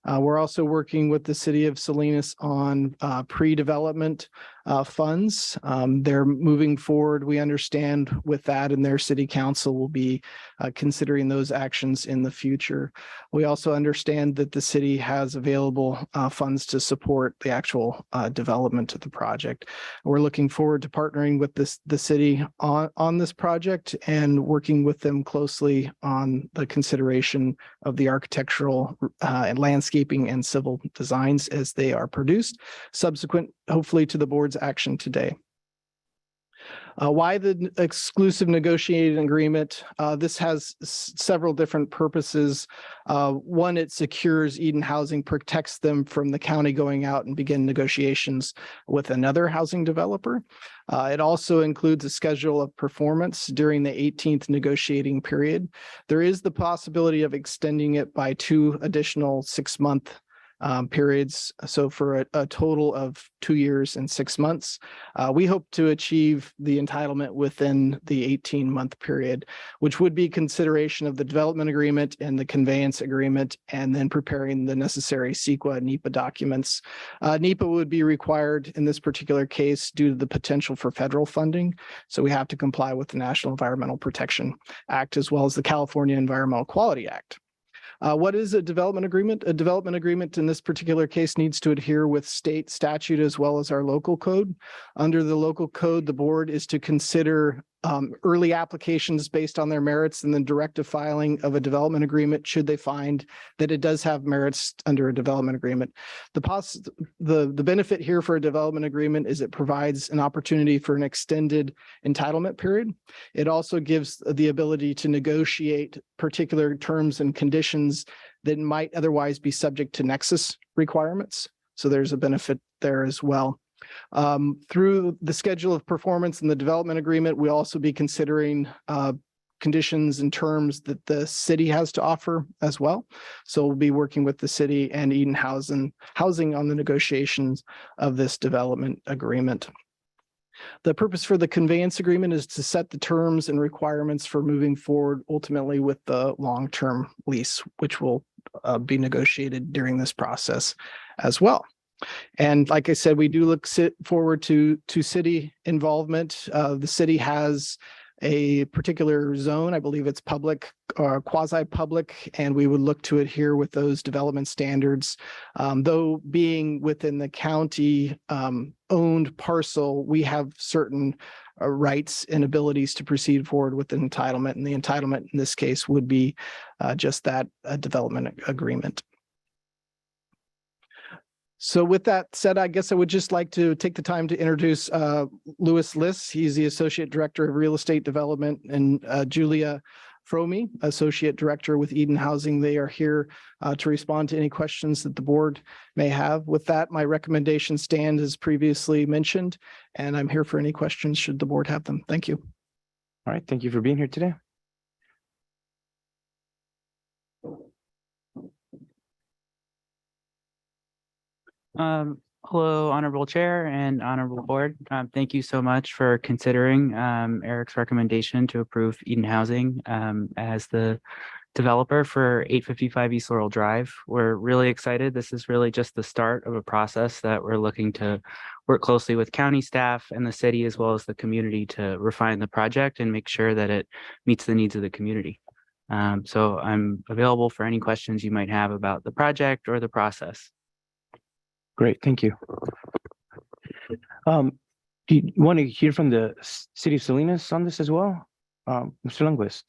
We're also working with the city of Salinas on pre-development funds. They're moving forward. We understand with that, and their city council will be considering those actions in the future. We also understand that the city has available funds to support the actual development of the project. We're looking forward to partnering with the city on this project and working with them closely on the consideration of the architectural and landscaping and civil designs as they are produced, subsequent hopefully to the board's action today. Why the exclusive negotiating agreement? This has several different purposes. One, it secures Eden Housing, protects them from the county going out and begin negotiations with another housing developer. It also includes a schedule of performance during the 18th negotiating period. There is the possibility of extending it by 2 additional 6-month periods. So for a total of 2 years and 6 months, we hope to achieve the entitlement within the 18-month period, which would be consideration of the development agreement and the conveyance agreement, and then preparing the necessary CEQA and NEPA documents. NEPA would be required in this particular case due to the potential for federal funding. So we have to comply with the National Environmental Protection Act as well as the California Environmental Quality Act. What is a development agreement? A development agreement in this particular case needs to adhere with state statute as well as our local code. Under the local code, the board is to consider early applications based on their merits and then direct a filing of a development agreement should they find that it does have merits under a development agreement. The benefit here for a development agreement is it provides an opportunity for an extended entitlement period. It also gives the ability to negotiate particular terms and conditions that might otherwise be subject to nexus requirements. So there's a benefit there as well. Through the schedule of performance and the development agreement, we'll also be considering conditions and terms that the city has to offer as well. So we'll be working with the city and Eden Housing on the negotiations of this development agreement. The purpose for the conveyance agreement is to set the terms and requirements for moving forward ultimately with the long-term lease, which will be negotiated during this process as well. And like I said, we do look forward to city involvement. The city has a particular zone, I believe it's public or quasi-public, and we would look to adhere with those development standards. Though being within the county owned parcel, we have certain rights and abilities to proceed forward with the entitlement, and the entitlement in this case would be just that, a development agreement. So with that said, I guess I would just like to take the time to introduce Louis Liss. He's the Associate Director of Real Estate Development, and Julia Fromme, Associate Director with Eden Housing. They are here to respond to any questions that the board may have. With that, my recommendation stand as previously mentioned, and I'm here for any questions should the board have them. Thank you. All right, thank you for being here today. Hello, Honorable Chair and Honorable Board. Thank you so much for considering Eric's recommendation to approve Eden Housing as the developer for 855 East Laurel Drive. We're really excited. This is really just the start of a process that we're looking to work closely with county staff and the city as well as the community to refine the project and make sure that it meets the needs of the community. So I'm available for any questions you might have about the project or the process. Great, thank you. Do you want to hear from the city of Salinas on this as well? Mr. Lundquist.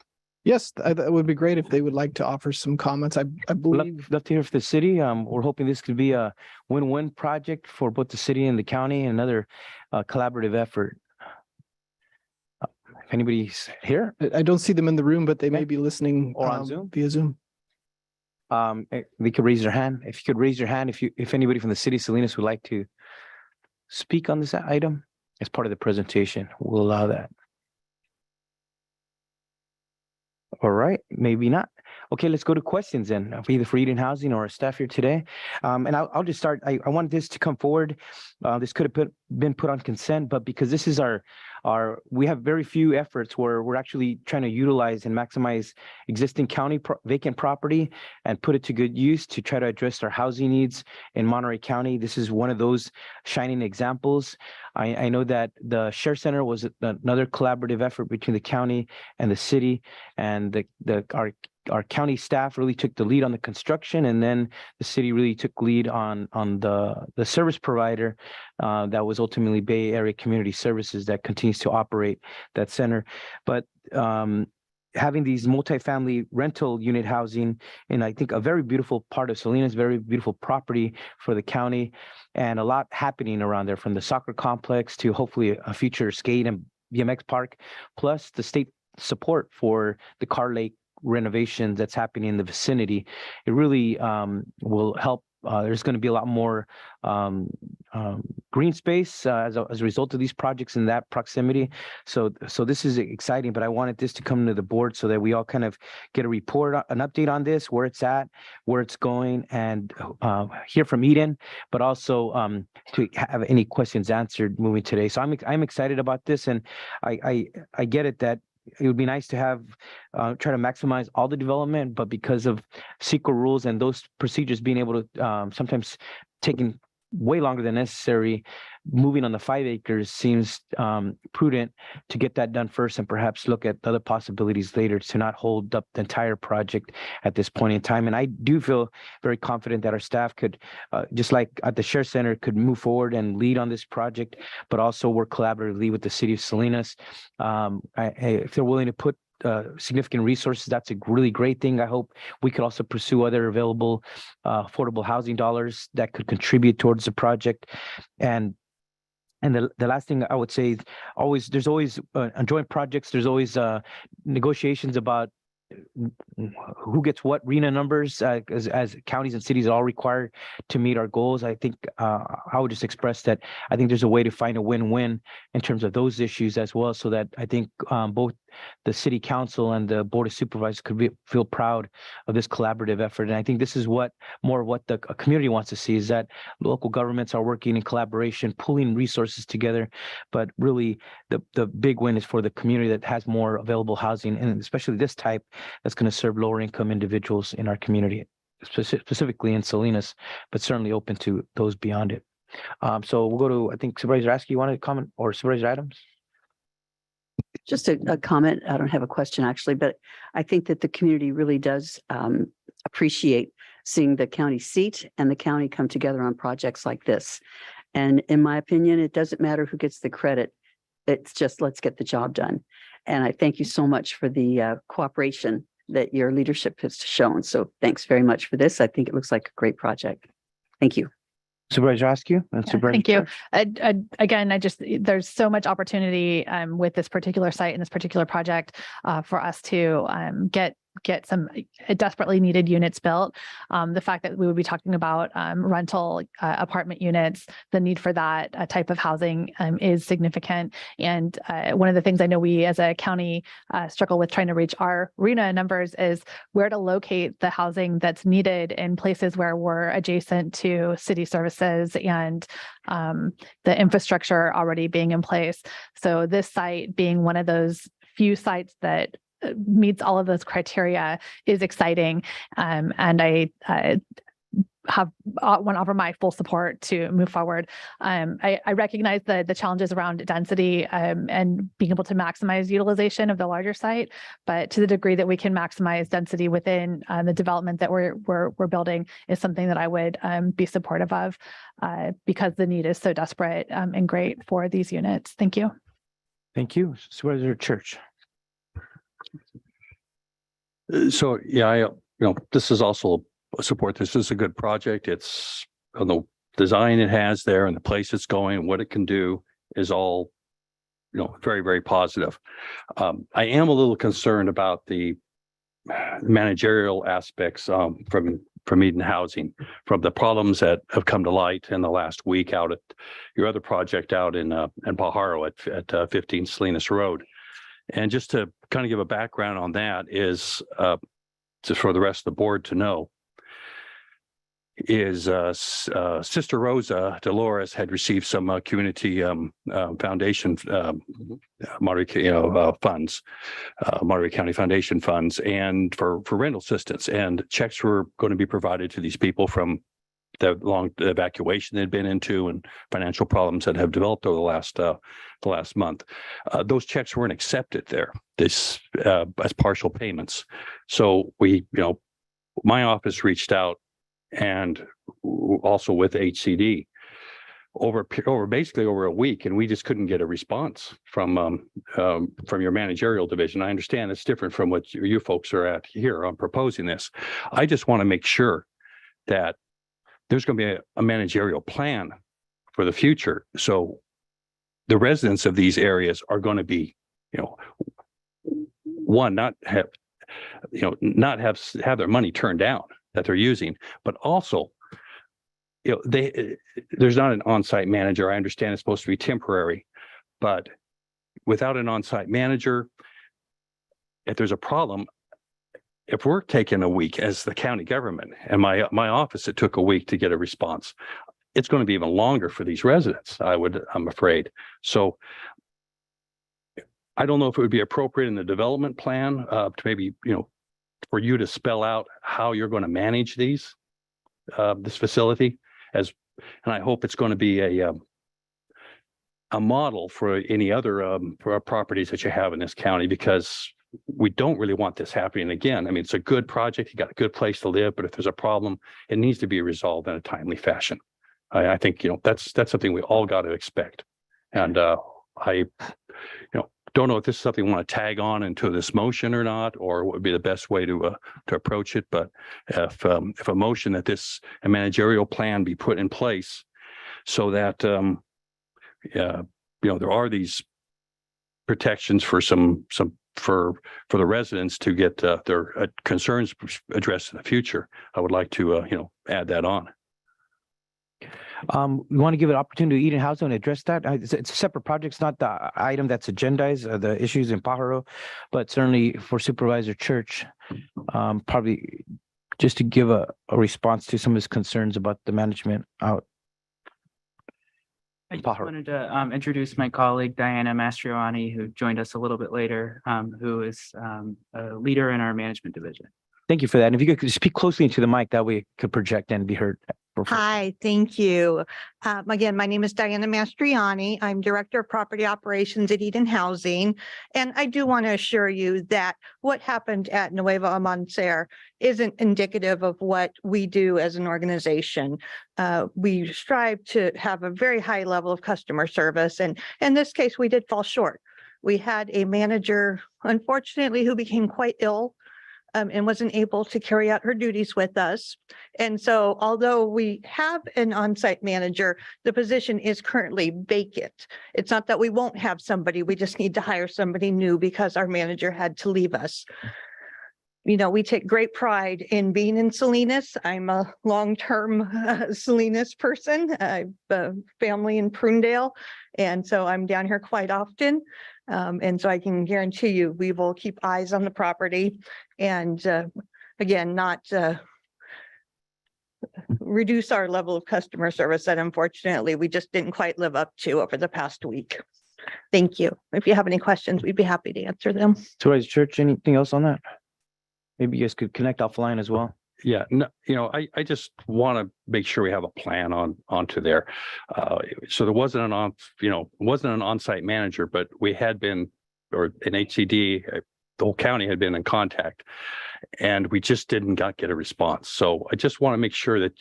Yes, that would be great if they would like to offer some comments. I believe. Love to hear from the city. We're hoping this could be a win-win project for both the city and the county, and another collaborative effort. If anybody's here. I don't see them in the room, but they may be listening or on Zoom. Via Zoom. They could raise their hand. If you could raise your hand, if anybody from the city of Salinas would like to speak on this item as part of the presentation, we'll allow that. All right, maybe not. Okay, let's go to questions then, either for Eden Housing or staff here today. And I'll just start. I want this to come forward. This could have been put on consent, but because this is we have very few efforts where we're actually trying to utilize and maximize existing county vacant property and put it to good use to try to address our housing needs in Monterey County. This is one of those shining examples. I know that the Share Center was another collaborative effort between the county and the city, and our county staff really took the lead on the construction, and then the city really took lead on the service provider that was ultimately Bay Area Community Services that continues to operate that center. But having these multifamily rental unit housing in, I think, a very beautiful part of Salinas, very beautiful property for the county, and a lot happening around there, from the soccer complex to hopefully a future skate and BMX park, plus the state support for the Car Lake renovations that's happening in the vicinity. It really will help. There's going to be a lot more green space as a result of these projects in that proximity. So this is exciting, but I wanted this to come to the board so that we all kind of get a report, an update on this, where it's at, where it's going, and hear from Eden, but also to have any questions answered moving today. So I'm excited about this, and I get it that it would be nice to have try to maximize all the development, but because of CEQA rules and those procedures being able to sometimes taking way longer than necessary, moving on the 5 acres seems prudent to get that done first and perhaps look at other possibilities later to not hold up the entire project at this point in time. And I do feel very confident that our staff could, just like at the Share Center, could move forward and lead on this project, but also work collaboratively with the city of Salinas. If they're willing to put significant resources, that's a really great thing. I hope we could also pursue other available affordable housing dollars that could contribute towards the project. And the last thing I would say is there's always on joint projects, there's always negotiations about who gets what RENA numbers as counties and cities are all required to meet our goals. I think I would just express that I think there's a way to find a win-win in terms of those issues as well, so that I think both the city council and the board of supervisors could feel proud of this collaborative effort. And I think this is what the community wants to see, is that local governments are working in collaboration, pulling resources together. But really the big win is for the community that has more available housing, and especially this type that's going to serve lower income individuals in our community, specifically in Salinas, but certainly open to those beyond it. So we'll go to, I think, Supervisor Askey, you wanted to comment, or Supervisor Adams? Just a comment. I don't have a question actually, but I think that the community really does appreciate seeing the county seat and the county come together on projects like this. And in my opinion, it doesn't matter who gets the credit. It's just, let's get the job done. And I thank you so much for the cooperation that your leadership has shown. So thanks very much for this. I think it looks like a great project. Thank you. Supervisor Askew? Thank you. Again, there's so much opportunity with this particular site and this particular project for us to get some desperately needed units built. The fact that we would be talking about rental apartment units, the need for that type of housing is significant. And one of the things I know we as a county struggle with trying to reach our RENA numbers is where to locate the housing that's needed in places where we're adjacent to city services and the infrastructure already being in place. So this site being one of those few sites that meets all of those criteria is exciting. And I want to offer my full support to move forward. I recognize the challenges around density and being able to maximize utilization of the larger site, but to the degree that we can maximize density within the development that we're building is something that I would be supportive of because the need is so desperate and great for these units. Thank you. Thank you. Supervisor Church. So yeah, this is also support. This is a good project. It's on the design it has there and the place it's going and what it can do is all, very, very positive. I am a little concerned about the managerial aspects from Eden Housing, from the problems that have come to light in the last week out at your other project out in Pajaro at 15 Salinas Road. And just to kind of give a background on that is just for the rest of the board to know, is Sister Rosa Dolores had received some community foundation Monterey funds, Monterey County Foundation funds, and for rental assistance, and checks were going to be provided to these people from the long evacuation they'd been into and financial problems that have developed over the last month. Those checks weren't accepted there as partial payments. So my office reached out, and also with HCD over basically over a week, and we just couldn't get a response from your managerial division. I understand it's different from what you folks are at here on proposing this. I just want to make sure that there's going to be a managerial plan for the future. So the residents of these areas are going to be, not have their money turned down that they're using, but also, there's not an on-site manager. I understand it's supposed to be temporary, but without an on-site manager, if there's a problem, if we're taking a week as the county government and my office, it took a week to get a response, it's going to be even longer for these residents, I'm afraid. So I don't know if it would be appropriate in the development plan to maybe, for you to spell out how you're going to manage this facility, and I hope it's going to be a model for any other for properties that you have in this county, because we don't really want this happening again. I mean, it's a good project. You got a good place to live, but if there's a problem, it needs to be resolved in a timely fashion. I think, that's something we all got to expect. And I don't know if this is something we want to tag on into this motion or not, or what would be the best way to approach it. But if a motion that a managerial plan be put in place so that there are these protections for for the residents to get their concerns addressed in the future, I would like to add that on. We want to give an opportunity to Eden Housing to address that. It's a separate project. It's not the item that's agendized, the issues in Pajaro, but certainly for Supervisor Church, probably just to give a response to some of his concerns about the management out. I just wanted to introduce my colleague, Diana Mastriani, who joined us a little bit later, who is a leader in our management division. Thank you for that. And if you could speak closely into the mic, that way it could project and be heard. Hi, thank you. Again, my name is Diana Mastriani. I'm Director of Property Operations at Eden Housing. And I do want to assure you that what happened at Nueva Monterey isn't indicative of what we do as an organization. We strive to have a very high level of customer service. And in this case, we did fall short. We had a manager, unfortunately, who became quite ill and wasn't able to carry out her duties with us. And so although we have an on-site manager, the position is currently vacant. It's not that we won't have somebody, we just need to hire somebody new because our manager had to leave us. We take great pride in being in Salinas. I'm a long-term Salinas person. I have a family in Prunedale, and so I'm down here quite often. And so I can guarantee you, we will keep eyes on the property and again, not reduce our level of customer service that unfortunately we just didn't quite live up to over the past week. Thank you. If you have any questions, we'd be happy to answer them. Supervisor Church, anything else on that? Maybe you guys could connect offline as well. Yeah, no, I just want to make sure we have a plan onto there. So there wasn't an on-site manager, but we had been, or an HCD, the whole county had been in contact, and we just didn't get a response. So I just want to make sure that,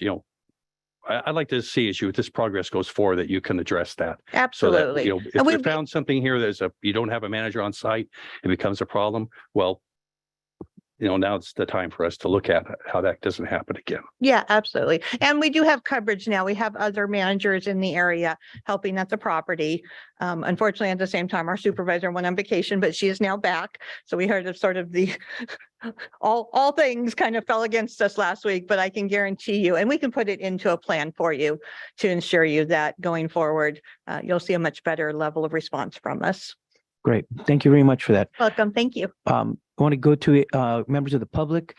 I'd like to see as this progress goes forward, that you can address that. Absolutely. So that, if we found something here, you don't have a manager on site, it becomes a problem. Well, now it's the time for us to look at how that doesn't happen again. Yeah, absolutely. And we do have coverage now. We have other managers in the area helping at the property. Unfortunately, at the same time, our supervisor went on vacation, but she is now back. So we heard of sort of the all things kind of fell against us last week, but I can guarantee you, and we can put it into a plan for you to ensure you that going forward, you'll see a much better level of response from us. Great. Thank you very much for that. Welcome. Thank you. I want to go to members of the public.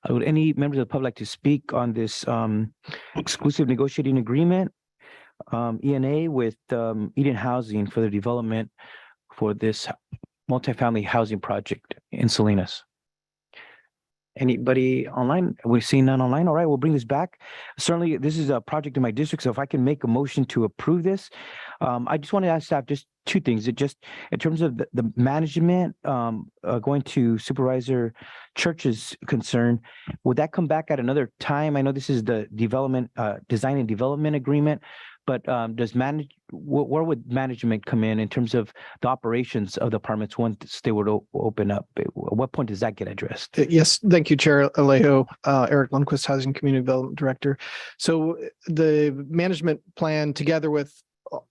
Would any members of the public like to speak on this exclusive negotiating agreement, ENA with Eden Housing for the development for this multifamily housing project in Salinas? Anybody online? We've seen none online. All right, we'll bring this back. Certainly, this is a project in my district, so if I can make a motion to approve this, I just want to ask staff just two things. It just in terms of the management, going to Supervisor Church's concern, would that come back at another time? I know this is the development, design and development agreement, but where would management come in terms of the operations of the apartments once they were to open up? At what point does that get addressed? Yes, thank you, Chair Alejo. Eric Lundquist, Housing and Community Development Director. So the management plan, together with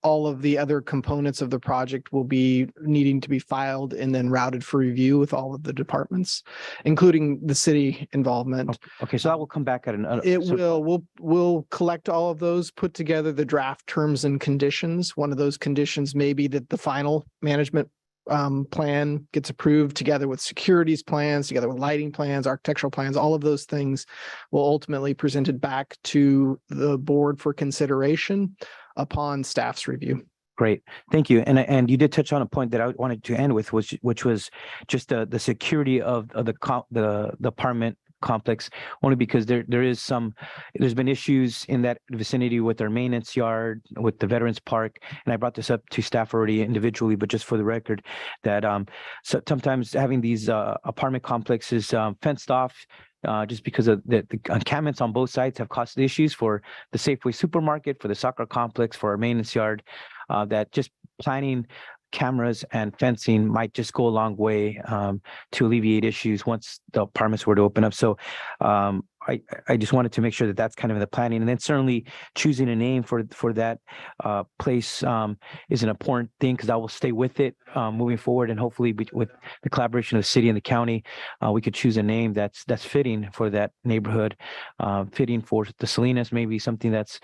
all of the other components of the project, will be needing to be filed and then routed for review with all of the departments, including the city involvement. Okay, so that will come back at another. We'll collect all of those, put together the draft terms and conditions. One of those conditions may be that the final management plan gets approved together with securities plans, together with lighting plans, architectural plans. All of those things will ultimately presented back to the board for consideration upon staff's review. Great, thank you. And you did touch on a point that I wanted to end with, which was just the security of the apartment complex, only because there's been issues in that vicinity with our maintenance yard, with the Veterans Park, and I brought this up to staff already individually, but just for the record, that so sometimes having these apartment complexes fenced off, just because of the encampments on both sides have caused issues for the Safeway supermarket, for the soccer complex, for our maintenance yard, that just planning cameras and fencing might just go a long way to alleviate issues once the apartments were to open up. So I just wanted to make sure that that's kind of in the planning, and then certainly choosing a name for that place is an important thing, because I will stay with it moving forward, and hopefully with the collaboration of the city and the county, we could choose a name that's fitting for that neighborhood, fitting for the Salinas, maybe something that's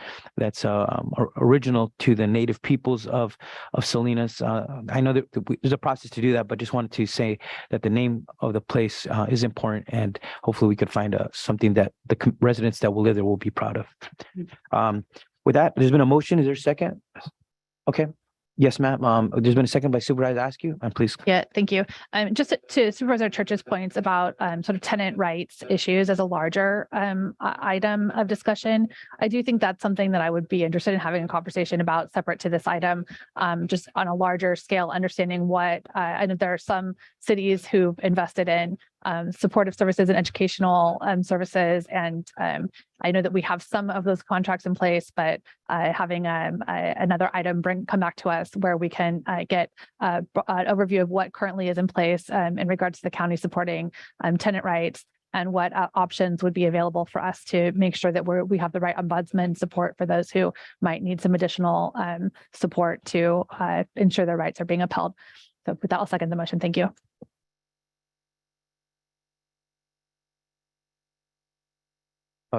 original to the native peoples of Salinas. I know that there's a process to do that, but just wanted to say that the name of the place is important, and hopefully we could find something that the residents that will live there will be proud of. With that, there's been a motion. Is there a second? Okay. Yes, ma'am. There's been a second by Supervisor Askew, and please. Yeah, thank you. Just to Supervisor Church's points about sort of tenant rights issues as a larger item of discussion, I do think that's something that I would be interested in having a conversation about separate to this item, just on a larger scale, understanding what I know there are some cities who've invested in supportive services and educational services. And I know that we have some of those contracts in place, but having another item come back to us where we can get an overview of what currently is in place in regards to the county supporting tenant rights, and what options would be available for us to make sure that we have the right ombudsman support for those who might need some additional support to ensure their rights are being upheld. So with that, I'll second the motion. Thank you.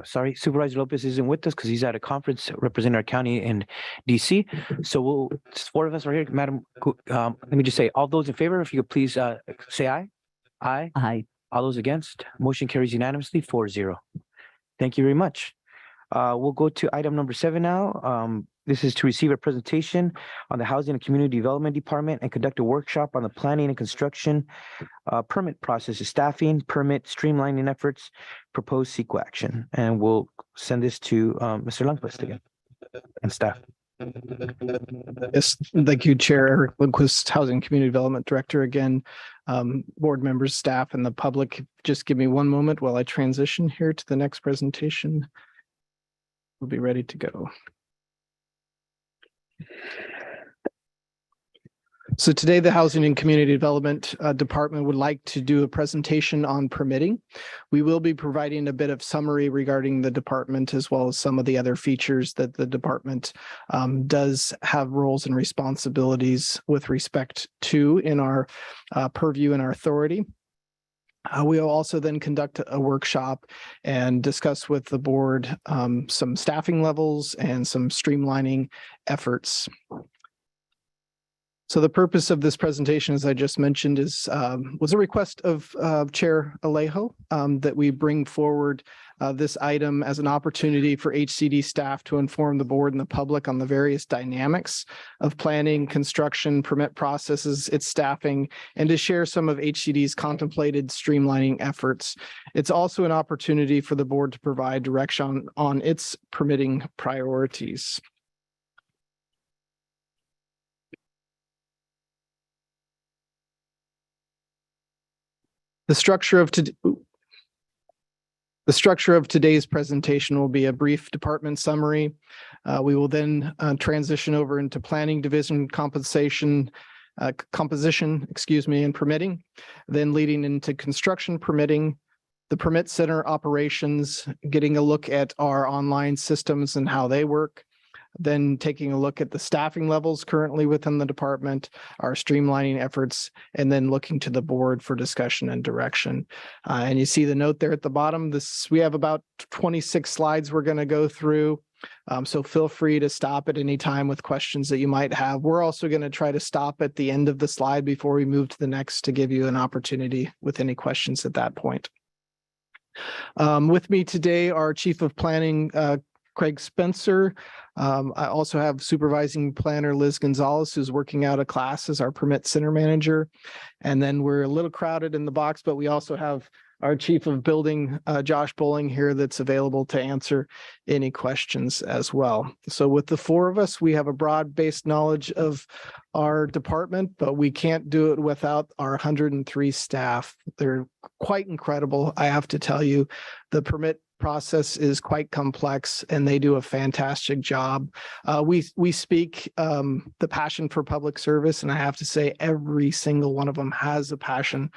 Sorry, Supervisor Lopez isn't with us because he's at a conference representing our county in DC. So four of us are here. Madam, let me just say, all those in favor, if you could please say aye. Aye. Aye. All those against, motion carries unanimously 4-0. Thank you very much. We'll go to item number 7 now. This is to receive a presentation on the Housing and Community Development Department and conduct a workshop on the planning and construction permit process, staffing, permit streamlining efforts, proposed CEQA action. And we'll send this to Mr. Lundquist again and staff. Yes, thank you, Chair Eric Lundquist, Housing and Community Development Director. Again, board members, staff, and the public, just give me one moment while I transition here to the next presentation. We'll be ready to go. So today, the Housing and Community Development Department would like to do a presentation on permitting. We will be providing a bit of summary regarding the department, as well as some of the other features that the department does have roles and responsibilities with respect to in our purview and our authority. We will also then conduct a workshop and discuss with the board some staffing levels and some streamlining efforts. So the purpose of this presentation, as I just mentioned, was a request of Chair Alejo that we bring forward this item as an opportunity for HCD staff to inform the board and the public on the various dynamics of planning, construction, permit processes, its staffing, and to share some of HCD's contemplated streamlining efforts. It's also an opportunity for the board to provide direction on its permitting priorities. The structure of today's presentation will be a brief department summary. We will then transition over into planning division composition, and permitting, then leading into construction permitting, the permit center operations, getting a look at our online systems and how they work, then taking a look at the staffing levels currently within the department, our streamlining efforts, and then looking to the board for discussion and direction. And you see the note there at the bottom. We have about 26 slides we're going to go through. So feel free to stop at any time with questions that you might have. We're also going to try to stop at the end of the slide before we move to the next to give you an opportunity with any questions at that point. With me today, our Chief of Planning, Craig Spencer. I also have Supervising Planner Liz Gonzalez, who's working out a class as our Permit Center Manager. And then we're a little crowded in the box, but we also have our Chief of Building, Josh Bowling here, that's available to answer any questions as well. So with the four of us, we have a broad-based knowledge of our department, but we can't do it without our 103 staff. They're quite incredible, I have to tell you. The permit process is quite complex and they do a fantastic job. We speak the passion for public service, and I have to say every single one of them has a passion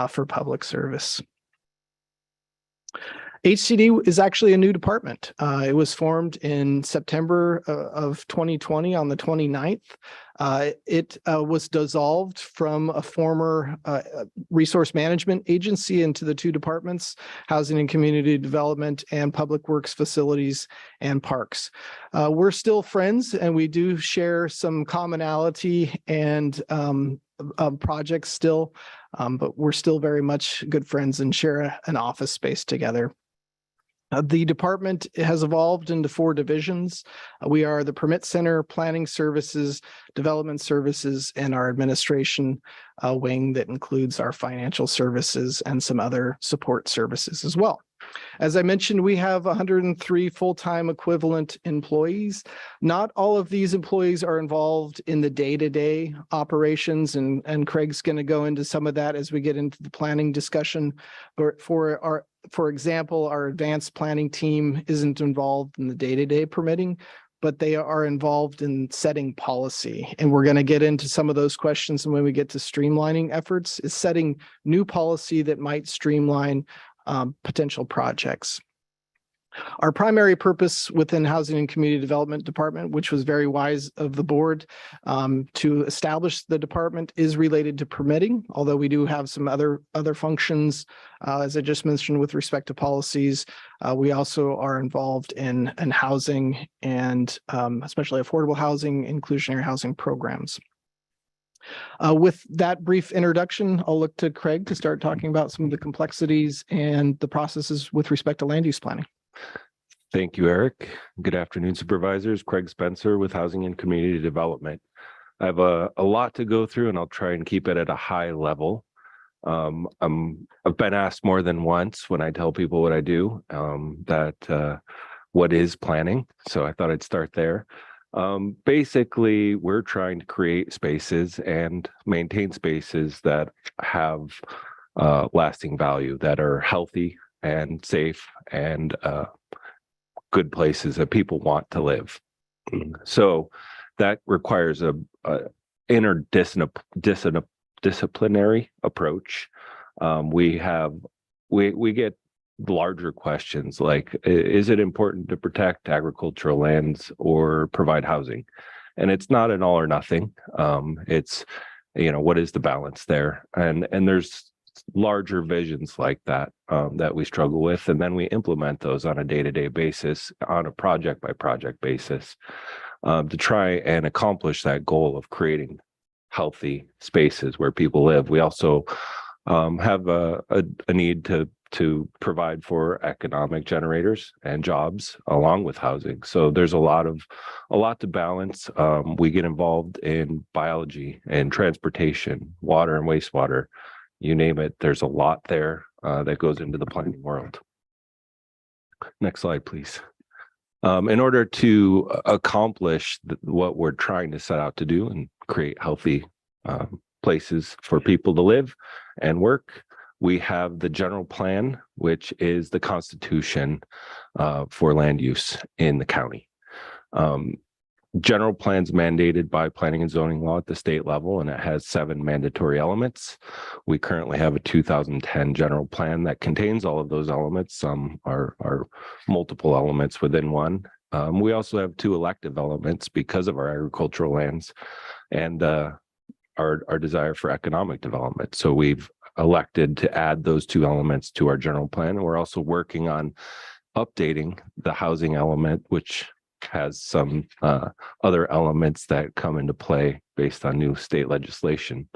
for public service. HCD is actually a new department. It was formed in September of 2020 on the 29th. It was dissolved from a former resource management agency into the two departments, Housing and Community Development and Public Works Facilities and Parks. We're still friends and we do share some commonality and projects still, but we're still very much good friends and share an office space together. The department has evolved into 4 divisions. We are the Permit Center, Planning Services, Development Services, and our administration wing that includes our financial services and some other support services as well. As I mentioned, we have 103 full-time equivalent employees. Not all of these employees are involved in the day-to-day operations, and Craig's going to go into some of that as we get into the planning discussion. But for example, our advanced planning team isn't involved in the day-to-day permitting, but they are involved in setting policy. And we're going to get into some of those questions when we get to streamlining efforts, is setting new policy that might streamline potential projects. Our primary purpose within Housing and Community Development Department, which was very wise of the board to establish the department, is related to permitting, although we do have some other functions, as I just mentioned, with respect to policies. We also are involved in housing and especially affordable housing, inclusionary housing programs. With that brief introduction, I'll look to Craig to start talking about some of the complexities and the processes with respect to land use planning. Thank you, Eric. Good afternoon, supervisors. Craig Spencer with Housing and Community Development. I have a lot to go through and I'll try and keep it at a high level. I've been asked more than once when I tell people what I do, what is planning? So I thought I'd start there. Basically, we're trying to create spaces and maintain spaces that have lasting value, that are healthy and safe and good places that people want to live. So that requires a interdisciplinary approach. We get larger questions like, is it important to protect agricultural lands or provide housing? And it's not an all or nothing. It's, what is the balance there? And there's larger visions like that that we struggle with, and then we implement those on a day-to-day basis, on a project by project basis, to try and accomplish that goal of creating healthy spaces where people live. We also have a need to provide for economic generators and jobs along with housing. So there's a lot to balance. We get involved in biology and transportation, water and wastewater, you name it. There's a lot there that goes into the planning world. Next slide, please. In order to accomplish what we're trying to set out to do and create healthy places for people to live and work, we have the general plan, which is the constitution for land use in the county. General plan's mandated by planning and zoning law at the state level, and it has 7 mandatory elements. We currently have a 2010 general plan that contains all of those elements. Some are multiple elements within one. We also have 2 elective elements because of our agricultural lands and our desire for economic development. So we've elected to add those 2 elements to our general plan. And we're also working on updating the housing element, which has some other elements that come into play based on new state legislation.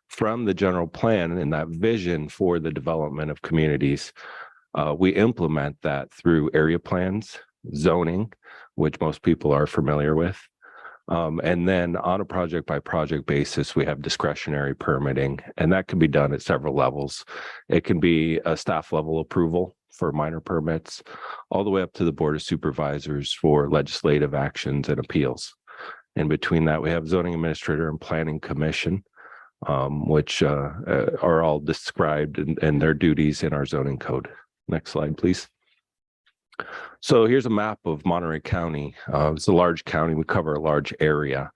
From the general plan and that vision for the development of communities, we implement that through area plans, zoning, which most people are familiar with. And then on a project by project basis, we have discretionary permitting, and that can be done at several levels. It can be a staff level approval for minor permits, all the way up to the Board of Supervisors for legislative actions and appeals. In between that, we have zoning administrator and planning commission, which are all described in their duties in our zoning code. Next slide, please. So here's a map of Monterey County. It's a large county. We cover a large area.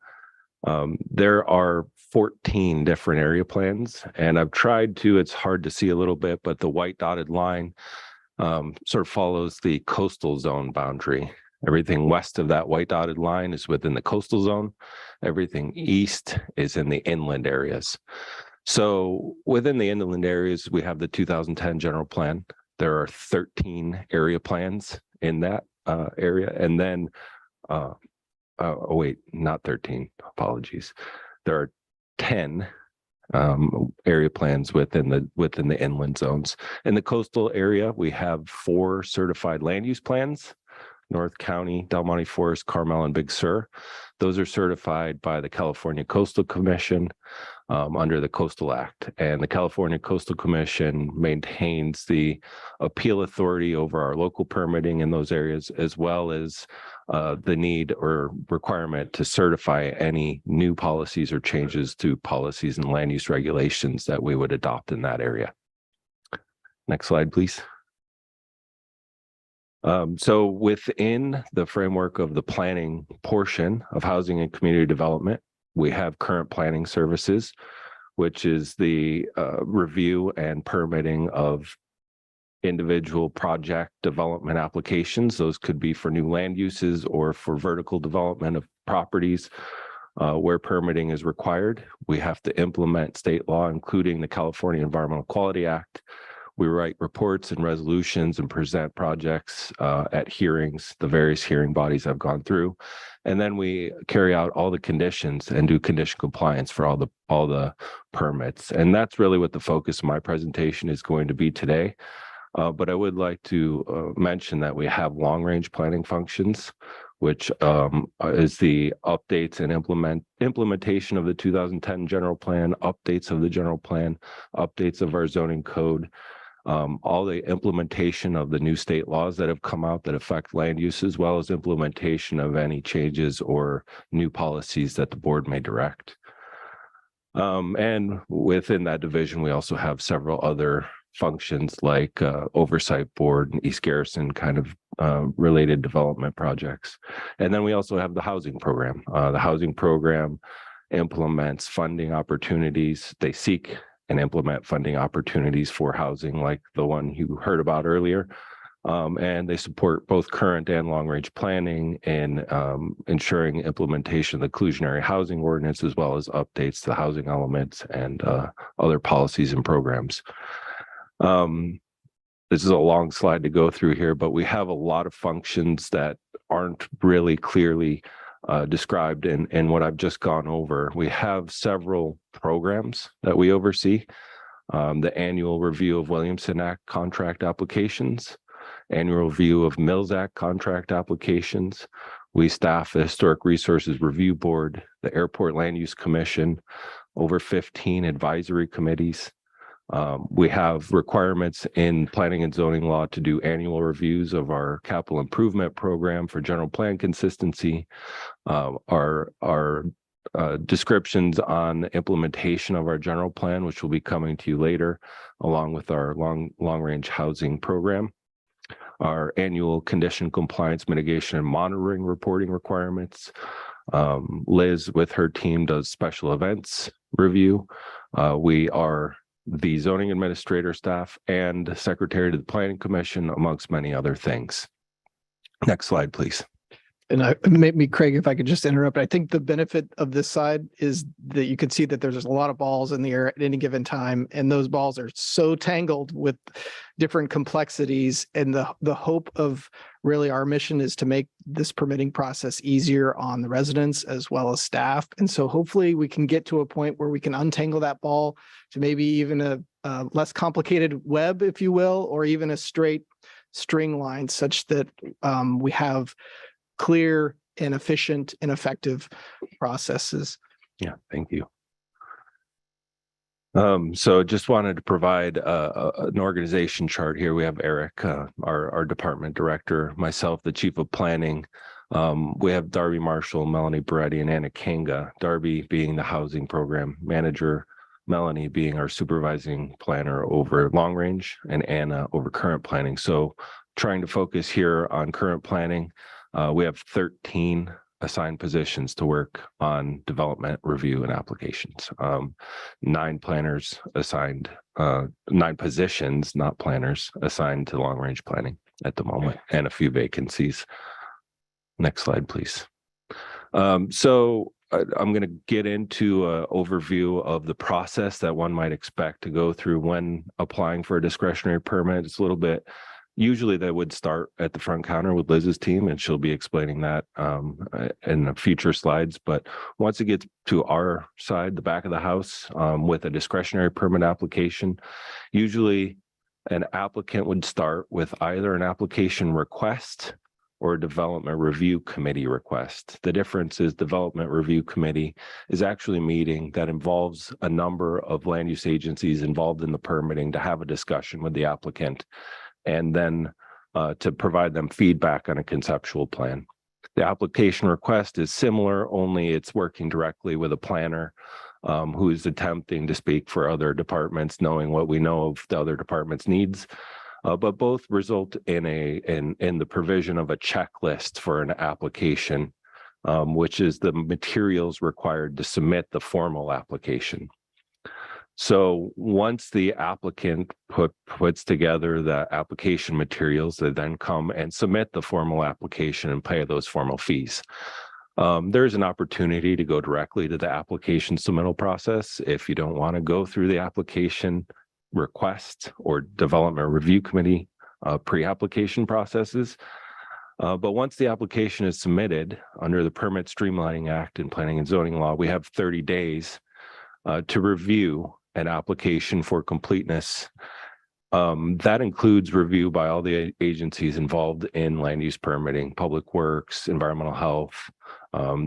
There are 14 different area plans, and I've tried to, it's hard to see a little bit, but the white dotted line sort of follows the coastal zone boundary. Everything west of that white dotted line is within the coastal zone. Everything east is in the inland areas. So within the inland areas, we have the 2010 general plan. There are 13 area plans in that area. And then, oh wait, not 13, apologies. There are 10 area plans within the inland zones. In the coastal area, we have 4 certified land use plans: North County, Del Monte Forest, Carmel, and Big Sur. Those are certified by the California Coastal Commission under the Coastal Act. And the California Coastal Commission maintains the appeal authority over our local permitting in those areas, as well as the need or requirement to certify any new policies or changes to policies and land use regulations that we would adopt in that area. Next slide, please. So within the framework of the planning portion of housing and community development, we have current planning services, which is the review and permitting of individual project development applications. Those could be for new land uses or for vertical development of properties where permitting is required. We have to implement state law, including the California Environmental Quality Act. We write reports and resolutions and present projects at hearings, the various hearing bodies I've gone through. And then we carry out all the conditions and do condition compliance for all the permits. And that's really what the focus of my presentation is going to be today. But I would like to mention that we have long-range planning functions, which is the updates and implementation of the 2010 general plan, updates of the general plan, updates of our zoning code, all the implementation of the new state laws that have come out that affect land use, as well as implementation of any changes or new policies that the board may direct. And within that division, we also have several other functions like oversight board and East Garrison kind of related development projects. And then we also have the housing program. The housing program implements funding opportunities. They seek and implement funding opportunities for housing like the one you heard about earlier. And they support both current and long-range planning and ensuring implementation of the inclusionary housing ordinance, as well as updates to the housing elements and other policies and programs. This is a long slide to go through here, but we have a lot of functions that aren't really clearly described in what I've just gone over. We have several programs that we oversee. The annual review of Williamson Act contract applications, annual review of Mills Act contract applications. We staff the Historic Resources Review Board, the Airport Land Use Commission, over 15 advisory committees. We have requirements in planning and zoning law to do annual reviews of our capital improvement program for general plan consistency. Our descriptions on the implementation of our general plan, which will be coming to you later, along with our long-range housing program. Our annual condition compliance mitigation and monitoring reporting requirements. Liz with her team does special events review. We are the zoning administrator staff and secretary to the planning commission, amongst many other things. Next slide, please. And maybe Craig, if I could just interrupt, I think the benefit of this side is that you can see that there's a lot of balls in the air at any given time, and those balls are so tangled with different complexities. And the hope of really our mission is to make this permitting process easier on the residents as well as staff. And so hopefully we can get to a point where we can untangle that ball to maybe even a less complicated web, if you will, or even a straight string line, such that we have clear and efficient and effective processes. Yeah, thank you. So just wanted to provide an organization chart here. We have Eric, our department director, myself, the chief of planning. We have Darby Marshall, Melanie Beretti, and Anna Kanga. Darby being the housing program manager, Melanie being our supervising planner over long range, and Anna over current planning. So trying to focus here on current planning. We have 13 assigned positions to work on development review and applications. 9 planners assigned, 9 positions, not planners, assigned to long range planning at the moment, and a few vacancies. Next slide, please. So I'm going to get into an overview of the process that one might expect to go through when applying for a discretionary permit. It's a little bit. Usually they would start at the front counter with Liz's team, and she'll be explaining that in the future slides. But once it gets to our side, the back of the house, with a discretionary permit application, usually an applicant would start with either an application request or a development review committee request. The difference is development review committee is actually a meeting that involves a number of land use agencies involved in the permitting to have a discussion with the applicant, and then to provide them feedback on a conceptual plan. The application request is similar, only it's working directly with a planner who is attempting to speak for other departments, knowing what we know of the other department's needs. But both result in the provision of a checklist for an application, which is the materials required to submit the formal application. So once the applicant puts together the application materials, they then come and submit the formal application and pay those formal fees. There's an opportunity to go directly to the application submittal process if you don't want to go through the application request or development review committee pre-application processes. But once the application is submitted under the Permit Streamlining Act and Planning and Zoning Law, we have 30 days to review an application for completeness. That includes review by all the agencies involved in land use permitting, public works, environmental health,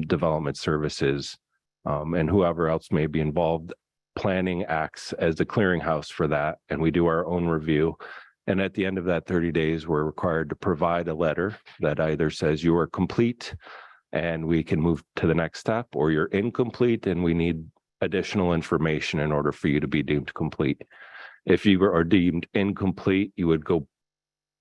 development services, and whoever else may be involved. Planning acts as the clearinghouse for that, and we do our own review. And at the end of that 30 days, we're required to provide a letter that either says you are complete and we can move to the next step, or you're incomplete and we need additional information in order for you to be deemed complete. If you are deemed incomplete, you would go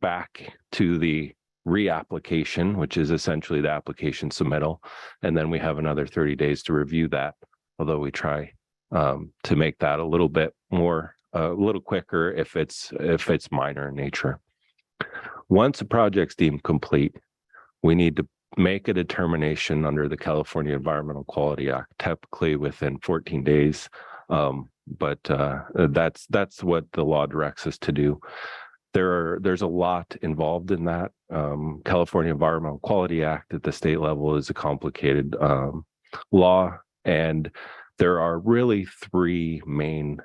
back to the reapplication, which is essentially the application submittal, and then we have another 30 days to review that, although we try to make that a little bit more, a little quicker if it's minor in nature. Once a project's deemed complete, we need to make a determination under the California Environmental Quality Act, typically within 14 days. But that's what the law directs us to do. There's a lot involved in that. California Environmental Quality Act at the state level is a complicated law, and there are really three main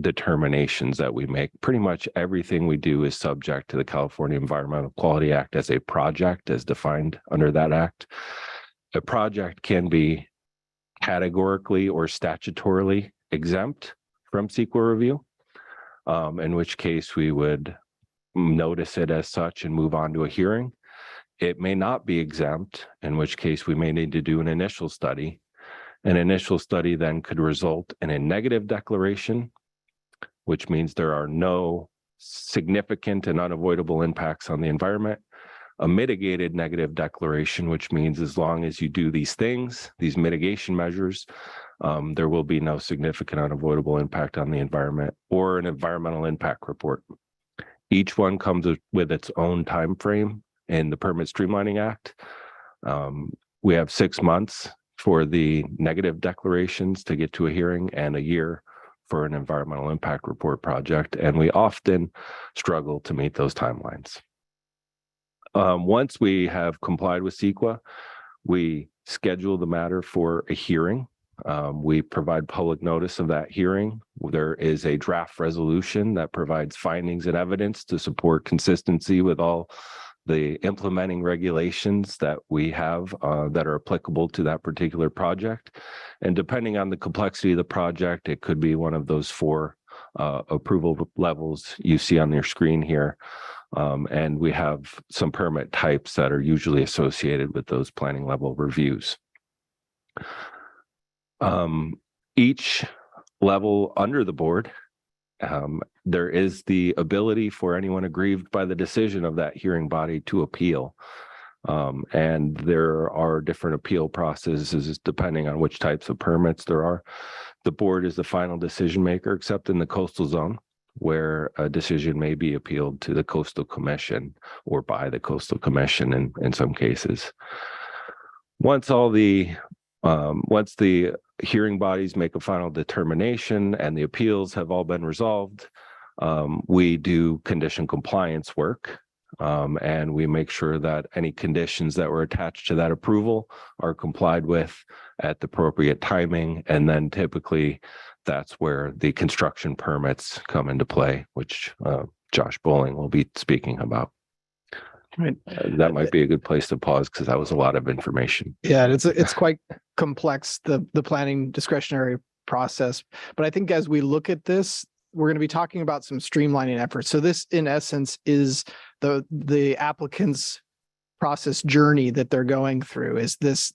determinations that we make. Pretty much everything we do is subject to the California Environmental Quality Act as a project, as defined under that act. A project can be categorically or statutorily exempt from CEQA review, in which case we would notice it as such and move on to a hearing. It may not be exempt, in which case we may need to do an initial study. An initial study then could result in a negative declaration, which means there are no significant and unavoidable impacts on the environment. A mitigated negative declaration, which means as long as you do these things, these mitigation measures, there will be no significant unavoidable impact on the environment, or an environmental impact report. Each one comes with its own time frame in the Permit Streamlining Act. We have 6 months for the negative declarations to get to a hearing, and a year for an environmental impact report project, and we often struggle to meet those timelines. Once we have complied with CEQA, we schedule the matter for a hearing. We provide public notice of that hearing. There is a draft resolution that provides findings and evidence to support consistency with all the implementing regulations that we have that are applicable to that particular project. And depending on the complexity of the project, it could be one of those 4 approval levels you see on your screen here. And we have some permit types that are usually associated with those planning level reviews. Each level under the board, there is the ability for anyone aggrieved by the decision of that hearing body to appeal. And there are different appeal processes depending on which types of permits there are. The board is the final decision maker, except in the coastal zone, where a decision may be appealed to the Coastal Commission or by the Coastal Commission in some cases. Once the hearing bodies make a final determination and the appeals have all been resolved, we do condition compliance work, and we make sure that any conditions that were attached to that approval are complied with at the appropriate timing. And then typically that's where the construction permits come into play, which Josh Bowling will be speaking about. Right. That might be a good place to pause because that was a lot of information. Yeah, it's quite complex, the planning discretionary process. But I think as we look at this, we're going to be talking about some streamlining efforts. So this, in essence, is the applicant's process journey that they're going through. Is this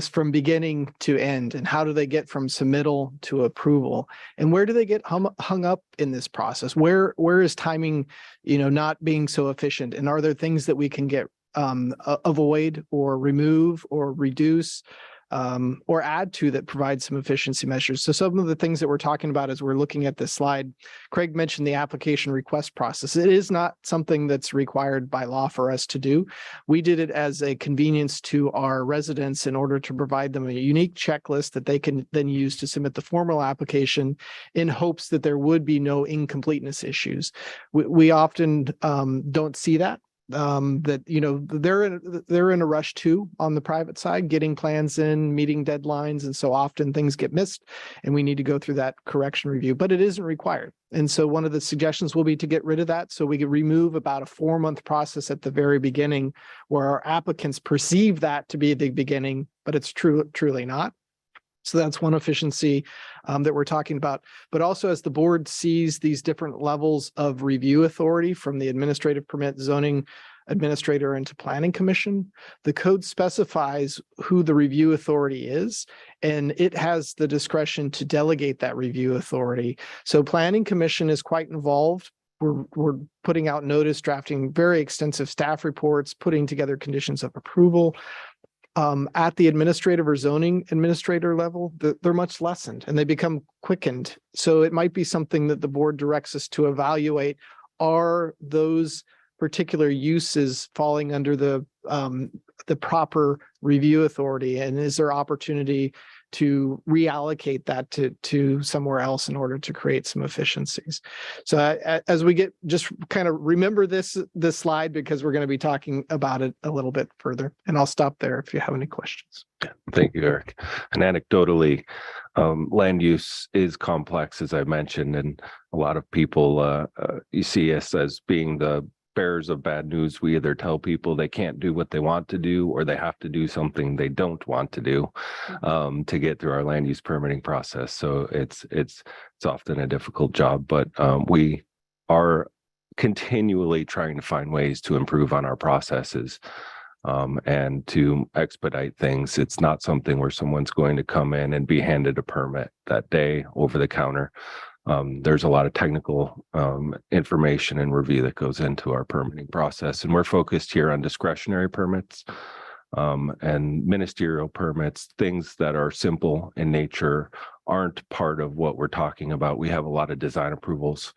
from beginning to end, and how do they get from submittal to approval, and where do they get hung up in this process? Where is timing, not being so efficient, and are there things that we can get avoid or remove or reduce or add to that provide some efficiency measures? So some of the things that we're talking about as we're looking at this slide, Craig mentioned the application request process. It is not something that's required by law for us to do. We did it as a convenience to our residents in order to provide them a unique checklist that they can then use to submit the formal application in hopes that there would be no incompleteness issues. We often don't see that. They're in a rush too on the private side, getting plans in, meeting deadlines, and so often things get missed and we need to go through that correction review, but it isn't required. And so one of the suggestions will be to get rid of that, so we could remove about a 4-month process at the very beginning where our applicants perceive that to be the beginning, but it's truly not. So that's one efficiency that we're talking about. But also, as the board sees these different levels of review authority from the administrative permit, zoning administrator, into planning commission, the code specifies who the review authority is, and it has the discretion to delegate that review authority. So planning commission is quite involved. We're putting out notice, drafting very extensive staff reports, putting together conditions of approval. At the administrative or zoning administrator level, they're much lessened and they become quickened. So it might be something that the board directs us to evaluate. Are those particular uses falling under the proper review authority? And is there opportunity to reallocate that to somewhere else in order to create some efficiencies. So as we get, just kind of remember this slide, because we're going to be talking about it a little bit further, and I'll stop there if you have any questions. Thank you, Eric. And anecdotally, land use is complex, as I mentioned, and a lot of people you see us as being the bearers of bad news. We either tell people they can't do what they want to do, or they have to do something they don't want to do to get through our land use permitting process. So it's often a difficult job, but we are continually trying to find ways to improve on our processes and to expedite things. It's not something where someone's going to come in and be handed a permit that day over the counter. There's a lot of technical information and review that goes into our permitting process, and we're focused here on discretionary permits and ministerial permits. Things that are simple in nature aren't part of what we're talking about. We have a lot of design approvals.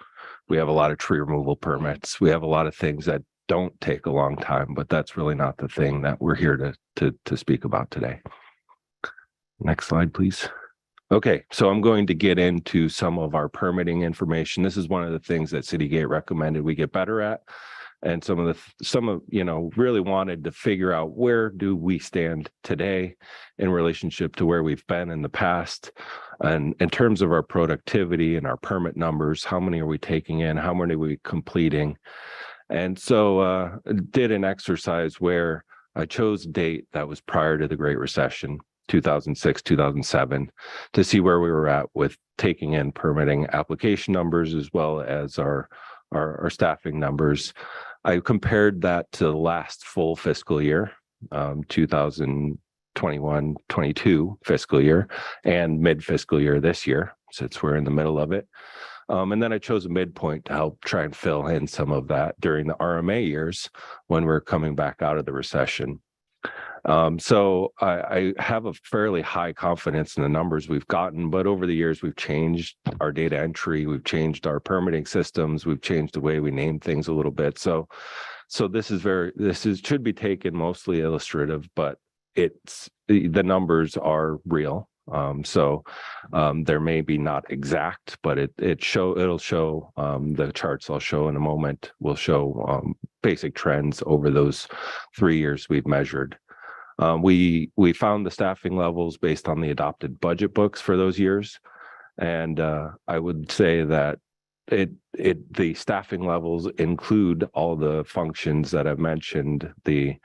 We have a lot of tree removal permits. We have a lot of things that don't take a long time, but that's really not the thing that we're here to speak about today. Next slide, please. Okay, so I'm going to get into some of our permitting information. This is one of the things that Citygate recommended we get better at, and some of really wanted to figure out, where do we stand today in relationship to where we've been in the past, and in terms of our productivity and our permit numbers, how many are we taking in, how many are we completing. And so did an exercise where I chose a date that was prior to the Great Recession, 2006, 2007, to see where we were at with taking in permitting application numbers, as well as our staffing numbers. I compared that to the last full fiscal year, 2021-22 fiscal year, and mid-fiscal year this year, since we're in the middle of it. And then I chose a midpoint to help try and fill in some of that during the RMA years when we're coming back out of the recession. So I have a fairly high confidence in the numbers we've gotten, but over the years, we've changed our data entry, we've changed our permitting systems, we've changed the way we name things a little bit. So this should be taken mostly illustrative, but the numbers are real. There may be not exact, but it'll show the charts I'll show in a moment will show basic trends over those 3 years we've measured. We found the staffing levels based on the adopted budget books for those years, and I would say that the staffing levels include all the functions that I've mentioned: the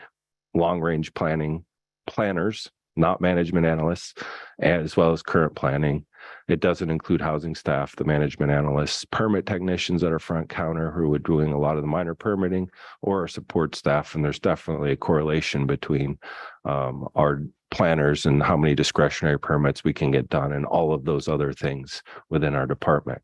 long-range planners, not management analysts, as well as current planning. It doesn't include housing staff, the management analysts, permit technicians at our front counter who are doing a lot of the minor permitting, or our support staff. And there's definitely a correlation between our planners and how many discretionary permits we can get done, and all of those other things within our department.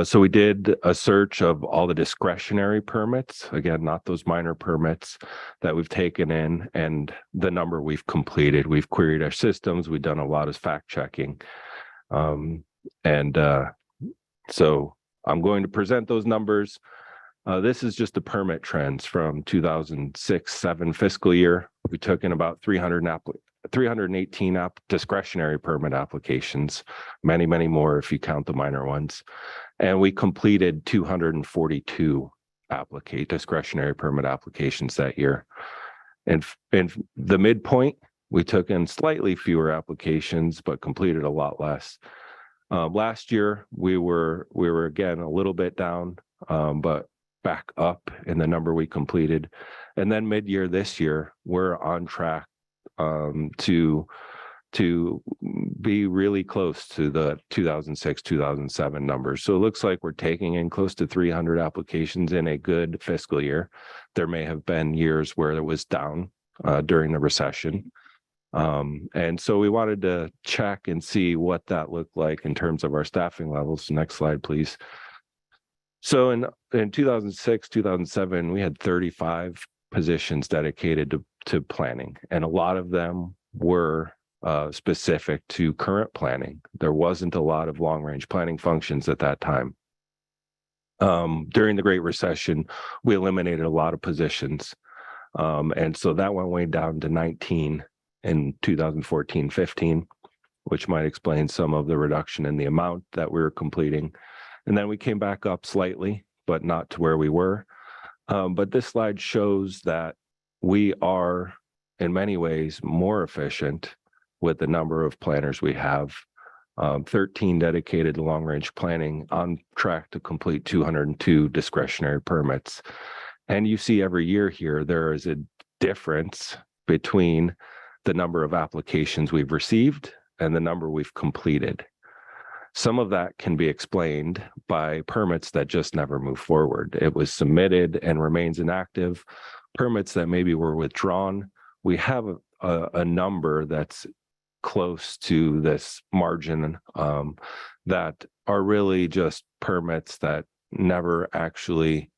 So we did a search of all the discretionary permits, again, not those minor permits that we've taken in, and the number we've completed. We've queried our systems. We've done a lot of fact checking. So I'm going to present those numbers. This is just the permit trends from 2006-07 fiscal year. We took in about 318 discretionary permit applications, many more if you count the minor ones. And we completed 242 discretionary permit applications that year. And in the midpoint, we took in slightly fewer applications, but completed a lot less. Last year, we were again a little bit down, but back up in the number we completed. And then mid-year this year, we're on track to be really close to the 2006-2007 numbers. So it looks like we're taking in close to 300 applications in a good fiscal year. There may have been years where it was down during the recession. And so we wanted to check and see what that looked like in terms of our staffing levels. Next slide, please. So in 2006-2007, we had 35 positions dedicated to planning, and a lot of them were specific to current planning. There wasn't a lot of long-range planning functions at that time. During the Great Recession, we eliminated a lot of positions. And so that went way down to 19 in 2014-15. which might explain some of the reduction in the amount that we were completing. And then we came back up slightly, but not to where we were. But this slide shows that we are in many ways more efficient with the number of planners we have. 13 dedicated to long-range planning, on track to complete 202 discretionary permits. And you see every year here, there is a difference between the number of applications we've received and the number we've completed. Some of that can be explained by permits that just never move forward. It was submitted and remains inactive. Permits that maybe were withdrawn. We have a number that's close to this margin that are really just permits that never actually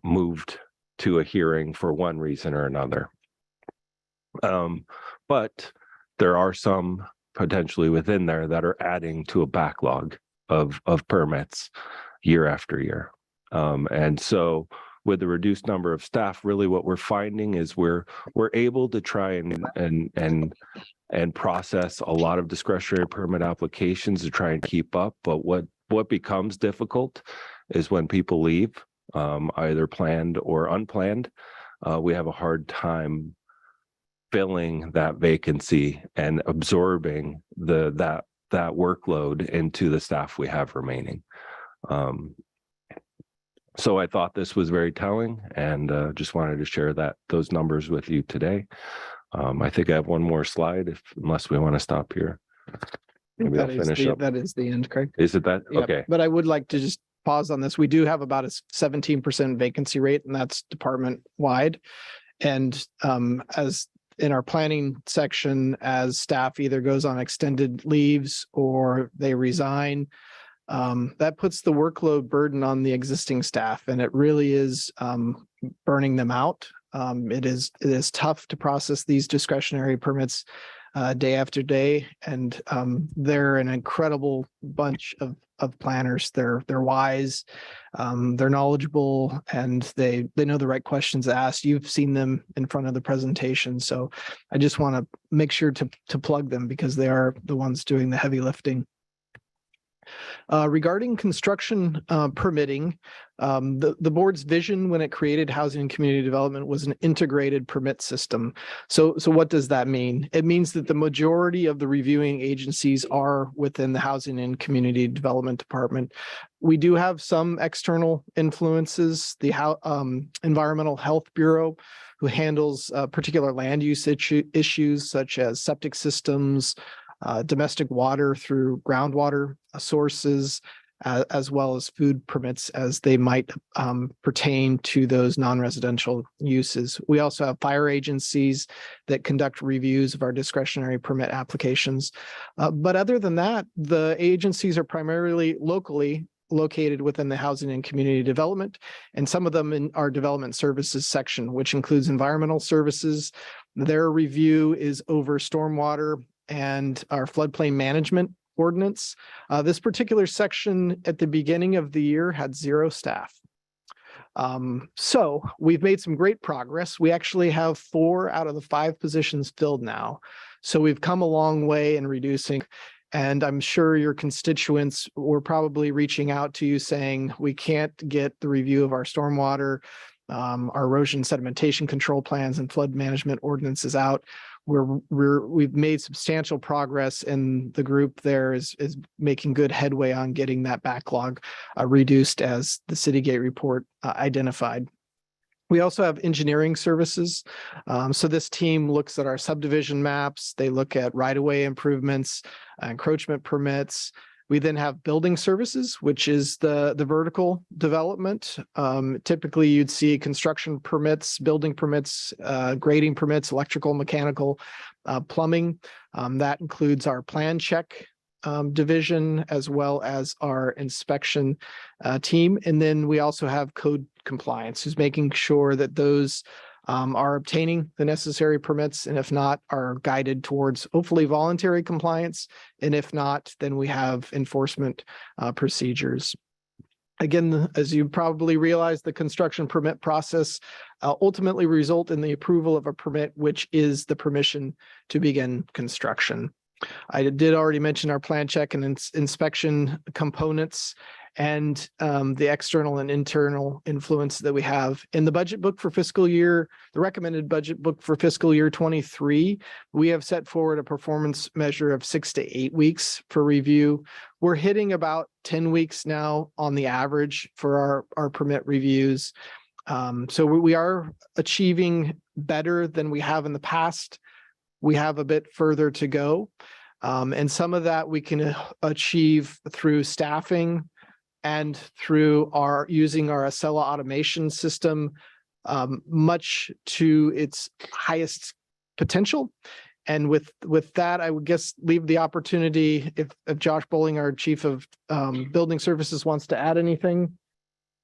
moved to a hearing for one reason or another. But there are some potentially within there that are adding to a backlog of permits year after year. And so with the reduced number of staff, really what we're finding is we're able to try and process a lot of discretionary permit applications to try and keep up. But what becomes difficult is when people leave, either planned or unplanned, we have a hard time filling that vacancy and absorbing that workload into the staff we have remaining. So I thought this was very telling, and just wanted to share those numbers with you today. I think I have one more slide, unless we want to stop here. Maybe I'll finish up. That is the end, Craig. Is it that? Yeah, Okay. but I would like to just pause on this. We do have about a 17% vacancy rate, and that's department wide. And as in our planning section, as staff either goes on extended leaves or they resign, that puts the workload burden on the existing staff, and it really is burning them out. It is tough to process these discretionary permits day after day, and they're an incredible bunch of planners. They're wise, they're knowledgeable, and they know the right questions to ask. You've seen them in front of the presentation, so I just want to make sure to plug them because they are the ones doing the heavy lifting. Regarding construction permitting, the board's vision when it created housing and community development was an integrated permit system. So what does that mean? It means that the majority of the reviewing agencies are within the Housing and Community Development Department. We do have some external influences, the Environmental Health Bureau, who handles particular land use issues such as septic systems, domestic water through groundwater sources, as well as food permits as they might pertain to those non-residential uses. We also have fire agencies that conduct reviews of our discretionary permit applications. But other than that, the agencies are primarily locally located within the Housing and Community Development, and some of them in our Development Services section, which includes environmental services. Their review is over stormwater and our floodplain management ordinance. This particular section at the beginning of the year had 0 staff. So we've made some great progress. We actually have 4 out of the 5 positions filled now. So we've come a long way in reducing, and I'm sure your constituents were probably reaching out to you saying, we can't get the review of our stormwater, our erosion sedimentation control plans and flood management ordinances out. We've made substantial progress, and the group there is making good headway on getting that backlog reduced as the Citygate report identified. We also have engineering services. So this team looks at our subdivision maps. They look at right-of-way improvements, encroachment permits. We then have building services, which is the vertical development. Typically, you'd see construction permits, building permits, grading permits, electrical, mechanical, plumbing. That includes our plan check division, as well as our inspection team. And then we also have code compliance, who's making sure that those are obtaining the necessary permits, and if not, are guided towards hopefully voluntary compliance. And if not, then we have enforcement procedures. Again, as you probably realize, the construction permit process ultimately result in the approval of a permit, which is the permission to begin construction. I did already mention our plan check and inspection components and the external and internal influence that we have. In the budget book for the recommended budget book for fiscal year 23, we have set forward a performance measure of 6 to 8 weeks for review. We're hitting about 10 weeks now on the average for our permit reviews. So we are achieving better than we have in the past. We have a bit further to go. And some of that we can achieve through staffing and through using our Acela automation system, much to its highest potential. And with that, I would guess leave the opportunity if Josh Bowling, our Chief of Building Services, wants to add anything.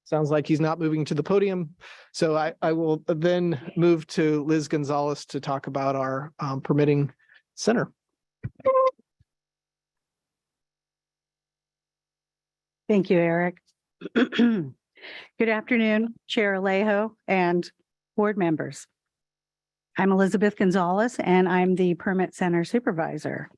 Sounds like he's not moving to the podium. So I will then move to Liz Gonzalez to talk about our permitting center. Thank you, Eric. Good afternoon, Chair Alejo and board members. I'm Elizabeth Gonzalez, and I'm the Permit Center Supervisor.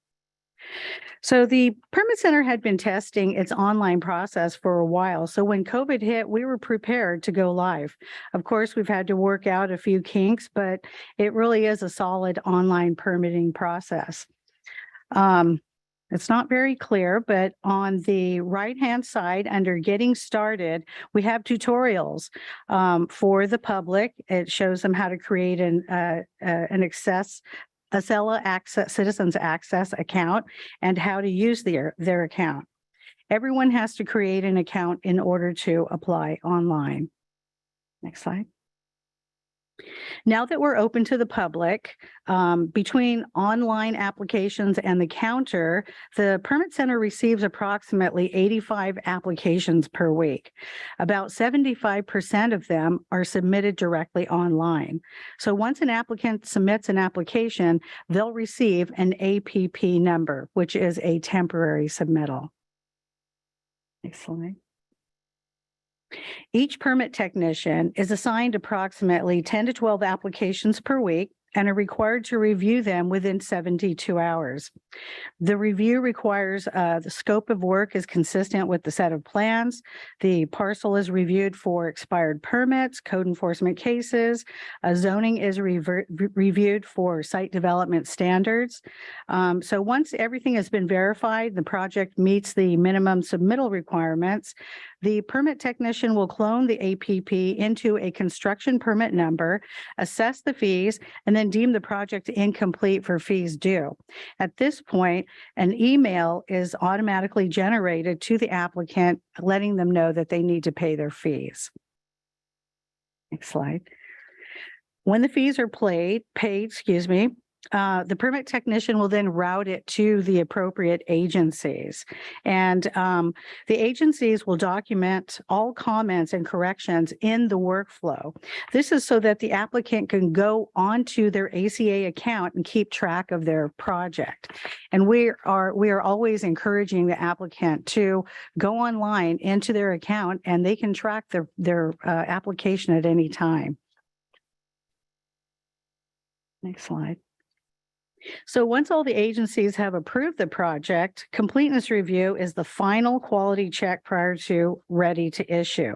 So the Permit Center had been testing its online process for a while. So when COVID hit, we were prepared to go live. Of course, we've had to work out a few kinks, but it really is a solid online permitting process. It's not very clear, but on the right-hand side under Getting Started, we have tutorials for the public. It shows them how to create an Acela access, citizens access account and how to use their account. Everyone has to create an account in order to apply online. Next slide. Now that we're open to the public, between online applications and the counter, the Permit Center receives approximately 85 applications per week. About 75% of them are submitted directly online. So once an applicant submits an application, they'll receive an APP number, which is a temporary submittal. Next slide. Each permit technician is assigned approximately 10 to 12 applications per week and are required to review them within 72 hours. The review requires the scope of work is consistent with the set of plans. The parcel is reviewed for expired permits, code enforcement cases. Zoning is reviewed for site development standards. So once everything has been verified, the project meets the minimum submittal requirements, the permit technician will clone the APP into a construction permit number, assess the fees, and then deem the project incomplete for fees due. At this point, an email is automatically generated to the applicant, letting them know that they need to pay their fees. Next slide. When the fees are paid, the permit technician will then route it to the appropriate agencies. And the agencies will document all comments and corrections in the workflow. This is so that the applicant can go onto their ACA account and keep track of their project. And we are always encouraging the applicant to go online into their account, and they can track their application at any time. Next slide. So once all the agencies have approved the project, completeness review is the final quality check prior to ready to issue.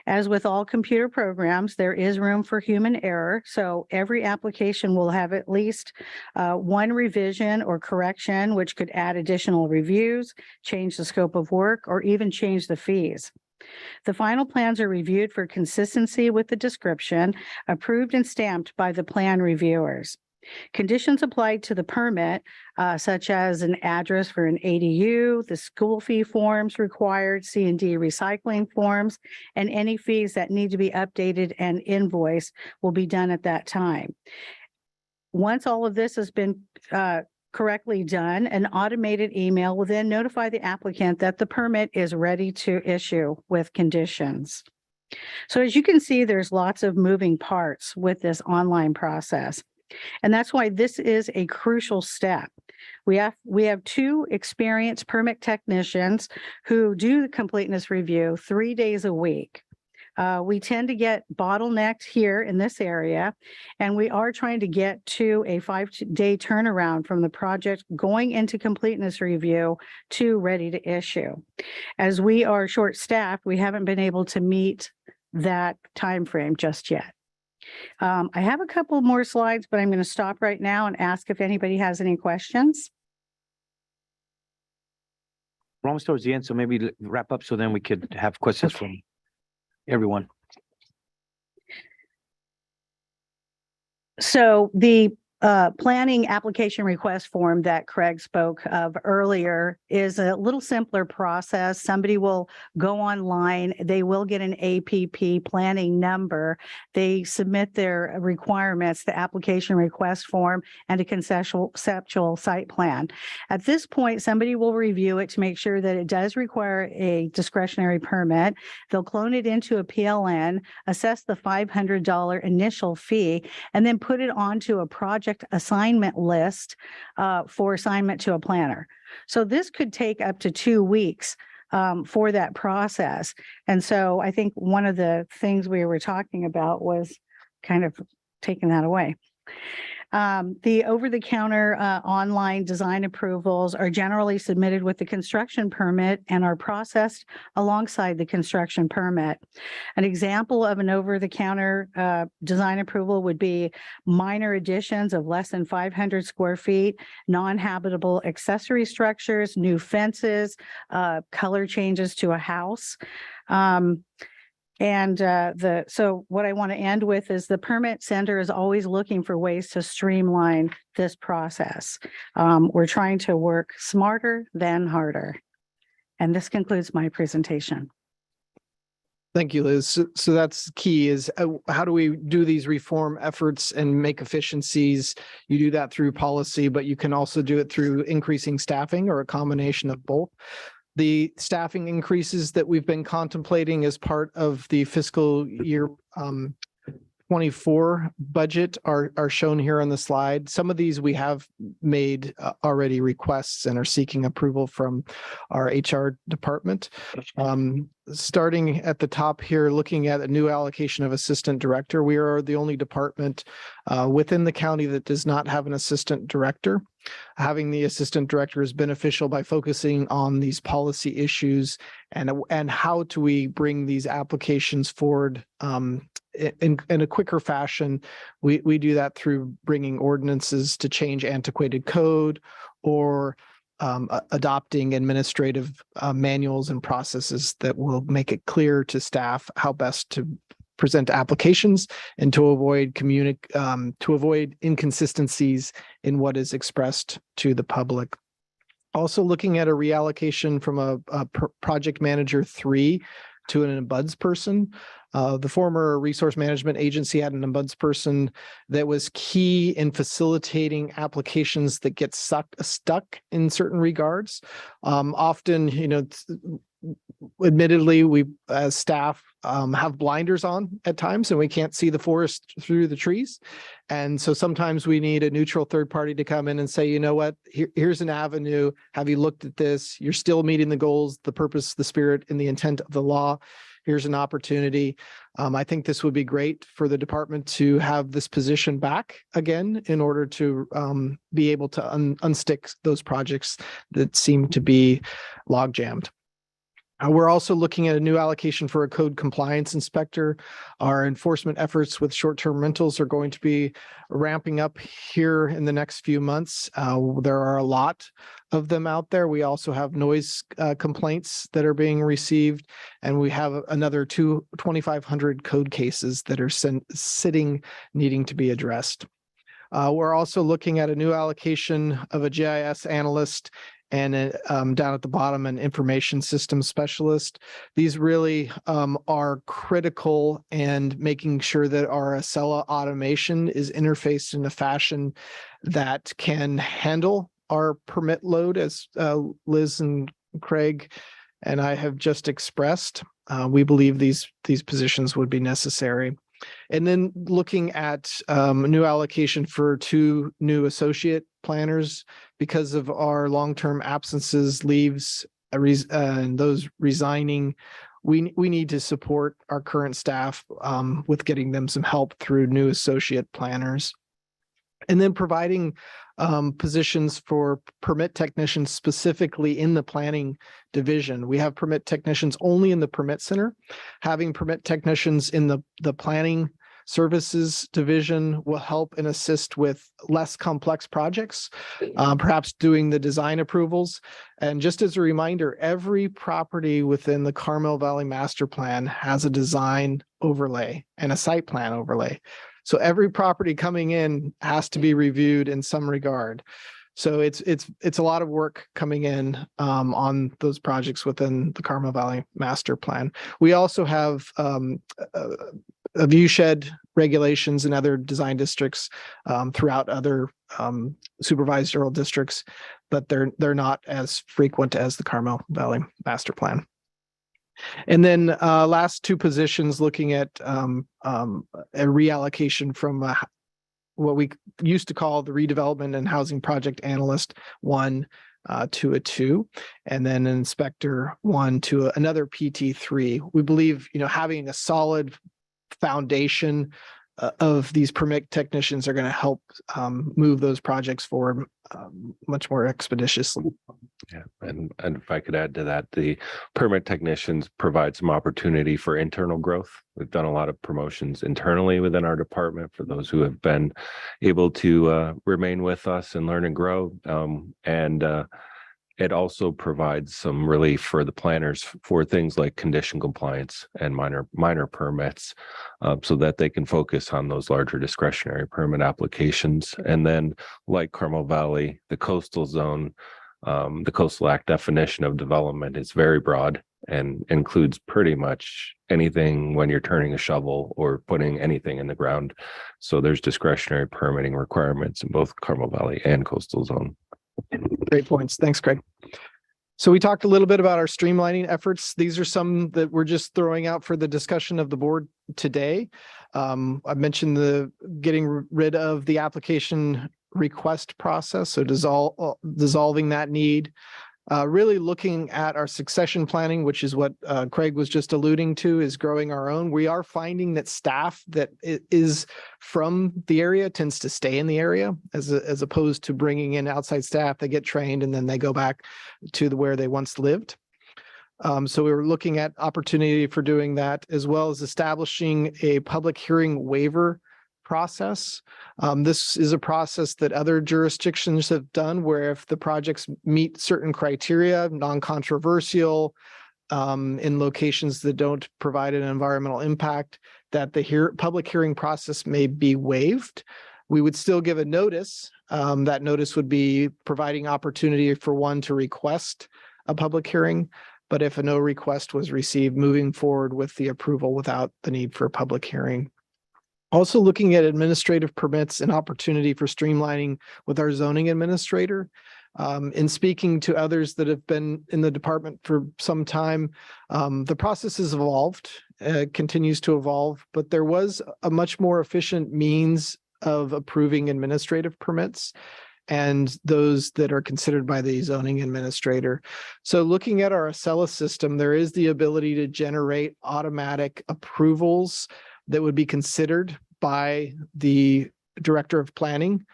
As with all computer programs, there is room for human error. So every application will have at least one revision or correction, which could add additional reviews, change the scope of work, or even change the fees. The final plans are reviewed for consistency with the description, approved and stamped by the plan reviewers. Conditions applied to the permit, such as an address for an ADU, the school fee forms required, C&D recycling forms, and any fees that need to be updated and invoiced will be done at that time. Once all of this has been correctly done, an automated email will then notify the applicant that the permit is ready to issue with conditions. So as you can see, there's lots of moving parts with this online process. And that's why this is a crucial step. We have two experienced permit technicians who do the completeness review 3 days a week. We tend to get bottlenecked here in this area, and we are trying to get to a 5-day turnaround from the project going into completeness review to ready to issue. As we are short-staffed, we haven't been able to meet that time frame just yet. I have a couple more slides, but I'm going to stop right now and ask if anybody has any questions. We're almost towards the end, so maybe wrap up so then we could have questions from everyone. So the planning application request form that Craig spoke of earlier is a little simpler process. Somebody will go online, they will get an APP planning number. They submit their requirements, the application request form, and a conceptual site plan. At this point, somebody will review it to make sure that it does require a discretionary permit. They'll clone it into a PLN, assess the $500 initial fee, and then put it onto a project assignment list for assignment to a planner. So this could take up to 2 weeks for that process. And so I think one of the things we were talking about was kind of taking that away. The over-the-counter online design approvals are generally submitted with the construction permit and are processed alongside the construction permit. An example of an over-the-counter design approval would be minor additions of less than 500 square feet, non-habitable accessory structures, new fences, color changes to a house. So what I want to end with is the permit sender is always looking for ways to streamline this process. We're trying to work smarter than harder. And this concludes my presentation. Thank you, Liz. So that's key is how do we do these reform efforts and make efficiencies? You do that through policy, but you can also do it through increasing staffing or a combination of both. The staffing increases that we've been contemplating as part of the fiscal year 24 budget are shown here on the slide. Some of these we have made already requests and are seeking approval from our HR department. Starting at the top here, looking at a new allocation of assistant director. We are the only department within the county that does not have an assistant director. Having the assistant director is beneficial by focusing on these policy issues and how do we bring these applications forward in a quicker fashion. We do that through bringing ordinances to change antiquated code or adopting administrative manuals and processes that will make it clear to staff how best to present applications and to avoid inconsistencies in what is expressed to the public. Also looking at a reallocation from a project manager 3 to an ombuds person. The former resource management agency had an ombuds person that was key in facilitating applications that get stuck in certain regards. Often, admittedly, we as staff have blinders on at times and we can't see the forest through the trees. And so sometimes we need a neutral third party to come in and say, you know what, here's an avenue. Have you looked at this? You're still meeting the goals, the purpose, the spirit, and the intent of the law. Here's an opportunity. I think this would be great for the department to have this position back again in order to be able to unstick those projects that seem to be log jammed. We're also looking at a new allocation for a code compliance inspector. Our enforcement efforts with short-term rentals are going to be ramping up here in the next few months. There are a lot of them out there. We also have noise complaints that are being received, and we have another 2,500 code cases that are sitting needing to be addressed. We're also looking at a new allocation of a GIS analyst and down at the bottom, an information systems specialist. These really are critical and making sure that our Acela automation is interfaced in a fashion that can handle our permit load, as Liz and Craig and I have just expressed. We believe these positions would be necessary. And then looking at a new allocation for 2 new associate planners because of our long-term absences, leaves, and those resigning, we need to support our current staff with getting them some help through new associate planners. And then providing positions for permit technicians specifically in the planning division. We have permit technicians only in the permit center. Having permit technicians in the planning services division will help and assist with less complex projects, perhaps doing the design approvals. And just as a reminder, every property within the Carmel Valley Master Plan has a design overlay and a site plan overlay. So every property coming in has to be reviewed in some regard. So it's a lot of work coming in on those projects within the Carmel Valley Master Plan. We also have a view shed regulations in other design districts throughout other supervisory districts, but they're not as frequent as the Carmel Valley Master Plan. And then last two positions, looking at a reallocation from what we used to call the redevelopment and housing project analyst 1 to a 2, and then an inspector 1 to another PT 3. We believe, having a solid foundation of these permit technicians are going to help move those projects forward much more expeditiously. Yeah, and if I could add to that, the permit technicians provide some opportunity for internal growth. We've done a lot of promotions internally within our department for those who have been able to remain with us and learn and grow. It also provides some relief for the planners for things like condition compliance and minor permits, so that they can focus on those larger discretionary permit applications. And then, like Carmel Valley, the coastal zone, the Coastal Act definition of development is very broad and includes pretty much anything when you're turning a shovel or putting anything in the ground. So there's discretionary permitting requirements in both Carmel Valley and coastal zone. Great points. Thanks, Craig. So we talked a little bit about our streamlining efforts. These are some that we're just throwing out for the discussion of the board today. I mentioned the getting rid of the application request process, so dissolving that need. Really looking at our succession planning, which is what Craig was just alluding to, is growing our own. We are finding that staff that is from the area tends to stay in the area as opposed to bringing in outside staff. They get trained and then they go back to where they once lived. So we were looking at opportunity for doing that, as well as establishing a public hearing waiver process. This is a process that other jurisdictions have done, where if the projects meet certain criteria, non-controversial, in locations that don't provide an environmental impact, that the public hearing process may be waived. We would still give a notice. That notice would be providing opportunity for one to request a public hearing. But if a no request was received, moving forward with the approval without the need for a public hearing. Also looking at administrative permits and opportunity for streamlining with our zoning administrator. In speaking to others that have been in the department for some time, the process has evolved, continues to evolve, but there was a much more efficient means of approving administrative permits and those that are considered by the zoning administrator. So looking at our Acela system, there is the ability to generate automatic approvals that would be considered by the director of planning.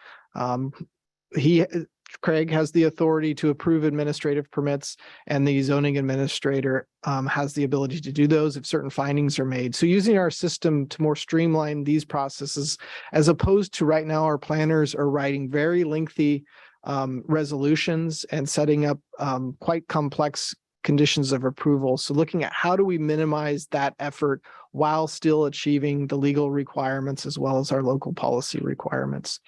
Craig has the authority to approve administrative permits, and the zoning administrator has the ability to do those if certain findings are made. So using our system to more streamline these processes, as opposed to right now, our planners are writing very lengthy resolutions and setting up quite complex conditions of approval. So looking at how do we minimize that effort while still achieving the legal requirements as well as our local policy requirements.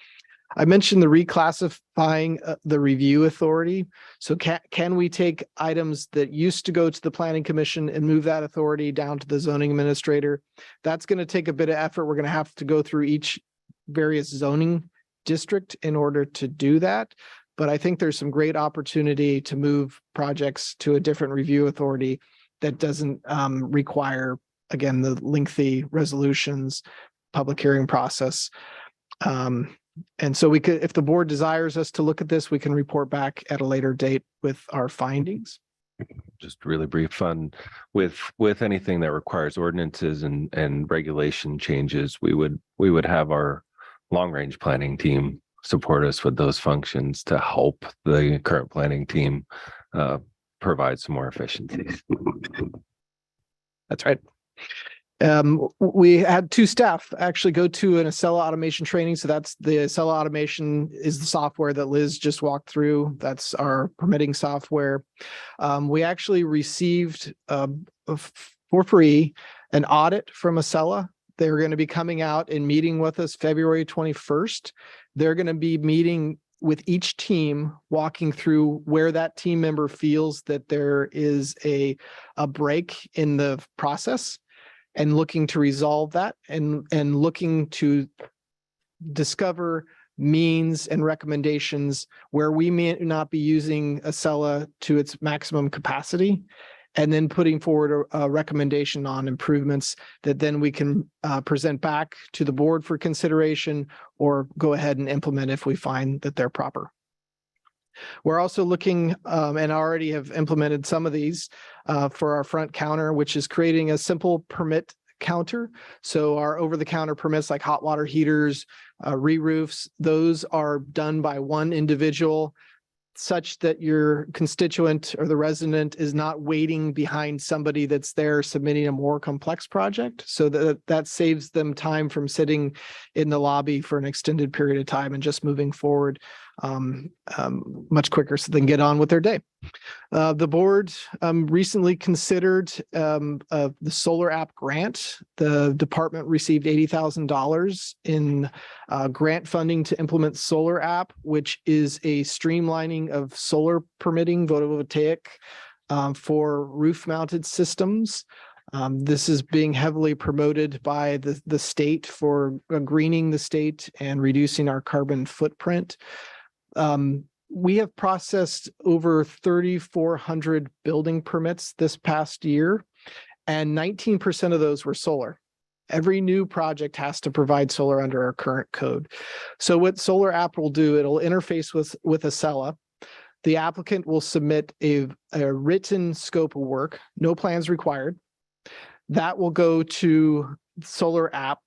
I mentioned the reclassifying the review authority. So can we take items that used to go to the planning commission and move that authority down to the zoning administrator? That's going to take a bit of effort. We're going to have to go through each various zoning district in order to do that. But I think there's some great opportunity to move projects to a different review authority that doesn't require, again, the lengthy resolutions, public hearing process. And so we could, if the board desires us to look at this, we can report back at a later date with our findings. just really brief fun with anything that requires ordinances and regulation changes, we would have our long range planning team support us with those functions to help the current planning team provide some more efficiencies. That's right. We had two staff actually go to an Acela automation training. So that's the Acela automation is the software that Liz just walked through. That's our permitting software. We actually received for free an audit from Acela. They're going to be coming out and meeting with us February 21st. They're going to be meeting with each team, walking through where that team member feels that there is a break in the process, and looking to resolve that and looking to discover means and recommendations where we may not be using Acela to its maximum capacity, and then putting forward a recommendation on improvements that then we can present back to the board for consideration or go ahead and implement if we find that they're proper. We're also looking and already have implemented some of these for our front counter, which is creating a simple permit counter. So our over-the-counter permits like hot water heaters, re-roofs, those are done by one individual, such that your constituent or the resident is not waiting behind somebody that's there submitting a more complex project. So that saves them time from sitting in the lobby for an extended period of time and just moving forward much quicker so they can get on with their day. The board recently considered the solar app grant. The department received $80,000 in grant funding to implement solar app, which is a streamlining of solar permitting photovoltaic for roof mounted systems. This is being heavily promoted by the state for greening the state and reducing our carbon footprint. We have processed over 3,400 building permits this past year, and 19% of those were solar. Every new project has to provide solar under our current code. So what Solar App will do, it'll interface with Acela. The applicant will submit a written scope of work, no plans required. That will go to Solar App.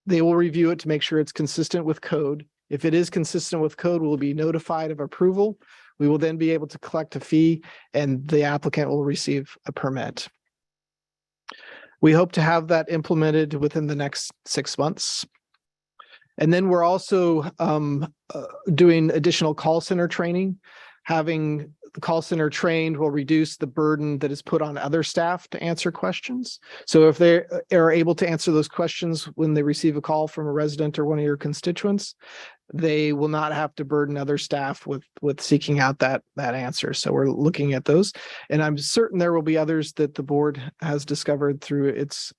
They will review it to make sure it's consistent with code. If it is consistent with code, we'll be notified of approval. We will then be able to collect a fee and the applicant will receive a permit. We hope to have that implemented within the next 6 months. And then we're also doing additional call center training. Having the call center trained will reduce the burden that is put on other staff to answer questions. So if they are able to answer those questions when they receive a call from a resident or one of your constituents, they will not have to burden other staff with seeking out that answer. So we're looking at those, and I'm certain there will be others that the board has discovered through its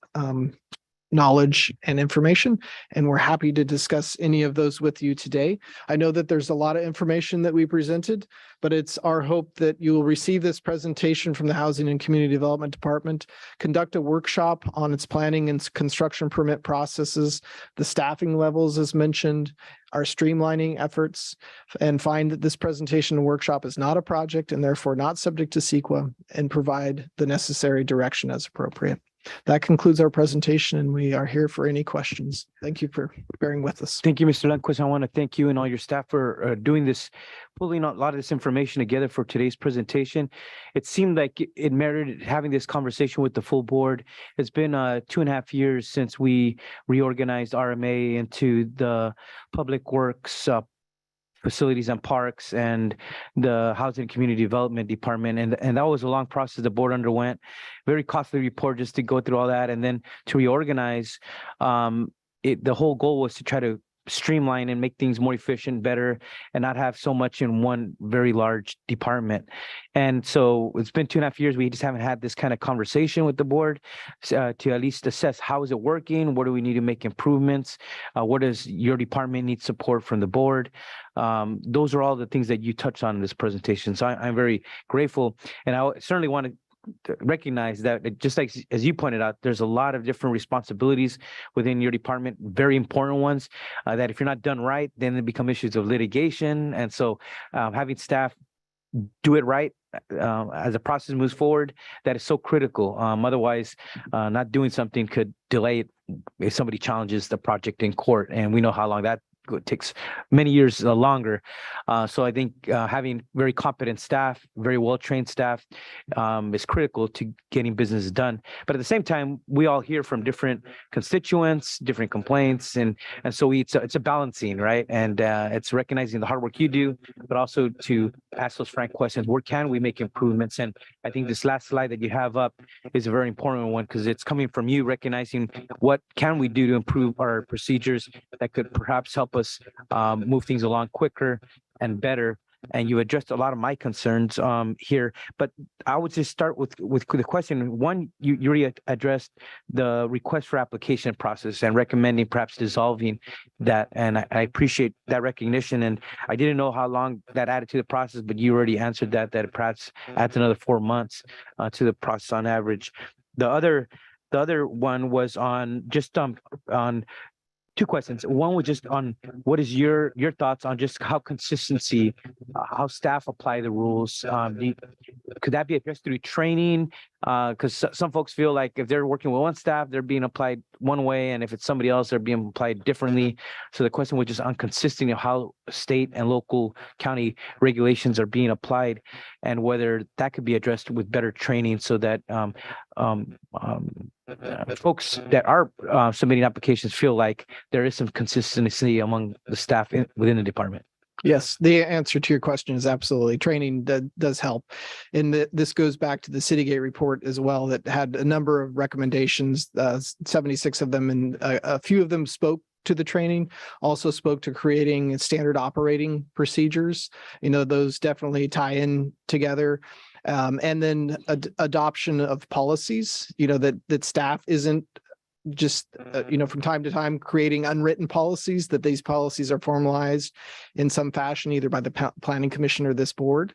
knowledge and information, and we're happy to discuss any of those with you today. I know that there's a lot of information that we presented, but it's our hope that you will receive this presentation from the Housing and Community Development Department, conduct a workshop on its planning and construction permit processes, the staffing levels as mentioned, our streamlining efforts, and find that this presentation and workshop is not a project and therefore not subject to CEQA, and provide the necessary direction as appropriate. That concludes our presentation, and we are here for any questions. Thank you for bearing with us. Thank you, Mr. Lundquist. I want to thank you and all your staff for doing this, pulling a lot of this information together for today's presentation. It seemed like it merited having this conversation with the full board. It's been 2.5 years since we reorganized RMA into the Public Works Facilities and Parks and the Housing and Community Development Department. And that was a long process the board underwent. Very costly report just to go through all that. And then to reorganize, the whole goal was to try to streamline and make things more efficient, better, and not have so much in one very large department. And so it's been 2.5 years. We just haven't had this kind of conversation with the board to at least assess how is it working? What do we need to make improvements? What does your department need support from the board? Those are all the things that you touched on in this presentation. So I'm very grateful. And I certainly want to recognize that, just like as you pointed out, there's a lot of different responsibilities within your department, very important ones, that if you're not done right, then they become issues of litigation. And so having staff do it right as the process moves forward, that is so critical. Otherwise, not doing something could delay it if somebody challenges the project in court, and we know how long that takes, many years longer. So I think having very competent staff, very well-trained staff is critical to getting business done. But at the same time, we all hear from different constituents, different complaints, and so it's a balancing, right? And it's recognizing the hard work you do, but also to ask those frank questions. Where can we make improvements? And I think this last slide that you have up is a very important one, because it's coming from you recognizing what can we do to improve our procedures that could perhaps help us move things along quicker and better. And you addressed a lot of my concerns here, but I would just start with the question. One, you already addressed the request for application process and recommending perhaps dissolving that, and I appreciate that recognition. And I didn't know how long that added to the process, but you already answered that it perhaps adds another 4 months to the process on average. The other one was on just on two questions. One was just on what is your thoughts on just how consistency, how staff apply the rules. Could that be addressed through training? Because some folks feel like if they're working with one staff, they're being applied one way, and if it's somebody else, they're being applied differently. So the question was just on consistency of how state and local county regulations are being applied, and whether that could be addressed with better training, so that folks that are submitting applications feel like there is some consistency among the staff within the department. Yes, the answer to your question is absolutely. Training does help. And this goes back to the Citygate report as well, that had a number of recommendations, 76 of them, and a few of them spoke to the training, also spoke to creating standard operating procedures. Those definitely tie in together. And then adoption of policies, that staff isn't just, from time to time creating unwritten policies, that these policies are formalized in some fashion, either by the planning commission or this board.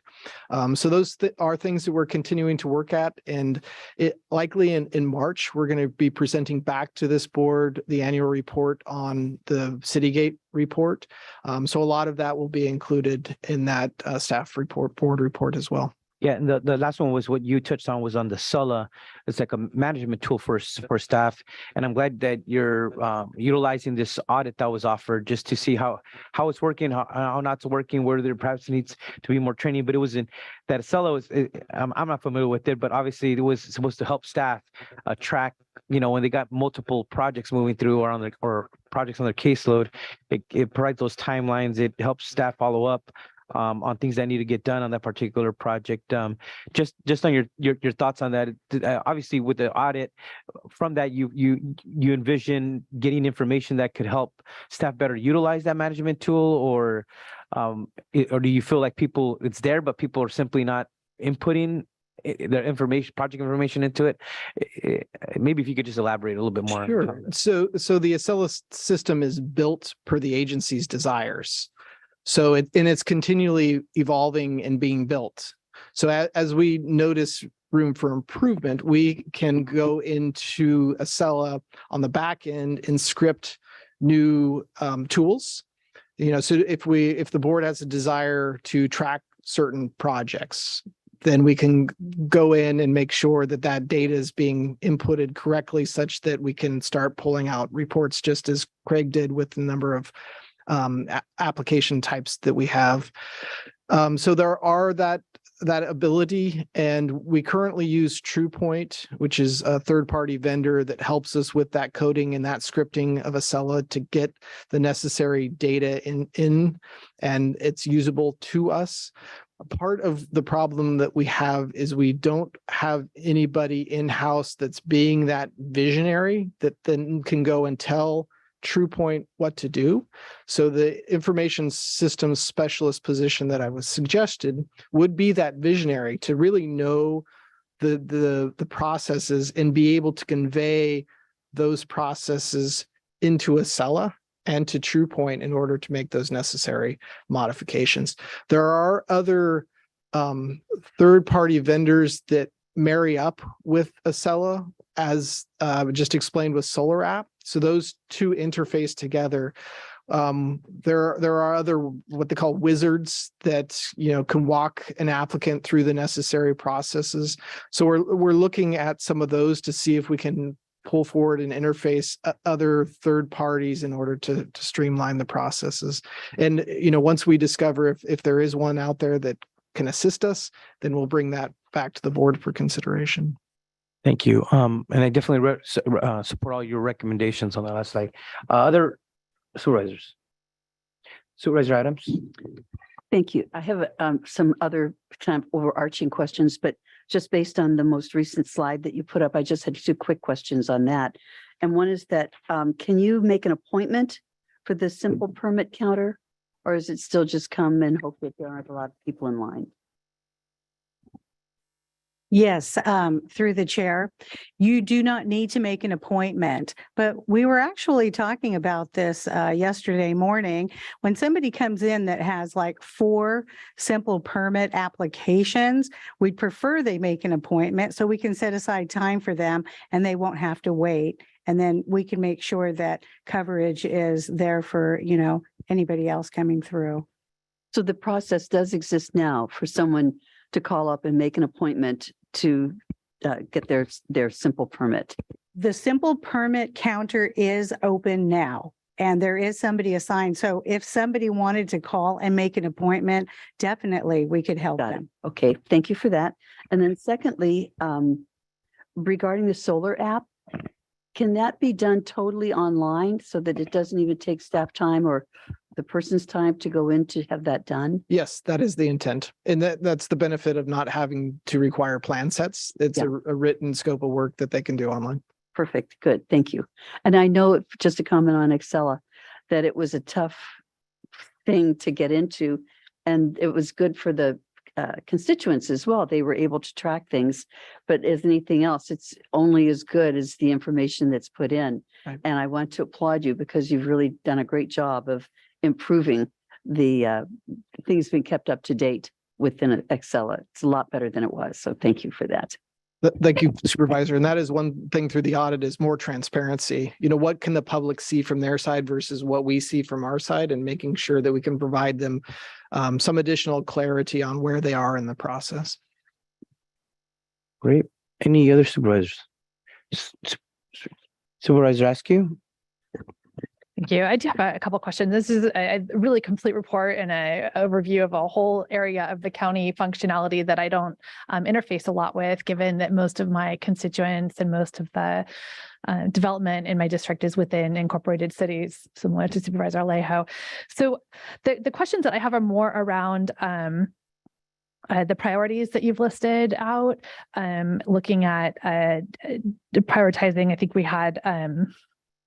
So those are things that we're continuing to work at. And it likely in March, we're going to be presenting back to this board the annual report on the Citygate report. So a lot of that will be included in that staff report, board report as well. Yeah, and the last one was what you touched on, was on the SELA. It's like a management tool for staff, and I'm glad that you're utilizing this audit that was offered just to see how it's working, how not it's working, where there perhaps needs to be more training. But it was in that SELA was, I'm not familiar with it, but obviously it was supposed to help staff track, when they got multiple projects moving through or projects on their caseload. It provides those timelines. It helps staff follow up on things that need to get done on that particular project. Just on your thoughts on that. Obviously, with the audit, from that you envision getting information that could help staff better utilize that management tool, or do you feel like it's there, but people are simply not inputting their project information into it? Maybe if you could just elaborate a little bit more. Sure. So the Acela system is built per the agency's desires. So it's continually evolving and being built. So as we notice room for improvement, we can go into Acela on the back end and script new tools. So if the board has a desire to track certain projects, then we can go in and make sure that data is being inputted correctly, such that we can start pulling out reports, just as Craig did with the number of application types that we have. So there are that ability, and we currently use TruePoint, which is a third-party vendor that helps us with that coding and that scripting of Acela to get the necessary data in, and it's usable to us. Part of the problem that we have is we don't have anybody in-house that's being that visionary that then can go and tell TruePoint what to do. So the information systems specialist position that I was suggested would be that visionary to really know the processes and be able to convey those processes into Acela and to TruePoint in order to make those necessary modifications. There are other third-party vendors that marry up with Acela, as just explained with Solar App. So those two interface together. There are other, what they call wizards that, can walk an applicant through the necessary processes. So we're looking at some of those to see if we can pull forward and interface other third parties in order to streamline the processes. And, once we discover if there is one out there that can assist us, then we'll bring that back to the board for consideration. Thank you. And I definitely support all your recommendations on that last slide. Other supervisors? Supervisor Adams? Thank you. I have some other kind of overarching questions, but just based on the most recent slide that you put up, I just had 2 quick questions on that. And one is that, can you make an appointment for the simple permit counter? Or is it still just come and hope that there aren't a lot of people in line? Yes, through the chair. You do not need to make an appointment, but we were actually talking about this yesterday morning. When somebody comes in that has like 4 simple permit applications, we'd prefer they make an appointment so we can set aside time for them and they won't have to wait. And then we can make sure that coverage is there for, anybody else coming through. So the process does exist now for someone to call up and make an appointment to get their simple permit. The simple permit counter is open now and there is somebody assigned. So if somebody wanted to call and make an appointment, definitely we could help them. Okay, thank you for that. And then secondly, regarding the solar app, can that be done totally online so that it doesn't even take staff time or the person's time to go in to have that done? Yes, that is the intent. And that's the benefit of not having to require plan sets. It's a written scope of work that they can do online. Perfect. Good. Thank you. And I know, just to comment on Excella, that it was a tough thing to get into and it was good for the constituents as well. They were able to track things, but as anything else, it's only as good as the information that's put in. Right. And I want to applaud you because you've really done a great job of improving the things being kept up to date within Excella. It's a lot better than it was. So thank you for that. Thank you, Supervisor. And that is one thing through the audit is more transparency. What can the public see from their side versus what we see from our side, and making sure that we can provide them some additional clarity on where they are in the process. Great. Any other supervisors? Supervisor Askew? Thank you. I do have a couple questions. This is a really complete report and an overview of a whole area of the county functionality that I don't interface a lot with, given that most of my constituents and most of the development in my district is within incorporated cities, similar to Supervisor Alejo. So the questions that I have are more around the priorities that you've listed out, looking at prioritizing. I think we had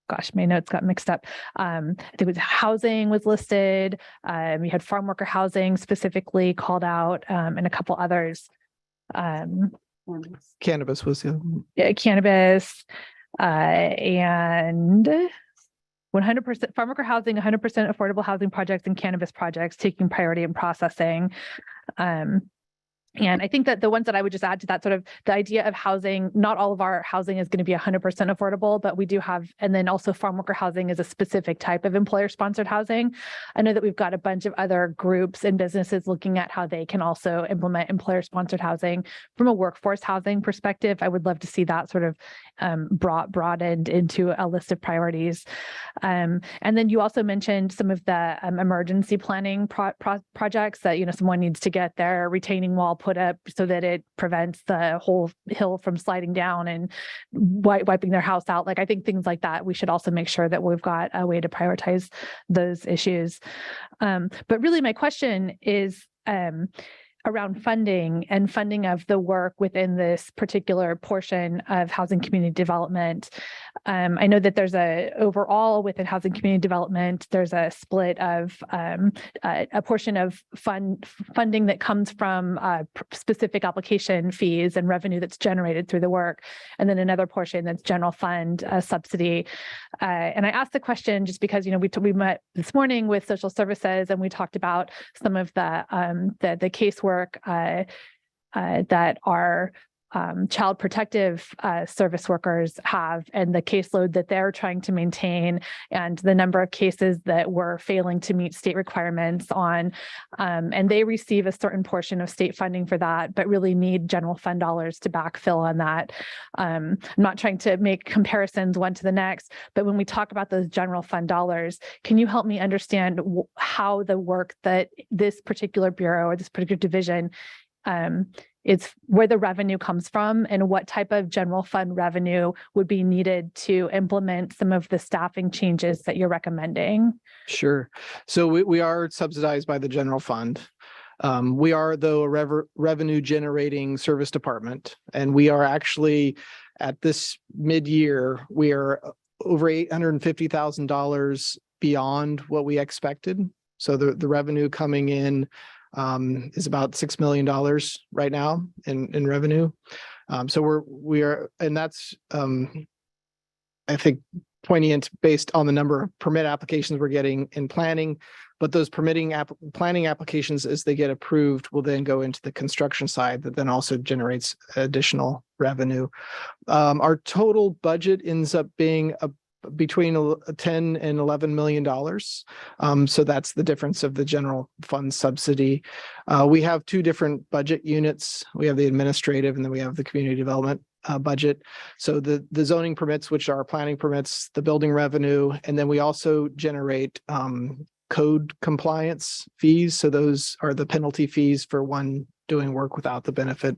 gosh, my notes got mixed up. I think it was housing was listed. We had farm worker housing specifically called out, and a couple others. Cannabis was cannabis, and 100% farm worker housing, 100% affordable housing projects, and cannabis projects taking priority in processing. And I think that the ones that I would just add to that, sort of the idea of housing, not all of our housing is going to be 100% affordable, but we do have, and then also farm worker housing is a specific type of employer sponsored housing. I know that we've got a bunch of other groups and businesses looking at how they can also implement employer sponsored housing from a workforce housing perspective. I would love to see that sort of broadened into a list of priorities. And then you also mentioned some of the emergency planning projects that, someone needs to get their retaining wall put up so that it prevents the whole hill from sliding down and wiping their house out. Like, I think things like that, we should also make sure that we've got a way to prioritize those issues. But really my question is around funding and funding of the work within this particular portion of housing community development. I know that there's overall within housing community development, there's a split of a portion of funding that comes from specific application fees and revenue that's generated through the work. And then another portion that's general fund subsidy. And I asked the question just because, we met this morning with social services and we talked about some of the casework that are child protective service workers have and the caseload that they're trying to maintain and the number of cases that were failing to meet state requirements on. And they receive a certain portion of state funding for that, but really need general fund dollars to backfill on that. I'm not trying to make comparisons one to the next, but when we talk about those general fund dollars, can you help me understand how the work that this particular bureau or this particular division it's where the revenue comes from and what type of general fund revenue would be needed to implement some of the staffing changes that you're recommending? Sure. So we are subsidized by the general fund. We are, though, a revenue generating service department, and we are actually at this mid-year, we are over $850,000 beyond what we expected. So the revenue coming in is about $6 million right now in revenue. So we are, and that's I think poignant based on the number of permit applications we're getting in planning. But those planning applications, as they get approved, will then go into the construction side that then also generates additional revenue. Our total budget ends up being between $10 and $11 million. So that's the difference of the general fund subsidy. We have two different budget units. We have the administrative and then we have the community development budget. So the zoning permits, which are planning permits, the building revenue, and then we also generate code compliance fees. So those are the penalty fees for one doing work without the benefit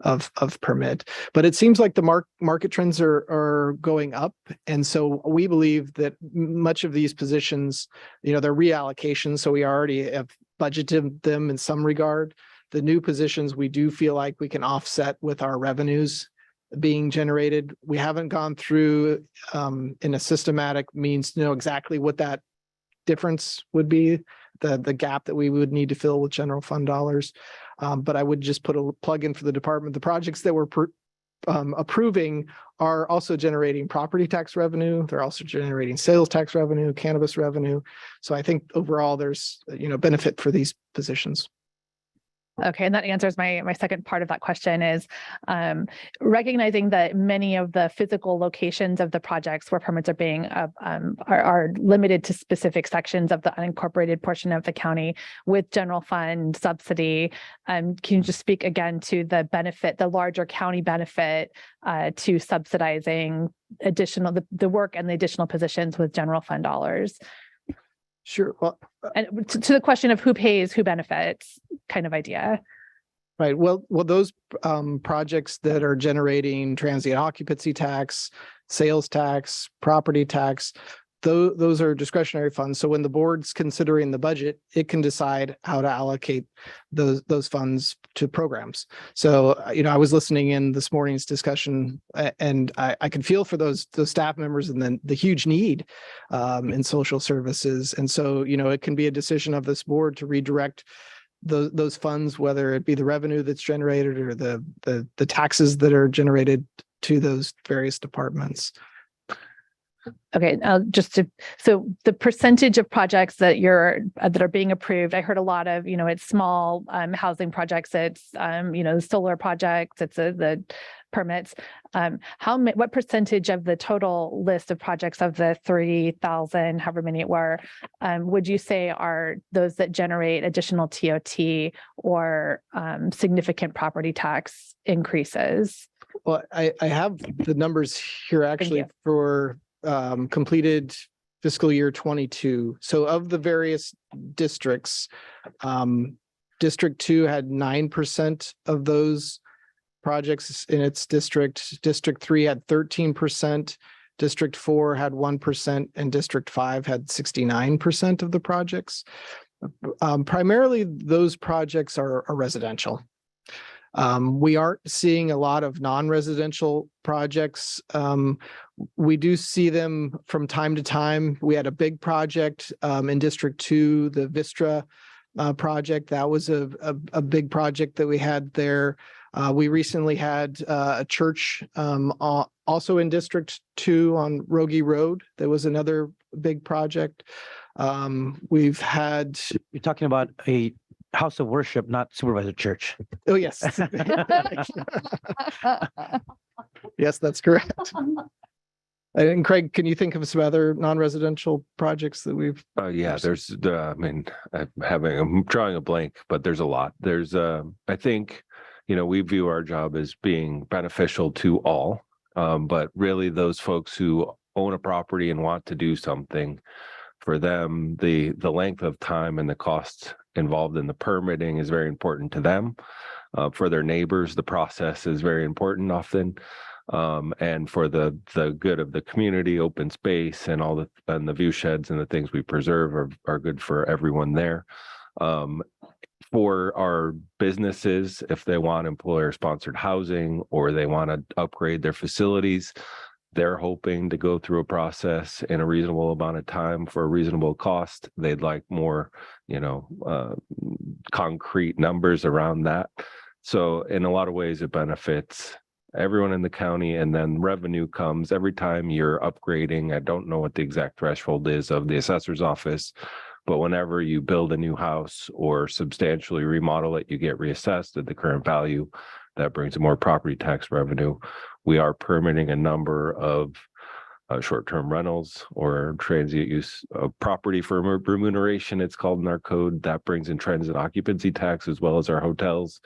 of permit. But it seems like the market trends are going up. And so we believe that much of these positions, they're reallocations. So we already have budgeted them in some regard. The new positions, we do feel like we can offset with our revenues being generated. We haven't gone through in a systematic means to know exactly what that difference would be, the gap that we would need to fill with general fund dollars. But I would just put a plug in for the department. The projects that we're approving are also generating property tax revenue. They're also generating sales tax revenue, cannabis revenue. So I think overall there's, benefit for these positions. Okay, and that answers my second part of that question is recognizing that many of the physical locations of the projects where permits are being are limited to specific sections of the unincorporated portion of the county with general fund subsidy. Can you just speak again to the benefit, the larger county benefit to subsidizing the work and the additional positions with general fund dollars? Sure. Well, and to the question of who pays, who benefits kind of idea. Right. Well, those projects that are generating transient occupancy tax, sales tax, property tax, those are discretionary funds. So when the board's considering the budget, it can decide how to allocate those funds to programs. So, I was listening in this morning's discussion and I can feel for those staff members and then the huge need in social services. And so, it can be a decision of this board to redirect those funds, whether it be the revenue that's generated or the taxes that are generated to those various departments. Okay, so the percentage of projects that are being approved, I heard a lot of, it's small housing projects, it's solar projects, it's the permits. What percentage of the total list of projects of the 3,000, however many it were, would you say are those that generate additional TOT or significant property tax increases? Well, I have the numbers here actually for completed fiscal year 22. So of the various districts, District 2 had 9% of those projects in its district. District 3 had 13%. District 4 had 1%, and District 5 had 69% of the projects. Primarily, those projects are residential. We aren't seeing a lot of non-residential projects. We do see them from time to time. We had a big project in District 2, the Vistra project. That was a big project that we had there. We recently had a church also in District 2 on Rogie Road. There was another big project. We've had... You're talking about a house of worship, not supervisor church. Oh, yes. Yes, that's correct. And Craig, can you think of some other non-residential projects that we've? Yeah, there's I mean, I'm drawing a blank, but there's a lot. There's I think, we view our job as being beneficial to all. But really those folks who own a property and want to do something, for them, the length of time and the cost involved in the permitting is very important to them. For their neighbors, the process is very important often. And for the good of the community, open space and and the view sheds and the things we preserve are good for everyone there. For our businesses, if they want employer sponsored housing or they want to upgrade their facilities, they're hoping to go through a process in a reasonable amount of time for a reasonable cost. They'd like more, concrete numbers around that. So in a lot of ways, it benefits everyone in the county, and then revenue comes every time you're upgrading. I don't know what the exact threshold is of the assessor's office, but whenever you build a new house or substantially remodel it, you get reassessed at the current value. That brings more property tax revenue. We are permitting a number of short-term rentals or transient use of property for remuneration, it's called in our code. That brings in transit occupancy tax, as well as our hotels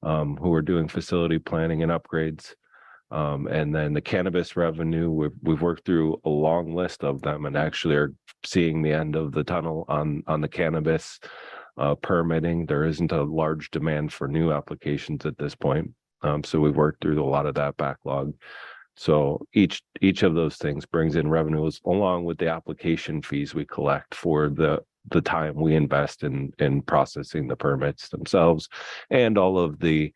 who are doing facility planning and upgrades. And then the cannabis revenue, we've worked through a long list of them and actually are seeing the end of the tunnel on the cannabis permitting. There isn't a large demand for new applications at this point. So we've worked through a lot of that backlog. So each of those things brings in revenues along with the application fees we collect for the time we invest in processing the permits themselves, and all of the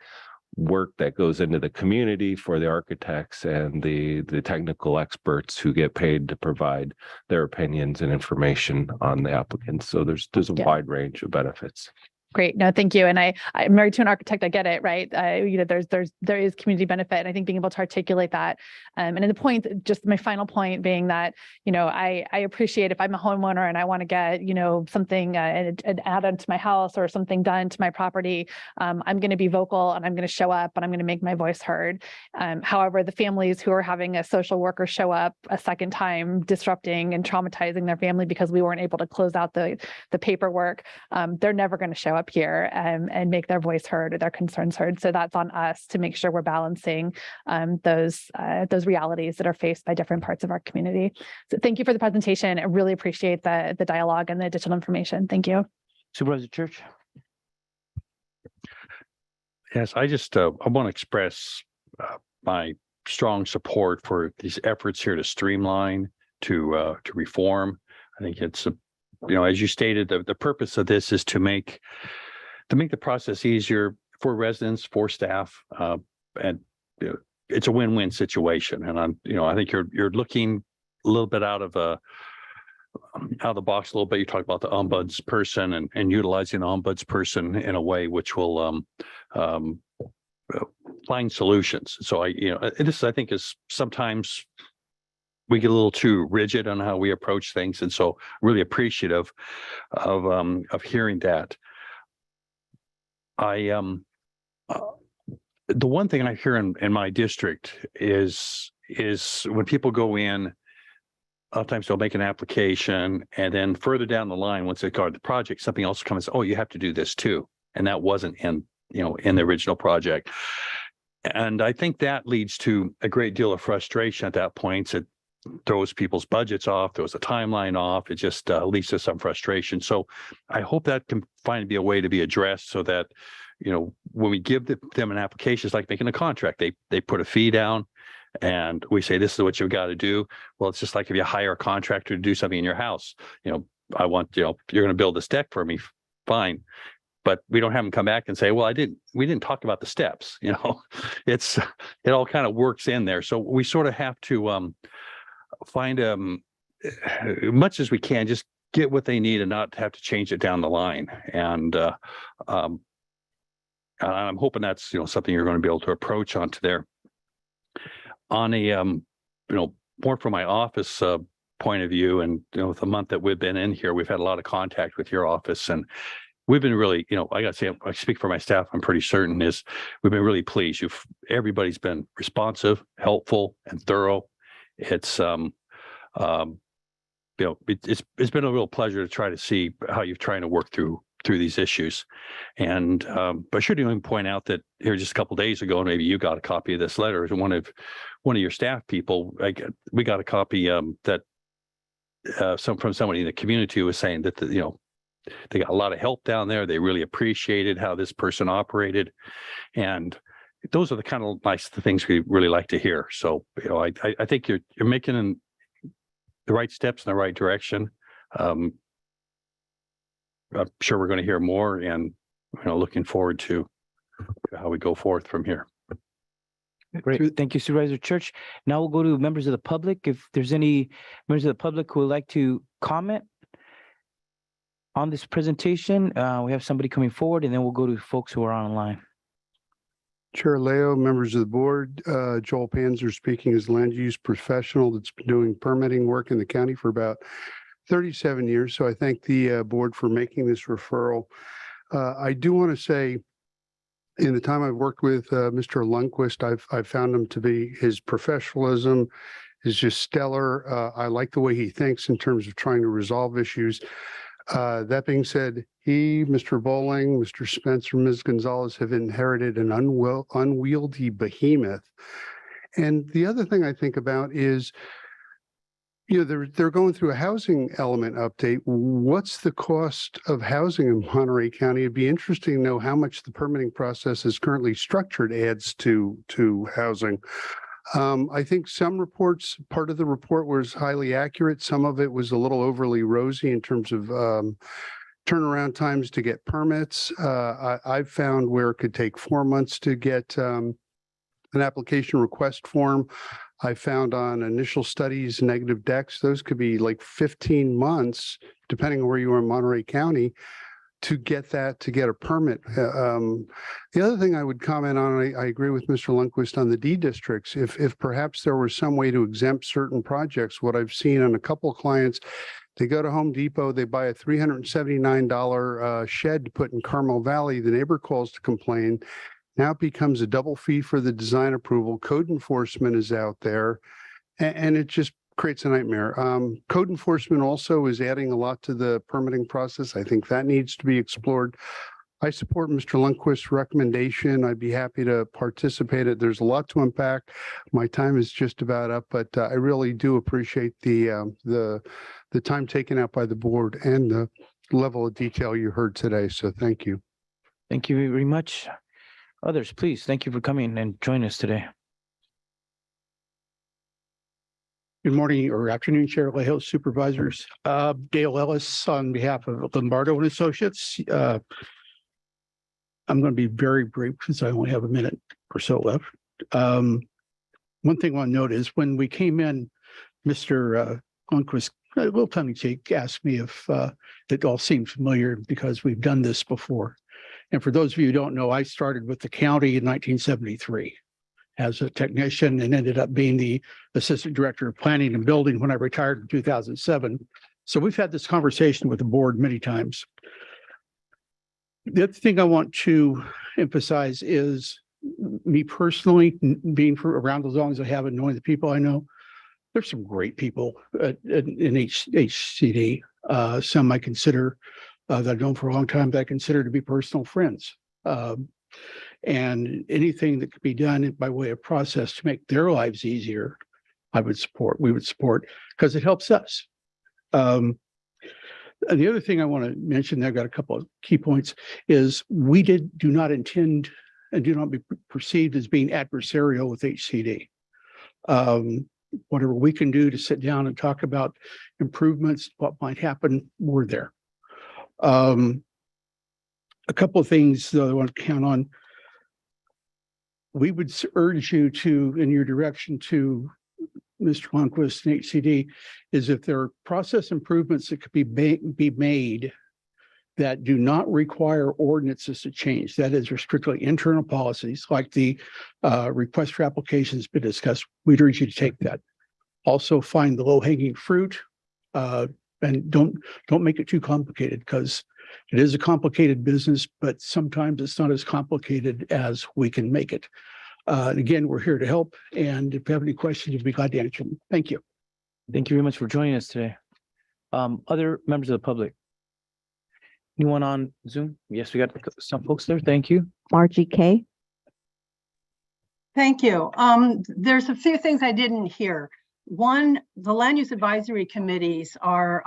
work that goes into the community for the architects and the technical experts who get paid to provide their opinions and information on the applicants. So there's a wide range of benefits. Great. No, thank you. And I'm married to an architect. I get it, right? There is community benefit. And I think being able to articulate that. And in the point, just my final point being that, I appreciate if I'm a homeowner and I want to get, something, an add-on to my house or something done to my property, I'm going to be vocal and I'm going to show up and I'm going to make my voice heard. However, the families who are having a social worker show up a second time, disrupting and traumatizing their family because we weren't able to close out the paperwork, they're never going to show up here and make their voice heard or their concerns heard. So that's on us to make sure we're balancing those realities that are faced by different parts of our community. So thank you for the presentation. I really appreciate the dialogue and the additional information. Thank you. Supervisor Church. Yes, I just I want to express my strong support for these efforts here to streamline, to reform. I think it's as you stated, the purpose of this is to make the process easier for residents, for staff, and it's a win-win situation. And I think you're looking a little bit out of the box a little bit. You talk about the ombuds person and utilizing the ombuds person in a way which will find solutions. So this I think is sometimes we get a little too rigid on how we approach things. And so really appreciative of hearing that. The one thing I hear in my district is when people go in, a lot of times they'll make an application and then further down the line, once they start the project, something else comes, oh, you have to do this too. And that wasn't in the original project. And I think that leads to a great deal of frustration at that point. It throws people's budgets off, throws the timeline off. It just leads to some frustration. So I hope that can find be a way to be addressed so that, when we give them an application, it's like making a contract. They put a fee down and we say, this is what you've got to do. Well, it's just like if you hire a contractor to do something in your house, I want, you're going to build this deck for me. Fine. But we don't have them come back and say, well, we didn't talk about the steps. It all kind of works in there. So we sort of have to find much as we can, just get what they need and not have to change it down the line. And I'm hoping that's something you're going to be able to approach onto there. On a more from my office point of view, and the month that we've been in here, we've had a lot of contact with your office, and we've been really, I gotta say, I speak for my staff, I'm pretty certain is we've been really pleased. Everybody's been responsive, helpful and thorough. It's, it's been a real pleasure to try to see how you're trying to work through these issues. And, but I should even point out that here just a couple of days ago, maybe you got a copy of this letter. One of your staff people, we got a copy that from somebody in the community who was saying that they got a lot of help down there. They really appreciated how this person operated, and those are the kind of nice things we really like to hear. So I think you're making the right steps in the right direction. I'm sure we're going to hear more, and looking forward to how we go forth from here. Great. Thank you, Supervisor Church. Now we'll go to members of the public. If there's any members of the public who would like to comment on this presentation, we have somebody coming forward, and then we'll go to folks who are online. Chair Leo, members of the board, Joel Panzer speaking as land use professional that's been doing permitting work in the county for about 37 years. So I thank the board for making this referral. I do want to say, in the time I've worked with Mr. Lundquist, I've found him to be, his professionalism is just stellar. I like the way he thinks in terms of trying to resolve issues. That being said, he, Mr. Bowling, Mr. Spencer, Ms. Gonzalez have inherited an unwieldy behemoth. And the other thing I think about is, they're going through a housing element update. What's the cost of housing in Monterey County? It'd be interesting to know how much the permitting process is currently structured adds to housing. I think some reports, part of the report was highly accurate. Some of it was a little overly rosy in terms of turnaround times to get permits. I've found where it could take 4 months to get an application request form. I found on initial studies, negative decks, those could be like 15 months, depending on where you are in Monterey County, to get a permit. The other thing I would comment on, I agree with Mr. Lundquist on the D districts. If perhaps there was some way to exempt certain projects, what I've seen on a couple of clients, they go to Home Depot, they buy a $379 shed to put in Carmel Valley. The neighbor calls to complain. Now it becomes a double fee for the design approval. Code enforcement is out there, and it just creates a nightmare. Code enforcement also is adding a lot to the permitting process. I think that needs to be explored. I support Mr. Lundquist's recommendation. I'd be happy to participate. There's a lot to unpack. My time is just about up, but I really do appreciate the time taken out by the board and the level of detail you heard today. So thank you. Thank you very much. Others, please. Thank you for coming and joining us today. Good morning or afternoon, Chair Leho, Supervisors. Dale Ellis on behalf of Lombardo and Associates. I'm going to be very brief since I only have a minute or so left. One thing I want to note is when we came in, Mr. Lundquist, a little tongue in cheek, asked me if it all seemed familiar because we've done this before. And for those of you who don't know, I started with the county in 1973 as a technician and ended up being the assistant director of planning and building when I retired in 2007. So we've had this conversation with the board many times. The other thing I want to emphasize is me personally, being around as long as I have and knowing the people I know, there's some great people in HCD. Some I consider that I've known for a long time that I consider to be personal friends. And anything that could be done by way of process to make their lives easier, we would support, because it helps us. And the other thing I want to mention, I've got a couple of key points, is we do not intend and do not be perceived as being adversarial with HCD. Whatever we can do to sit down and talk about improvements, what might happen, we're there. A couple of things that I want to count on. We would urge you to, in your direction to Mr. Lundquist and HCD, is if there are process improvements that could be made that do not require ordinances to change, that is, strictly internal policies, like the request for applications been discussed, we'd urge you to take that. Also find the low-hanging fruit and don't make it too complicated, because It is a complicated business, but sometimes it's not as complicated as we can make it. Again, we're here to help, and if you have any questions, we'd be glad to answer them. Thank you. Thank you very much for joining us today. Other members of the public? Anyone on Zoom? Yes, we got some folks there. Thank you. Margie K. Thank you. There's a few things I didn't hear. One, the land use advisory committees are,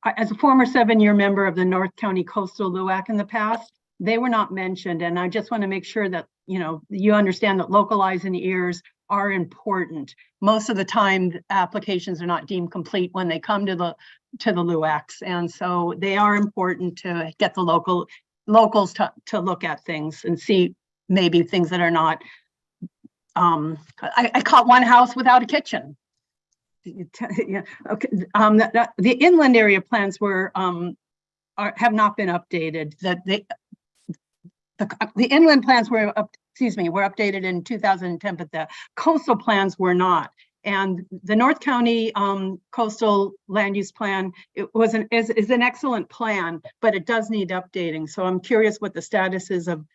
as a former 7-year member of the North County Coastal LUAC in the past, they were not mentioned. And I just want to make sure that, you understand that local eyes and ears are important. Most of the time, applications are not deemed complete when they come to the LUACs. And so they are important to get the locals to look at things and see maybe things that are not. I caught one house without a kitchen. Yeah, okay. The inland area plans were have not been updated. The inland plans were updated in 2010, but the coastal plans were not. And the North County Coastal Land Use Plan is an excellent plan, but it does need updating. So I'm curious what the status is of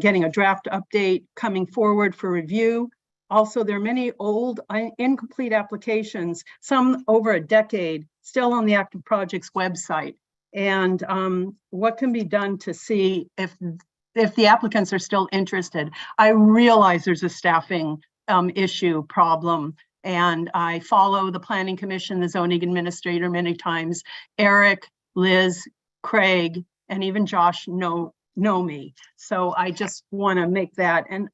getting a draft update coming forward for review. Also, there are many old incomplete applications, some over a decade, still on the active projects website. And what can be done to see if the applicants are still interested? I realize there's a staffing problem, and I follow the Planning Commission, the zoning administrator many times. Eric, Liz, Craig, and even Josh know me. So I just want to make that. And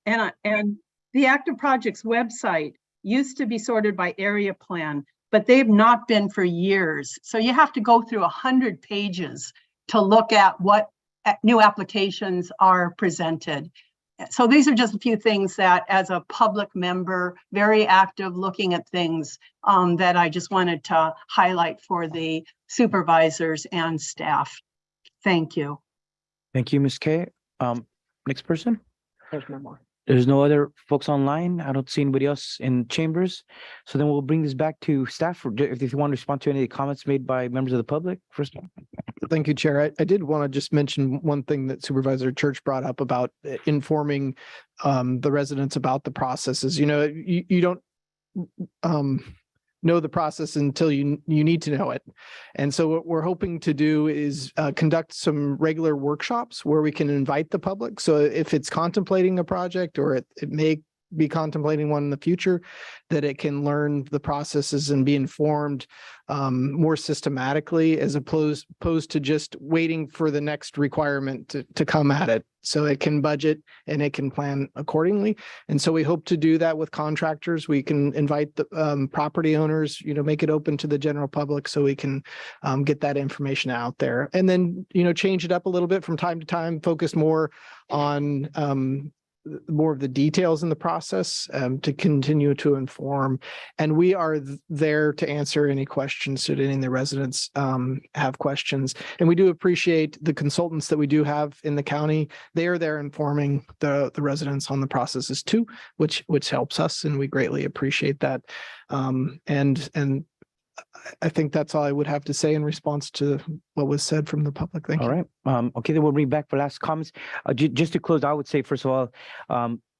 the active projects website used to be sorted by area plan, but they've not been for years. So you have to go through 100 pages to look at what new applications are presented. So these are just a few things that, as a public member, very active looking at things, that I just wanted to highlight for the supervisors and staff. Thank you. Thank you, Ms. K. Next person? There's no more. There's no other folks online. I don't see anybody else in chambers. So then we'll bring this back to staff if you want to respond to any comments made by members of the public first. Thank you, Chair. I did want to just mention one thing that Supervisor Church brought up about informing the residents about the processes. You don't know the process until you need to know it. And so what we're hoping to do is conduct some regular workshops where we can invite the public. So if it's contemplating a project, or it may be contemplating one in the future, that it can learn the processes and be informed more systematically, as opposed to just waiting for the next requirement to come at it. So it can budget and it can plan accordingly. And so we hope to do that with contractors. We can invite the property owners, make it open to the general public so we can get that information out there. And then, change it up a little bit from time to time, focus more on more of the details in the process to continue to inform. And we are there to answer any questions should any of the residents have questions. And we do appreciate the consultants that we do have in the county. They are there informing the residents on the processes too, which helps us, and we greatly appreciate that. And I think that's all I would have to say in response to what was said from the public. Thank you. All right. Okay, then we'll bring back for last comments. Just to close, I would say, first of all,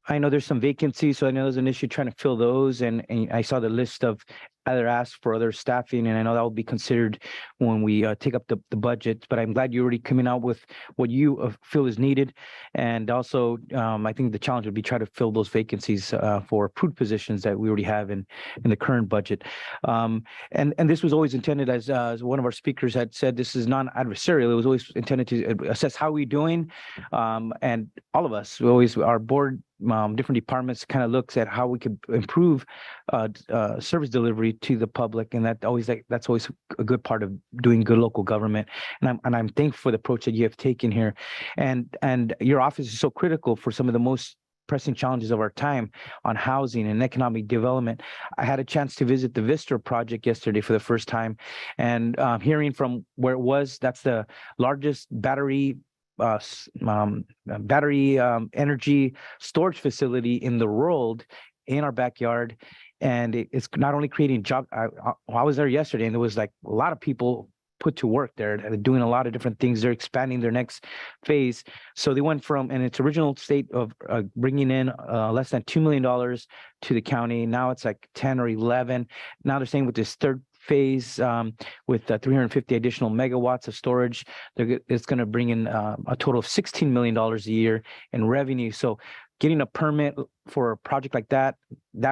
I know there's some vacancies, so I know there's an issue trying to fill those. And I saw the list of either ask for other staffing, and I know that will be considered when we take up the budget. But I'm glad you're already coming out with what you feel is needed. And also, I think the challenge would be try to fill those vacancies for approved positions that we already have in the current budget. And this was always intended, as one of our speakers had said, this is non-adversarial. It was always intended to assess how we're doing. And all of us, our board, different departments kind of looks at how we could improve service delivery to the public, and that's always a good part of doing good local government. And I'm thankful for the approach that you have taken here, and your office is so critical for some of the most pressing challenges of our time on housing and economic development. I had a chance to visit the Vista project yesterday for the first time, and hearing from where it was, that's the largest battery energy storage facility in the world in our backyard. And it's not only creating jobs. I was there yesterday, and there was like a lot of people put to work there. They're doing a lot of different things. They're expanding their next phase. So they went from in its original state of bringing in less than $2 million to the county. Now it's like 10 or 11. Now they're saying with this third phase with 350 additional megawatts of storage, it's going to bring in a total of $16 million a year in revenue. So getting a permit for a project like that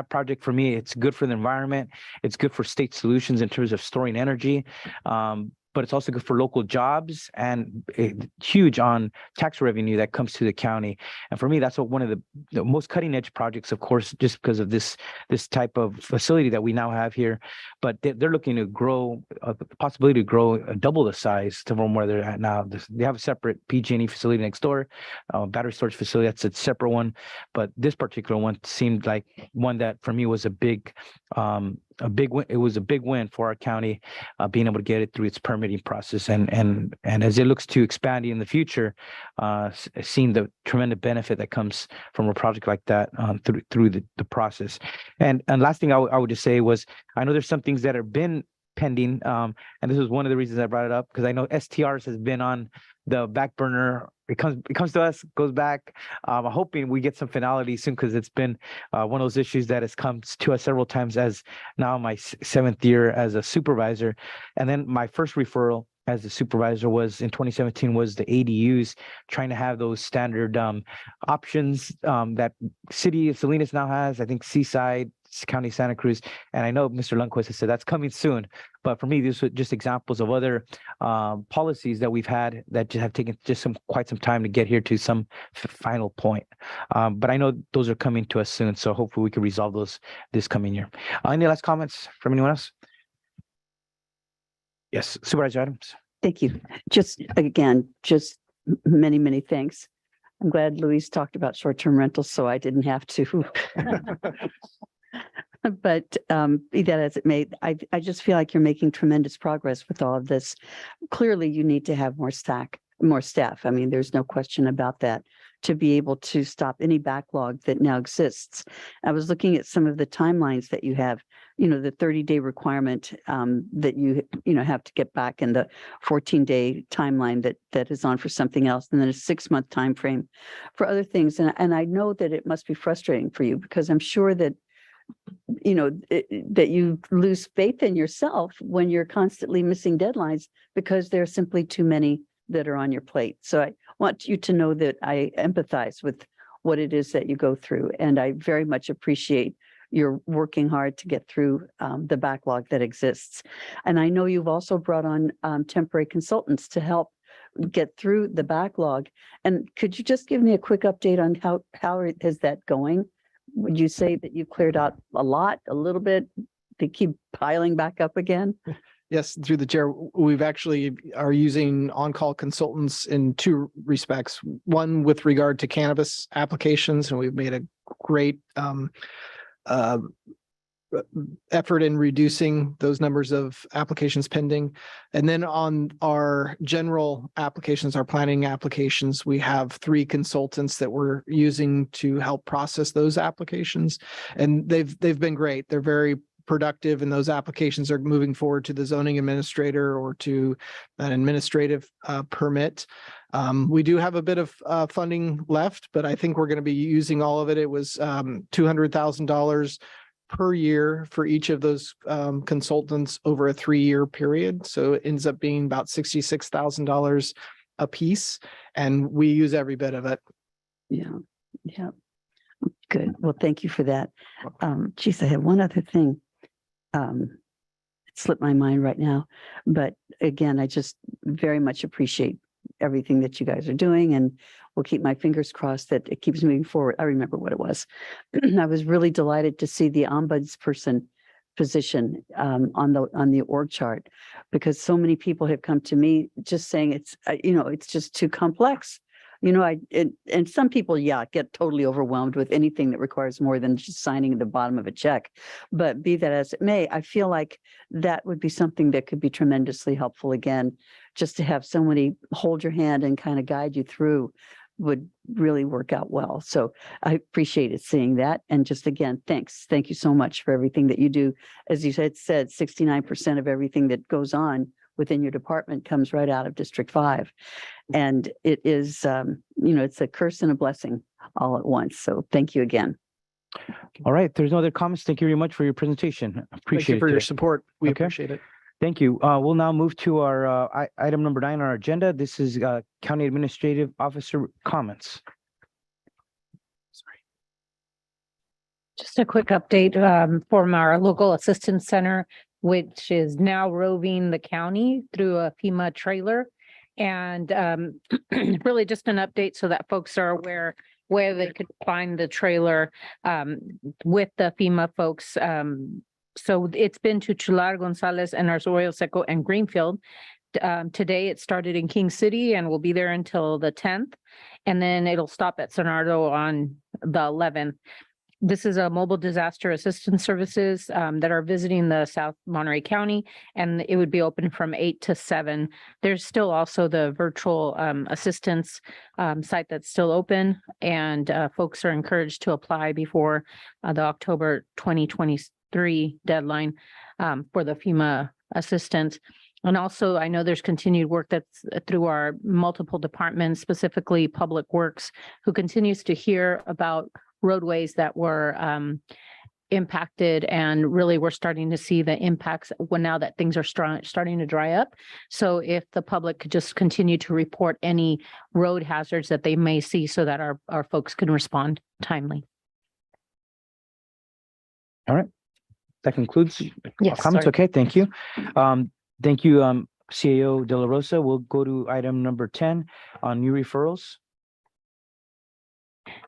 project for me, it's good for the environment. It's good for state solutions in terms of storing energy. But it's also good for local jobs and huge on tax revenue that comes to the county. And for me, that's one of the most cutting edge projects, of course, just because of this type of facility that we now have here. But they're looking to grow, the possibility to grow double the size from where they're at now. They have a separate PG&E facility next door, battery storage facility. That's a separate one. But this particular one seemed like one that for me was a big win. It was a big win for our county, being able to get it through its permitting process, and as it looks to expanding in the future, seeing the tremendous benefit that comes from a project like that through the process. And last thing I would just say was, I know there's some things that have been pending, and this was one of the reasons I brought it up, because I know STRs has been on the back burner. It comes to us, goes back. I'm hoping we get some finality soon, because it's been one of those issues that has come to us several times, as now my 7th year as a supervisor. And then my first referral as a supervisor was in 2017 was the ADUs, trying to have those standard options that City of Salinas now has. I think Seaside, County Santa Cruz, and I know Mr. Lundquist has said that's coming soon. But for me, these are just examples of other policies that we've had that just have taken quite some time to get here to some final point. But I know those are coming to us soon, so hopefully we can resolve those this coming year. Any last comments from anyone else? Yes, Supervisor Adams. Thank you. Just many, many thanks. I'm glad Luis talked about short-term rentals, so I didn't have to. But be that as it may, I just feel like you're making tremendous progress with all of this. Clearly, you need to have more staff. I mean, there's no question about that, to be able to stop any backlog that now exists. I was looking at some of the timelines that you have, the 30-day requirement that you have to get back, and the 14-day timeline that is on for something else, and then a 6-month time frame for other things. And I know that it must be frustrating for you, because I'm sure that that you lose faith in yourself when you're constantly missing deadlines, because there are simply too many that are on your plate. So I want you to know that I empathize with what it is that you go through, and I very much appreciate your working hard to get through the backlog that exists. And I know you've also brought on temporary consultants to help get through the backlog. And could you just give me a quick update on how is that going? Would you say that you cleared out a lot, a little bit? They keep piling back up again? Yes, through the chair, we've actually are using on-call consultants in 2 respects. One with regard to cannabis applications, and we've made a great effort in reducing those numbers of applications pending. And then on our general applications, our planning applications, we have 3 consultants that we're using to help process those applications. And they've been great. They're very productive, and those applications are moving forward to the zoning administrator or to an administrative permit. We do have a bit of funding left, but I think we're going to be using all of it. It was $200,000 per year for each of those consultants over a 3-year period. So it ends up being about $66,000 a piece, and we use every bit of it. Yeah. Good. Well, thank you for that. Geez, I have one other thing. It slipped my mind right now, but again, I just very much appreciate everything that you guys are doing, and we'll keep my fingers crossed that it keeps moving forward. I remember what it was. I was really delighted to see the ombudsperson position on the org chart, because so many people have come to me just saying it's just too complex. And some people, get totally overwhelmed with anything that requires more than just signing at the bottom of a check. But be that as it may, I feel like that would be something that could be tremendously helpful. Again, just to have somebody hold your hand and kind of guide you through would really work out well. So I appreciated seeing that. And just again, thanks. Thank you so much for everything that you do. As you said 69% of everything that goes on within your department comes right out of District 5. And it is, it's a curse and a blessing all at once. So thank you again. All right, there's no other comments. Thank you very much for your presentation. Thank you Appreciate it for your today. support. We Okay. appreciate it. Thank you. We'll now move to our item number 9 on our agenda. This is County Administrative Officer comments. Just a quick update from our local assistance center, which is now roving the county through a FEMA trailer. And really just an update so that folks are aware where they could find the trailer with the FEMA folks. So it's been to Chular, Gonzalez, and Arroyo Seco and Greenfield. Today it started in King City and will be there until the 10th. And then it'll stop at Sonardo on the 11th. This is a mobile disaster assistance services that are visiting the South Monterey County, and it would be open from 8 to 7. There's still also the virtual assistance site that's still open, and folks are encouraged to apply before the October 2023 deadline for the FEMA assistance. And also, I know there's continued work that's through our multiple departments, specifically Public Works, who continues to hear about roadways that were impacted, and really we're starting to see the impacts now that things are starting to dry up. So if the public could just continue to report any road hazards that they may see so that our folks can respond timely. All right. That concludes Yes, comments. sorry. Okay, thank you. Thank you, CAO De La Rosa. We'll go to item number 10 on new referrals.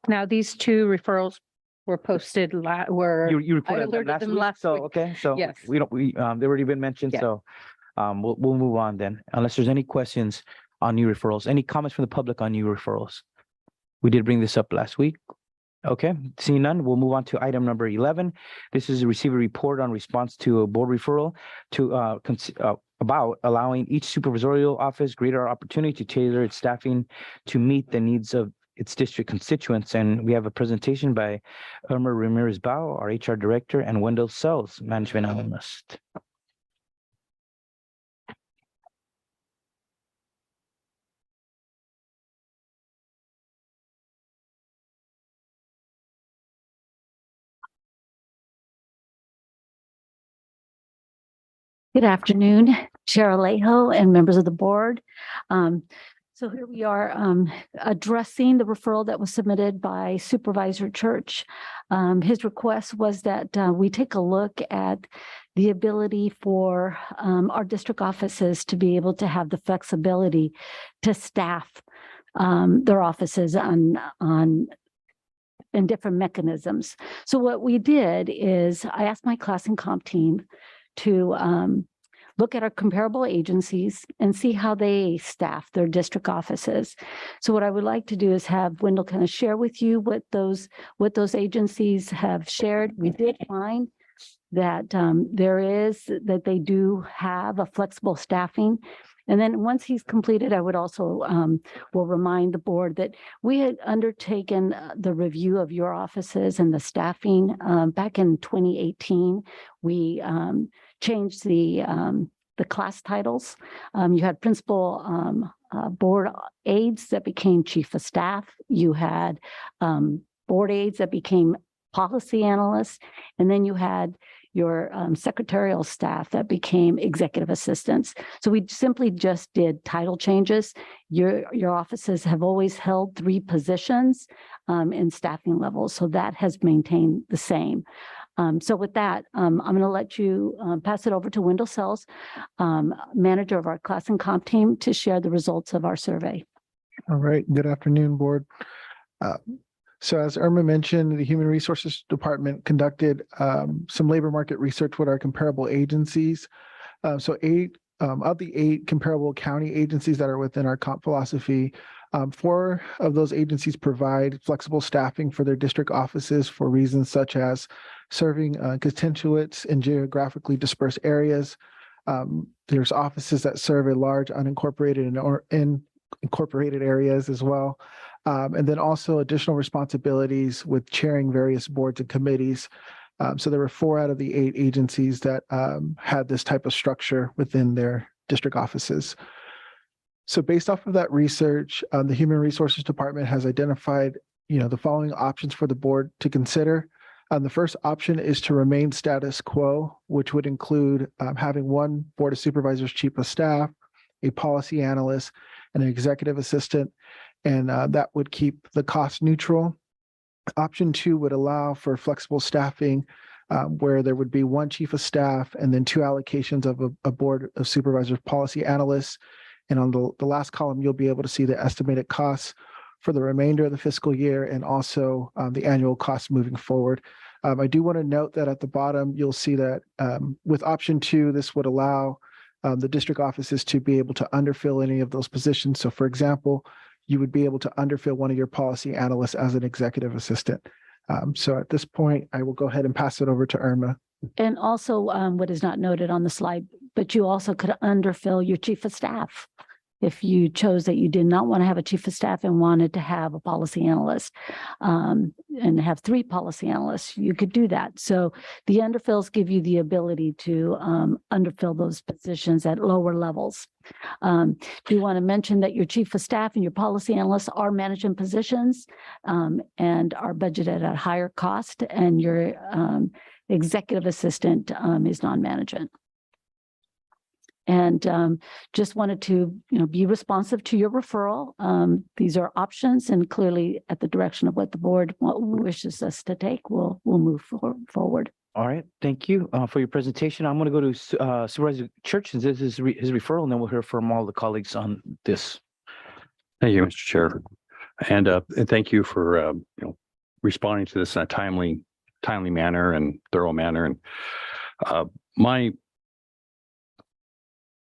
Now, these two referrals were posted You I reported them alerted them week, last so week. okay, so Yes. they've already been mentioned, Yeah. so we'll move on then, unless there's any questions on new referrals. Any comments from the public on new referrals? We did bring this up last week. Okay, seeing none, we'll move on to item number 11. This is a receive a report on response to a board referral to about allowing each supervisorial office greater opportunity to tailor its staffing to meet the needs of its district constituents. And we have a presentation by Irma Ramirez Bao, our HR director, and Wendell Sells, management analyst. Good afternoon, Chair Alejo and members of the board. So here we are addressing the referral that was submitted by Supervisor Church. His request was that we take a look at the ability for our district offices to be able to have the flexibility to staff their offices in different mechanisms. So what we did is I asked my class and comp team to look at our comparable agencies and see how they staff their district offices. So what I would like to do is have Wendell kind of share with you what those agencies have shared. We did find that that they do have a flexible staffing. And then once he's completed, I would also will remind the board that we had undertaken the review of your offices and the staffing back in 2018. We changed the class titles. You had principal board aides that became chief of staff. You had board aides that became policy analysts, and then you had your secretarial staff that became executive assistants. So we simply just did title changes. Your offices have always held 3 positions in staffing levels, so that has maintained the same. So with that, I'm going to let you pass it over to Wendell Sells, manager of our class and comp team, to share the results of our survey. All right. Good afternoon, board. So as Irma mentioned, the Human Resources Department conducted some labor market research with our comparable agencies. So 8 of the 8 comparable county agencies that are within our comp philosophy, 4 of those agencies provide flexible staffing for their district offices for reasons such as serving constituents in geographically dispersed areas. There's offices that serve a large unincorporated and incorporated areas as well. And then also additional responsibilities with chairing various boards and committees. So there were 4 out of the 8 agencies that had this type of structure within their district offices. So based off of that research, the Human Resources Department has identified, the following options for the board to consider. The first option is to remain status quo, which would include having one Board of Supervisors chief of staff, a policy analyst, and an executive assistant, and that would keep the cost neutral. Option 2 would allow for flexible staffing, where there would be one chief of staff and then 2 allocations of a Board of Supervisors policy analysts. And on the last column, you'll be able to see the estimated costs for the remainder of the fiscal year and also the annual costs moving forward. I do want to note that at the bottom, you'll see that with option 2, this would allow the district offices to be able to underfill any of those positions. So for example, you would be able to underfill one of your policy analysts as an executive assistant. So at this point, I will go ahead and pass it over to Irma. And also, what is not noted on the slide, but you also could underfill your chief of staff. If you chose that you did not want to have a chief of staff and wanted to have a policy analyst, and have 3 policy analysts, you could do that. So the underfills give you the ability to underfill those positions at lower levels. Do you want to mention that your chief of staff and your policy analysts are management positions and are budgeted at higher cost, and your executive assistant is non-management. And just wanted to, be responsive to your referral. These are options, and clearly at the direction of what the board wishes us to take, we'll move forward. All right, thank you for your presentation. I'm going to go to Supervisor Church, since this is his referral, and then we'll hear from all the colleagues on this. Thank you, Mr. Chair. And thank you for, responding to this in a timely manner and thorough manner. And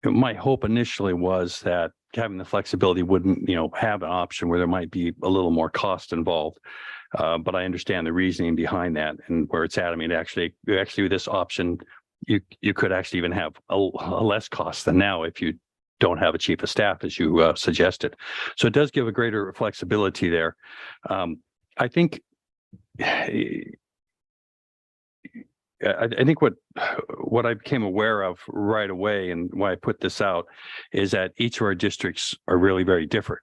my hope initially was that having the flexibility wouldn't, have an option where there might be a little more cost involved. But I understand the reasoning behind that and where it's at. I mean, actually with this option, you could actually even have a less cost than now if you don't have a chief of staff, as you suggested. So it does give a greater flexibility there. I think what I became aware of right away, and why I put this out, is that each of our districts are really very different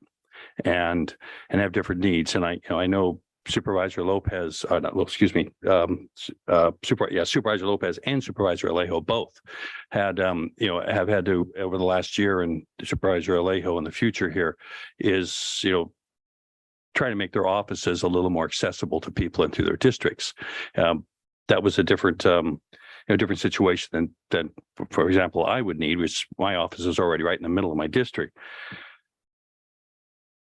and have different needs. And I know Supervisor Lopez, Supervisor Lopez and Supervisor Alejo both had, have had to, over the last year, and Supervisor Alejo in the future here is, trying to make their offices a little more accessible to people and to their districts. That was a different, different situation than, for example, I would need, which my office is already right in the middle of my district.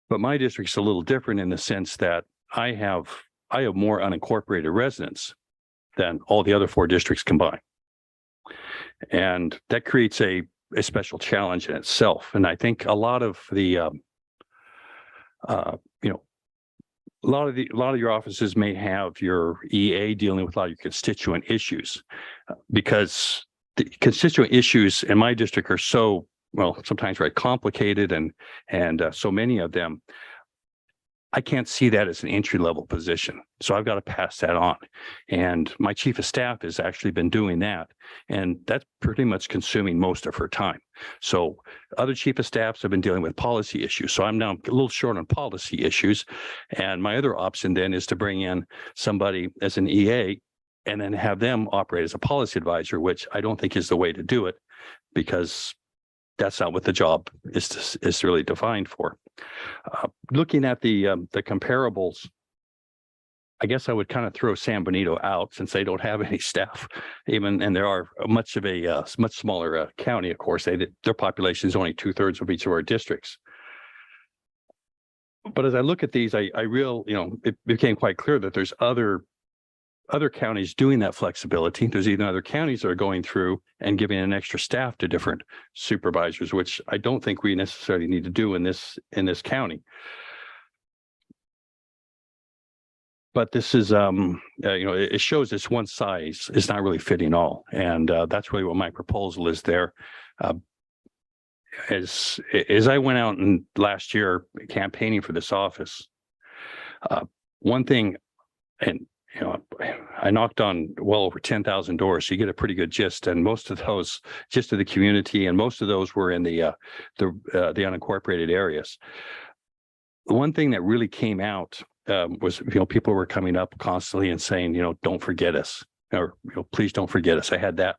But my district's a little different in the sense that I have more unincorporated residents than all the other 4 districts combined. And that creates a special challenge in itself. And I think a lot of the, a lot of your offices may have your EA dealing with a lot of your constituent issues, because the constituent issues in my district are so, sometimes very complicated and so many of them. I can't see that as an entry-level position. So I've got to pass that on. And my chief of staff has actually been doing that. And that's pretty much consuming most of her time. So other chief of staffs have been dealing with policy issues. So I'm now a little short on policy issues. And my other option then is to bring in somebody as an EA and then have them operate as a policy advisor, which I don't think is the way to do it, because that's not what the job is really defined for. Looking at the comparables, I guess I would kind of throw San Benito out, since they don't have any staff, and there are much smaller county. Of course, their population is only 2/3 of each of our districts. But as I look at these, it became quite clear that there's other counties doing that flexibility. There's even other counties that are going through and giving an extra staff to different supervisors, which I don't think we necessarily need to do in this county. But this is, it shows this one size is not really fitting all. And that's really what my proposal is there. As I went out and last year campaigning for this office, one thing, and you know, I knocked on well over 10,000 doors. So you get a pretty good gist, and most of those gist of the community, and most of those were in the unincorporated areas. The one thing that really came out was, you know, people were coming up constantly and saying, you know, don't forget us, or, you know, please don't forget us. I had that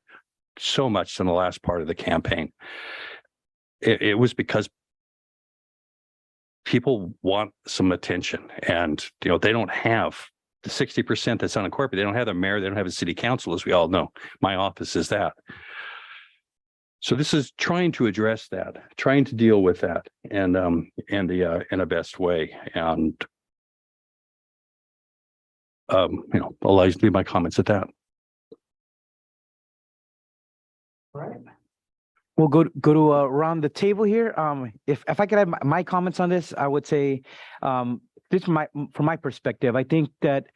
so much in the last part of the campaign. It was because people want some attention, and, you know, they don't have the 60% that's unincorporated. They don't have a mayor. They don't have a city council, as we all know. My office is that. So this is trying to address that, trying to deal with that, and in a best way. And you know, I'll leave my comments at that. All right. We'll go to around the table here. If I could have my comments on this, I would say, this from my perspective, I think that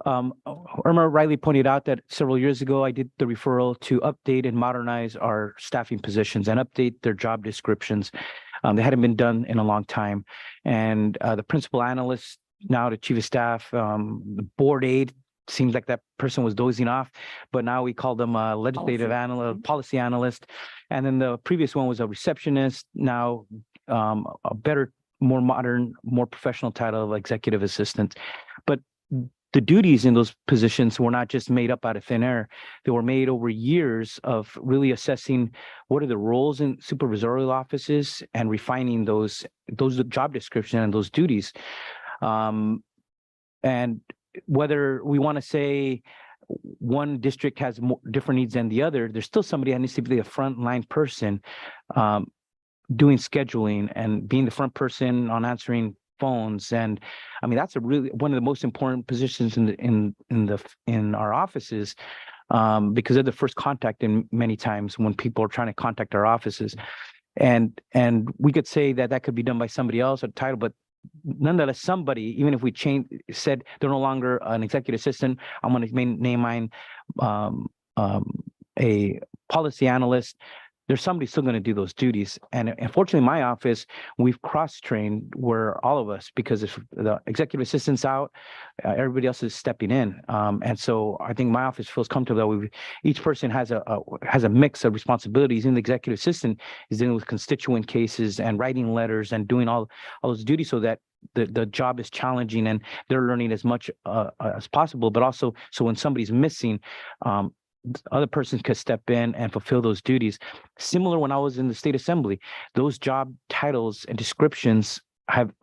Irma Riley pointed out that several years ago, I did the referral to update and modernize our staffing positions and update their job descriptions. They hadn't been done in a long time. And the principal analyst, now the chief of staff, the board aide, seems like that person was dozing off, but now we call them a legislative analyst, policy analyst. And then the previous one was a receptionist, now a better, more modern, more professional title of executive assistant. But the duties in those positions were not just made up out of thin air. They were made over years of really assessing what are the roles in supervisorial offices and refining those job descriptions and those duties. And whether we want to say one district has more different needs than the other, there's still somebody that needs to be a frontline person doing scheduling and being the front person on answering phones. And I mean, that's one of the most important positions in our offices, because they're the first contact in many times when people are trying to contact our offices. And we could say that could be done by somebody else, a title, but nonetheless, somebody, even if we said they're no longer an executive assistant, I'm going to name mine a policy analyst. There's somebody still going to do those duties. And unfortunately, my office, we've cross-trained where all of us, because if the executive assistant's out, everybody else is stepping in. And so I think my office feels comfortable that each person has a mix of responsibilities. And the executive assistant is dealing with constituent cases and writing letters and doing all those duties, so that the job is challenging and they're learning as much as possible, but also so when somebody's missing, other persons could step in and fulfill those duties. Similar when I was in the state assembly, those job titles and descriptions have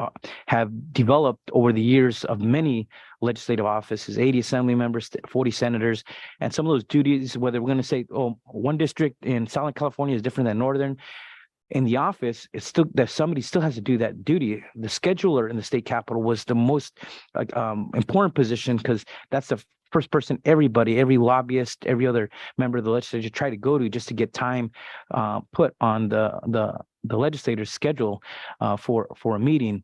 developed over the years of many legislative offices, 80 assembly members, 40 senators, and some of those duties, whether we're going to say, oh, one district in Southern California is different than Northern, in the office, it's still that somebody still has to do that duty. The scheduler in the state capitol was the most important position, because that's the first person every lobbyist, every other member of the legislature try to go to just to get time put on the legislator's schedule for a meeting.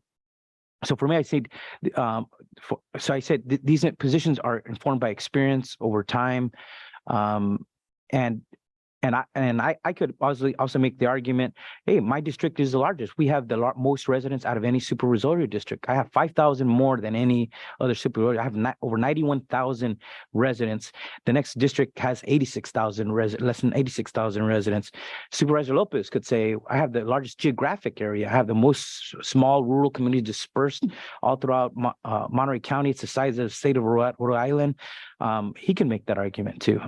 So for me, I said, these positions are informed by experience over time, and I could also make the argument, hey, my district is the largest. We have the most residents out of any supervisory district. I have 5,000 more than any other supervisory. I have over 91,000 residents. The next district has 86,000 less than 86,000 residents. Supervisor Lopez could say, I have the largest geographic area. I have the most small rural communities dispersed all throughout Monterey County. It's the size of the state of Rhode Island. He can make that argument too.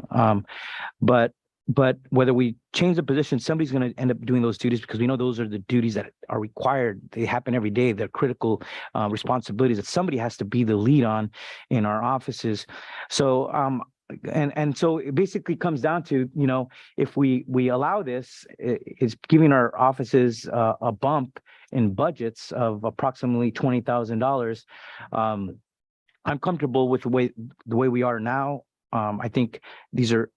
But whether we change the position, somebody's going to end up doing those duties, because we know those are the duties that are required. They happen every day. They're critical responsibilities that somebody has to be the lead on in our offices. So, and so it basically comes down to, you know, if we allow this, it's giving our offices a bump in budgets of approximately $20,000. I'm comfortable with the way we are now. I think these are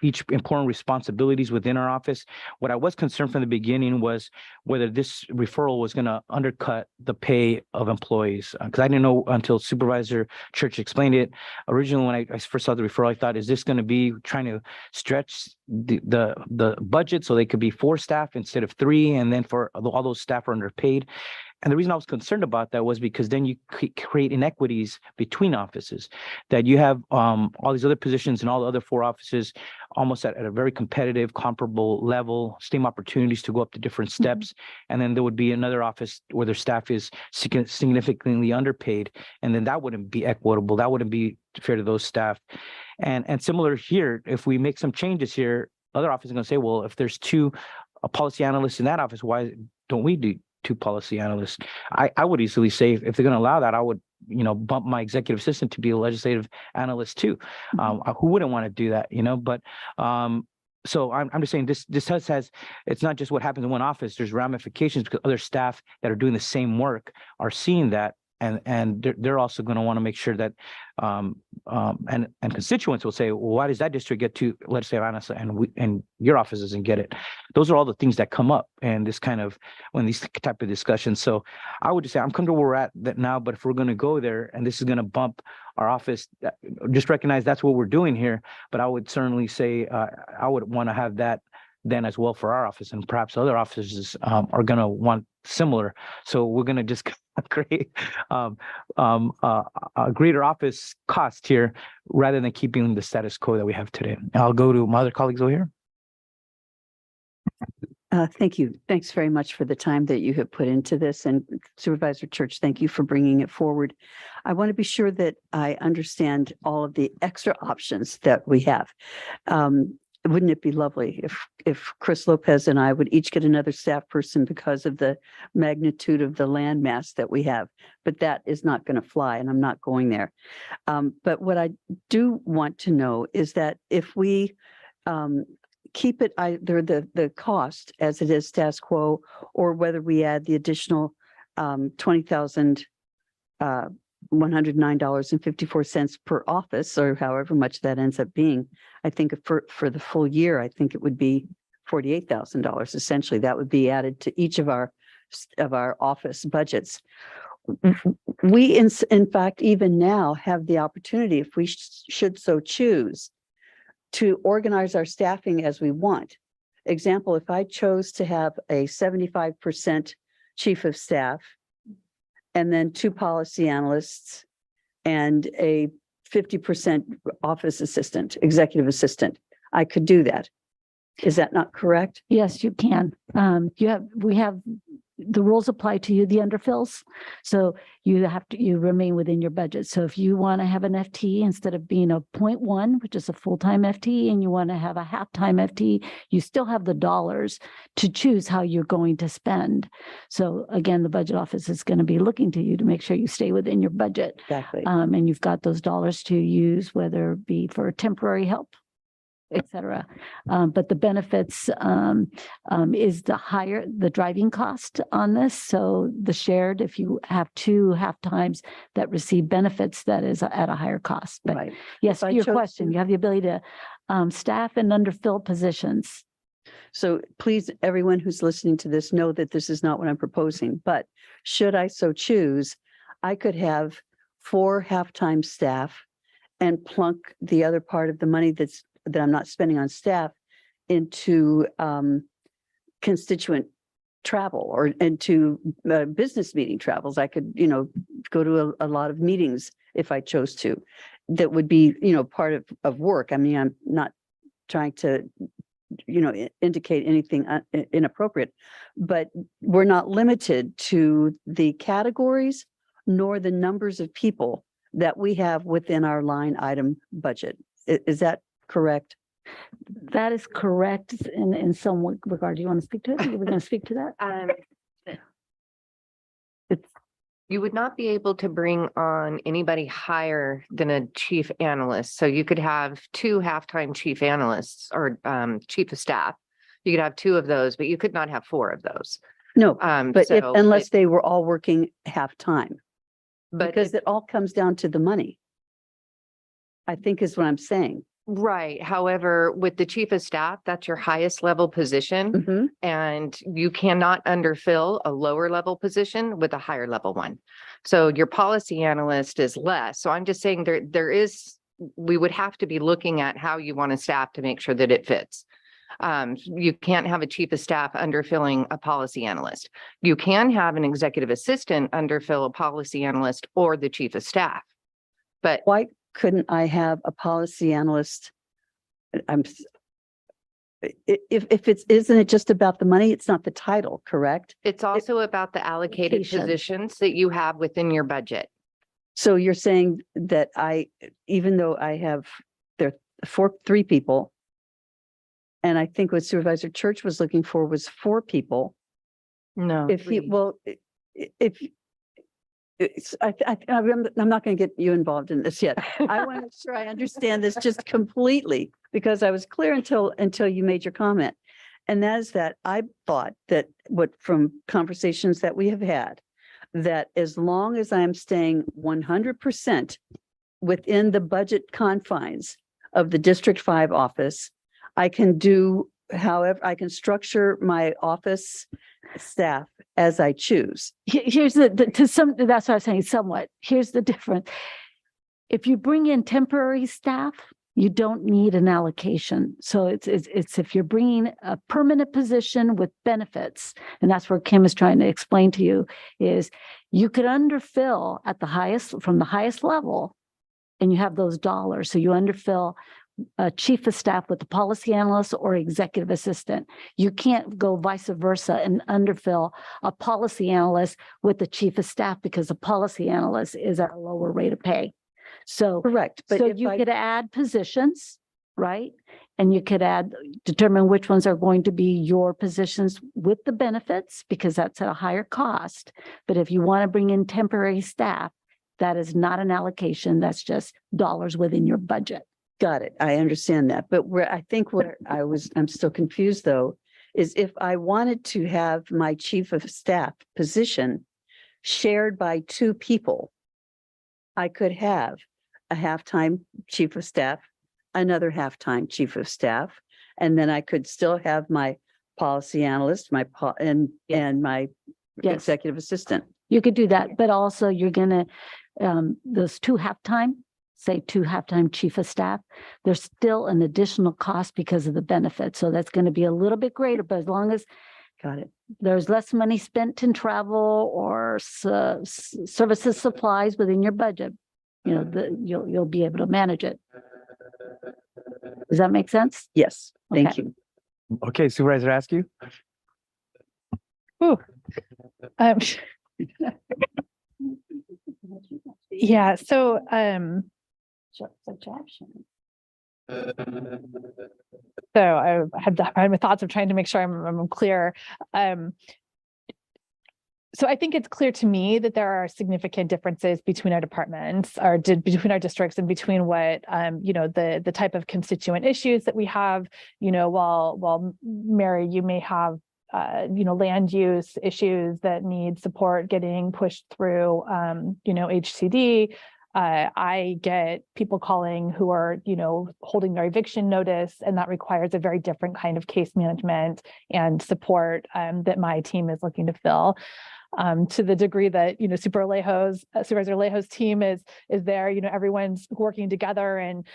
each important responsibilities within our office. What I was concerned from the beginning was whether this referral was going to undercut the pay of employees, because I didn't know until Supervisor Church explained it. Originally, when I first saw the referral, I thought, is this going to be trying to stretch the budget, so they could be 4 staff instead of 3, and then for all those staff are underpaid. And the reason I was concerned about that was because then you create inequities between offices, that you have all these other positions and all the other 4 offices almost at a very competitive, comparable level, same opportunities to go up to different steps. And then there would be another office where their staff is significantly underpaid. And then that wouldn't be equitable. That wouldn't be fair to those staff. And similar here, if we make some changes here, other offices are going to say, well, if there's 2 policy analysts in that office, why don't we do 2 policy analysts? I would easily say if they're going to allow that, I would, bump my executive assistant to be a legislative analyst too. Who wouldn't want to do that, But so I'm just saying this has it's not just what happens in one office. There's ramifications because other staff that are doing the same work are seeing that. And they're also going to want to make sure that and constituents will say, well, why does that district get 2 legislative analysts and your office doesn't get it? Those are all the things that come up and this kind of when these type of discussions. So I would just say I'm comfortable where we're at that now, but if we're going to go there and this is going to bump our office, just recognize that's what we're doing here. But I would certainly say I would want to have that then as well for our office, and perhaps other offices are going to want similar. So we're going to just create a greater office cost here rather than keeping the status quo that we have today. I'll go to my other colleagues over here. Thank you. Thanks very much for the time that you have put into this. And Supervisor Church, thank you for bringing it forward. I want to be sure that I understand all of the extra options that we have. Wouldn't it be lovely if Chris Lopez and I would each get another staff person because of the magnitude of the land mass that we have? But that is not going to fly, and I'm not going there. But what I do want to know is that if we keep it either the cost as it is status quo, or whether we add the additional $20,109.54 per office, or however much that ends up being. I think for the full year, I think it would be $48,000. Essentially, that would be added to each of our office budgets. We, in fact, even now have the opportunity, if we should so choose, to organize our staffing as we want. Example, if I chose to have a 75% chief of staff, and then 2 policy analysts and a 50% office assistant, executive assistant, I could do that. Is that not correct? Yes, you can. We have the rules apply to you, the underfills. So you remain within your budget. So if you want to have an FTE instead of being a 0.1, which is a full-time FTE, and you want to have a half-time FTE, you still have the dollars to choose how you're going to spend. So again, the budget office is going to be looking to you to make sure you stay within your budget. Exactly. And you've got those dollars to use, whether it be for temporary help, et cetera. But the benefits is the driving cost on this. So the shared, if you have 2 half times that receive benefits, that is at a higher cost. But Right. yes, If I to your chose question, to- you have the ability to staff and underfill positions. So please, everyone who's listening to this, know that this is not what I'm proposing, but should I so choose, I could have 4 half-time staff and plunk the other part of the money that I'm not spending on staff into constituent travel or into business meeting travels. I could, go to a lot of meetings if I chose to. That would be, part of work. I mean, I'm not trying to, indicate anything inappropriate, but we're not limited to the categories nor the numbers of people that we have within our line item budget. Is that correct? That is correct in some regard. Do you want to speak to it? You were going to speak to that? You would not be able to bring on anybody higher than a chief analyst. So you could have 2 half-time chief analysts or chief of staff. You could have 2 of those, but you could not have 4 of those. No, but unless they were all working half-time. But because it all comes down to the money, I think is what I'm saying. Right. However, with the chief of staff, that's your highest level position, and you cannot underfill a lower level position with a higher level one. So your policy analyst is less. So I'm just saying we would have to be looking at how you want to staff to make sure that it fits. You can't have a chief of staff underfilling a policy analyst. You can have an executive assistant underfill a policy analyst or the chief of staff. But Why couldn't I have a policy analyst? Isn't it just about the money? It's not the title, correct? it's also about the allocated Allocation. positions that you have within your budget. So you're saying that even though I have, there are three people, and I think what Supervisor Church was looking for was 4 people. No. If he, well, if I'm not going to get you involved in this yet. I want to make sure I understand this just completely, because I was clear until you made your comment. And that is that I thought that from conversations that we have had, that as long as I'm staying 100% within the budget confines of the District 5 office, I can do however, I can structure my office staff as I choose. Here's that's what I was saying, somewhat. Here's the difference. If you bring in temporary staff, you don't need an allocation. So it's if you're bringing a permanent position with benefits, and that's where Kim is trying to explain to you, is you could underfill from the highest level, and you have those dollars. So you underfill a chief of staff with the policy analyst or executive assistant. You can't go vice versa and underfill a policy analyst with the chief of staff, because the policy analyst is at a lower rate of pay. So correct. But so you could add positions, right? And you could determine which ones are going to be your positions with the benefits, because that's at a higher cost. But if you want to bring in temporary staff, that is not an allocation. That's just dollars within your budget. Got it. I understand that. But I'm still confused though, is if I wanted to have my chief of staff position shared by 2 people, I could have a halftime chief of staff, another halftime chief of staff, and then I could still have my policy analyst, and my executive assistant. You could do that, but also you're gonna, those 2 halftime, say 2 halftime chief of staff, there's still an additional cost because of the benefits. So that's going to be a little bit greater, but as long as there's less money spent in travel or services supplies within your budget, you'll be able to manage it. Does that make sense? Yes. Thank Okay. you. Okay, Supervisor Askew. Yeah, so so I had my thoughts of trying to make sure I'm clear. So I think it's clear to me that there are significant differences between our departments, or between our districts, and between what the type of constituent issues that we have. While Mary, you may have land use issues that need support getting pushed through HCD. I get people calling who are, holding their eviction notice, and that requires a very different kind of case management and support that my team is looking to fill. To the degree that, Supervisor Alejo's team is there, everyone's working together, and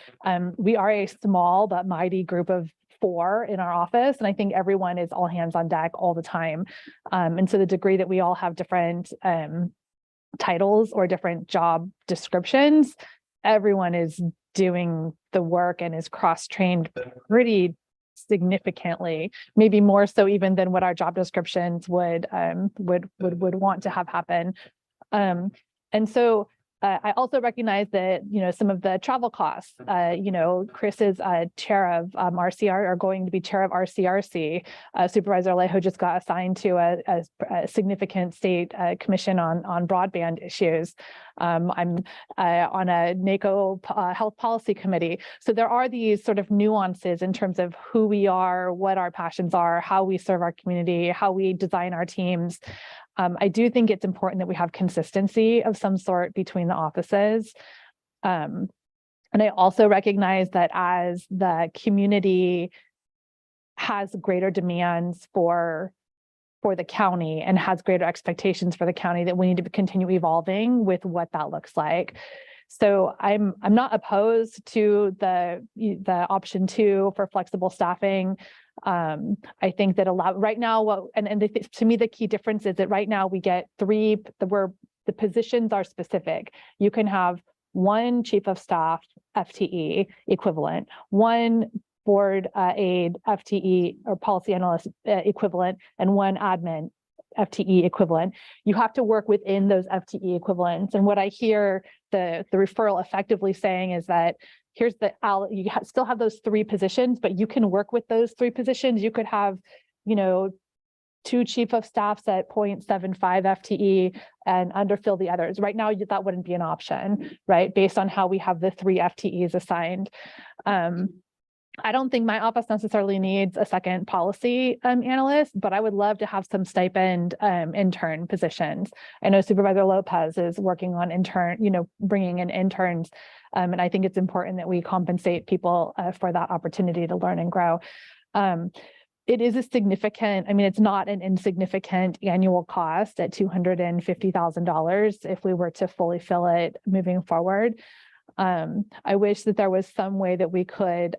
we are a small but mighty group of 4 in our office. And I think everyone is all hands on deck all the time. And so the degree that we all have different titles or different job descriptions, everyone is doing the work and is cross-trained pretty significantly, maybe more so even than what our job descriptions would want to have happen. And so I also recognize that, some of the travel costs, Chris is chair of RCR, are going to be chair of RCRC. Supervisor Alejo just got assigned to a significant state commission on broadband issues. I'm on a NACO health policy committee. So there are these sort of nuances in terms of who we are, what our passions are, how we serve our community, how we design our teams. I do think it's important that we have consistency of some sort between the offices. And I also recognize that as the community has greater demands for the county and has greater expectations for the county, that we need to continue evolving with what that looks like. So I'm not opposed to the option 2 for flexible staffing. I think that right now, to me, the key difference is that right now we get where the positions are specific. You can have one chief of staff FTE equivalent, one board aide FTE or policy analyst equivalent, and one admin FTE equivalent. You have to work within those FTE equivalents. And what I hear the referral effectively saying is that here's still have those 3 positions, but you can work with those 3 positions. You could have, 2 chief of staffs at 0.75 FTE and underfill the others. Right now, that wouldn't be an option, right? Based on how we have the 3 FTEs assigned. I don't think my office necessarily needs a second policy analyst, but I would love to have some stipend intern positions. I know Supervisor Lopez is working on bringing in interns. And I think it's important that we compensate people for that opportunity to learn and grow. It is a significant, it's not an insignificant annual cost at $250,000 if we were to fully fill it moving forward. I wish that there was some way that we could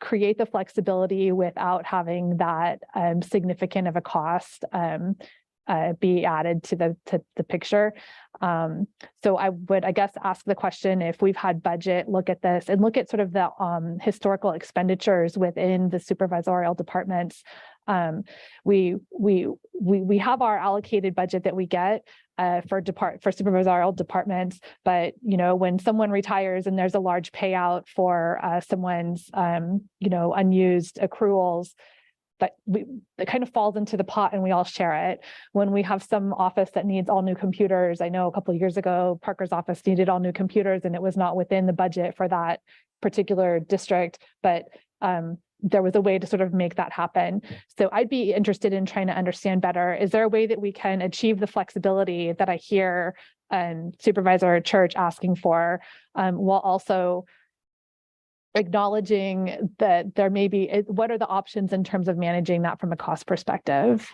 create the flexibility without having that significant of a cost be added to the picture. So I would, I guess, ask the question if we've had budget look at this and look at sort of the historical expenditures within the supervisorial departments. We have our allocated budget that we get for supervisorial departments, but when someone retires and there's a large payout for someone's unused accruals, but it kind of falls into the pot and we all share it. When we have some office that needs all new computers, I know a couple of years ago, Parker's office needed all new computers and it was not within the budget for that particular district, but there was a way to sort of make that happen. So I'd be interested in trying to understand better, is there a way that we can achieve the flexibility that I hear Supervisor Church asking for, while also acknowledging that there may be, what are the options in terms of managing that from a cost perspective?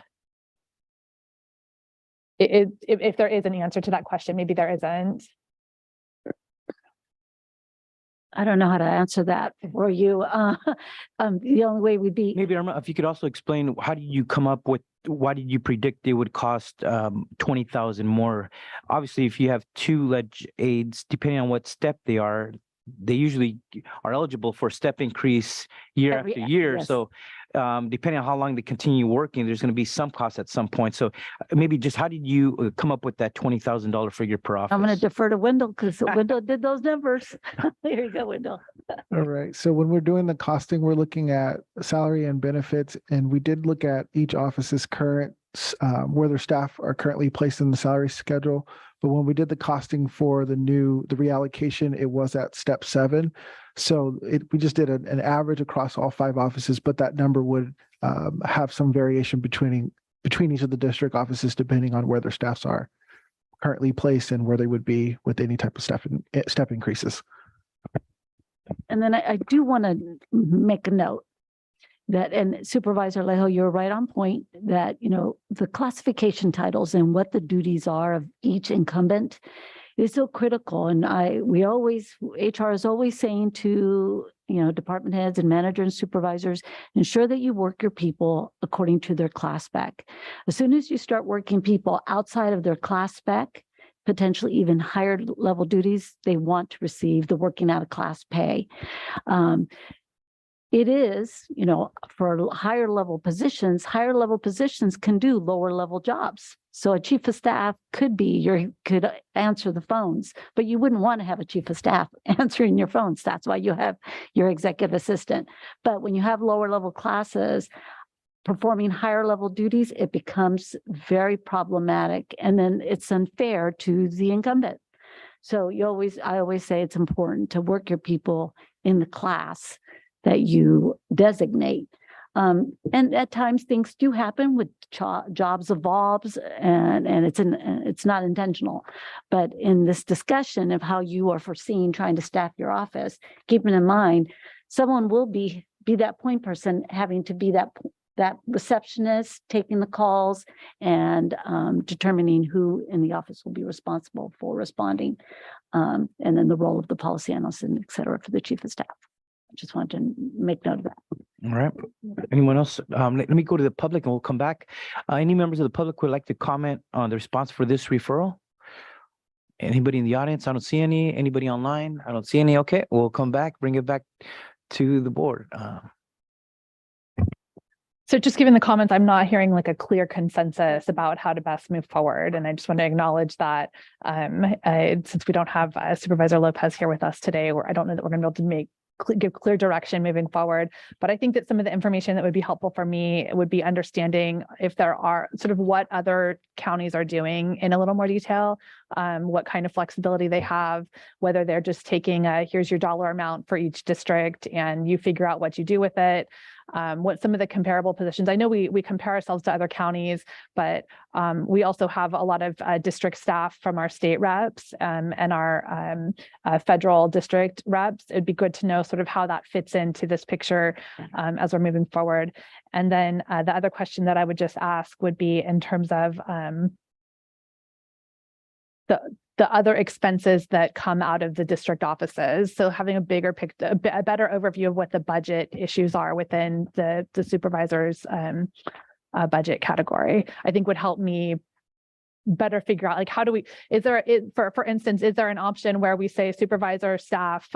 If there is an answer to that question, maybe there isn't. I don't know how to answer that for you. The only way would be. Maybe, Irma, if you could also explain, how did you come up with, why did you predict it would cost 20,000 more? Obviously, if you have 2 ledge aides, depending on what step they are, they usually are eligible for step increase year after year. Yes. So depending on how long they continue working, there's going to be some cost at some point. So maybe just how did you come up with that $20,000 figure per office? I'm going to defer to Wendell because Wendell did those numbers. There you go, Wendell. All right. So when we're doing the costing, we're looking at salary and benefits, and we did look at each office's current where their staff are currently placed in the salary schedule. But when we did the costing for the reallocation, it was at step 7. So we just did an average across all 5 offices, but that number would have some variation between each of the district offices, depending on where their staffs are currently placed and where they would be with any type of step increases. And then I do want to make a note that, and Supervisor Alejo, you're right on point, that, the classification titles and what the duties are of each incumbent is so critical. And HR is always saying to, department heads and managers and supervisors, ensure that you work your people according to their class spec. As soon as you start working people outside of their class spec, potentially even higher level duties, they want to receive the working out of class pay. It is, for higher level positions can do lower level jobs. So a chief of staff could answer the phones, but you wouldn't want to have a chief of staff answering your phones. That's why you have your executive assistant. But when you have lower level classes performing higher level duties, it becomes very problematic. And then it's unfair to the incumbent. So I always say it's important to work your people in the class that you designate. And at times things do happen with jobs evolves and it's not intentional. But in this discussion of how you are foreseeing trying to staff your office, keeping in mind, someone will be that point person having to be that receptionist, taking the calls and determining who in the office will be responsible for responding. And then the role of the policy analyst and et cetera for the chief of staff. Just wanted to make note of that. All right. Anyone else? Let me go to the public and we'll come back. Any members of the public would like to comment on the response for this referral? Anybody in the audience? I don't see any. Anybody online? I don't see any. Okay, we'll come back, bring it back to the board. So just given the comments, I'm not hearing like a clear consensus about how to best move forward. And I just want to acknowledge that since we don't have Supervisor Lopez here with us today, I don't know that we're going to be able to give clear direction moving forward. But I think that some of the information that would be helpful for me would be understanding if there are sort of what other counties are doing in a little more detail, what kind of flexibility they have, whether they're just taking here's your dollar amount for each district and you figure out what you do with it. What some of the comparable positions. I know we compare ourselves to other counties, but we also have a lot of district staff from our state reps and our federal district reps. It'd be good to know sort of how that fits into this picture as we're moving forward. And then the other question that I would just ask would be in terms of the other expenses that come out of the district offices. So having a bigger picture, a better overview of what the budget issues are within the supervisor's budget category, I think would help me better figure out, like, how do we, for instance, is there an option where we say supervisor staff,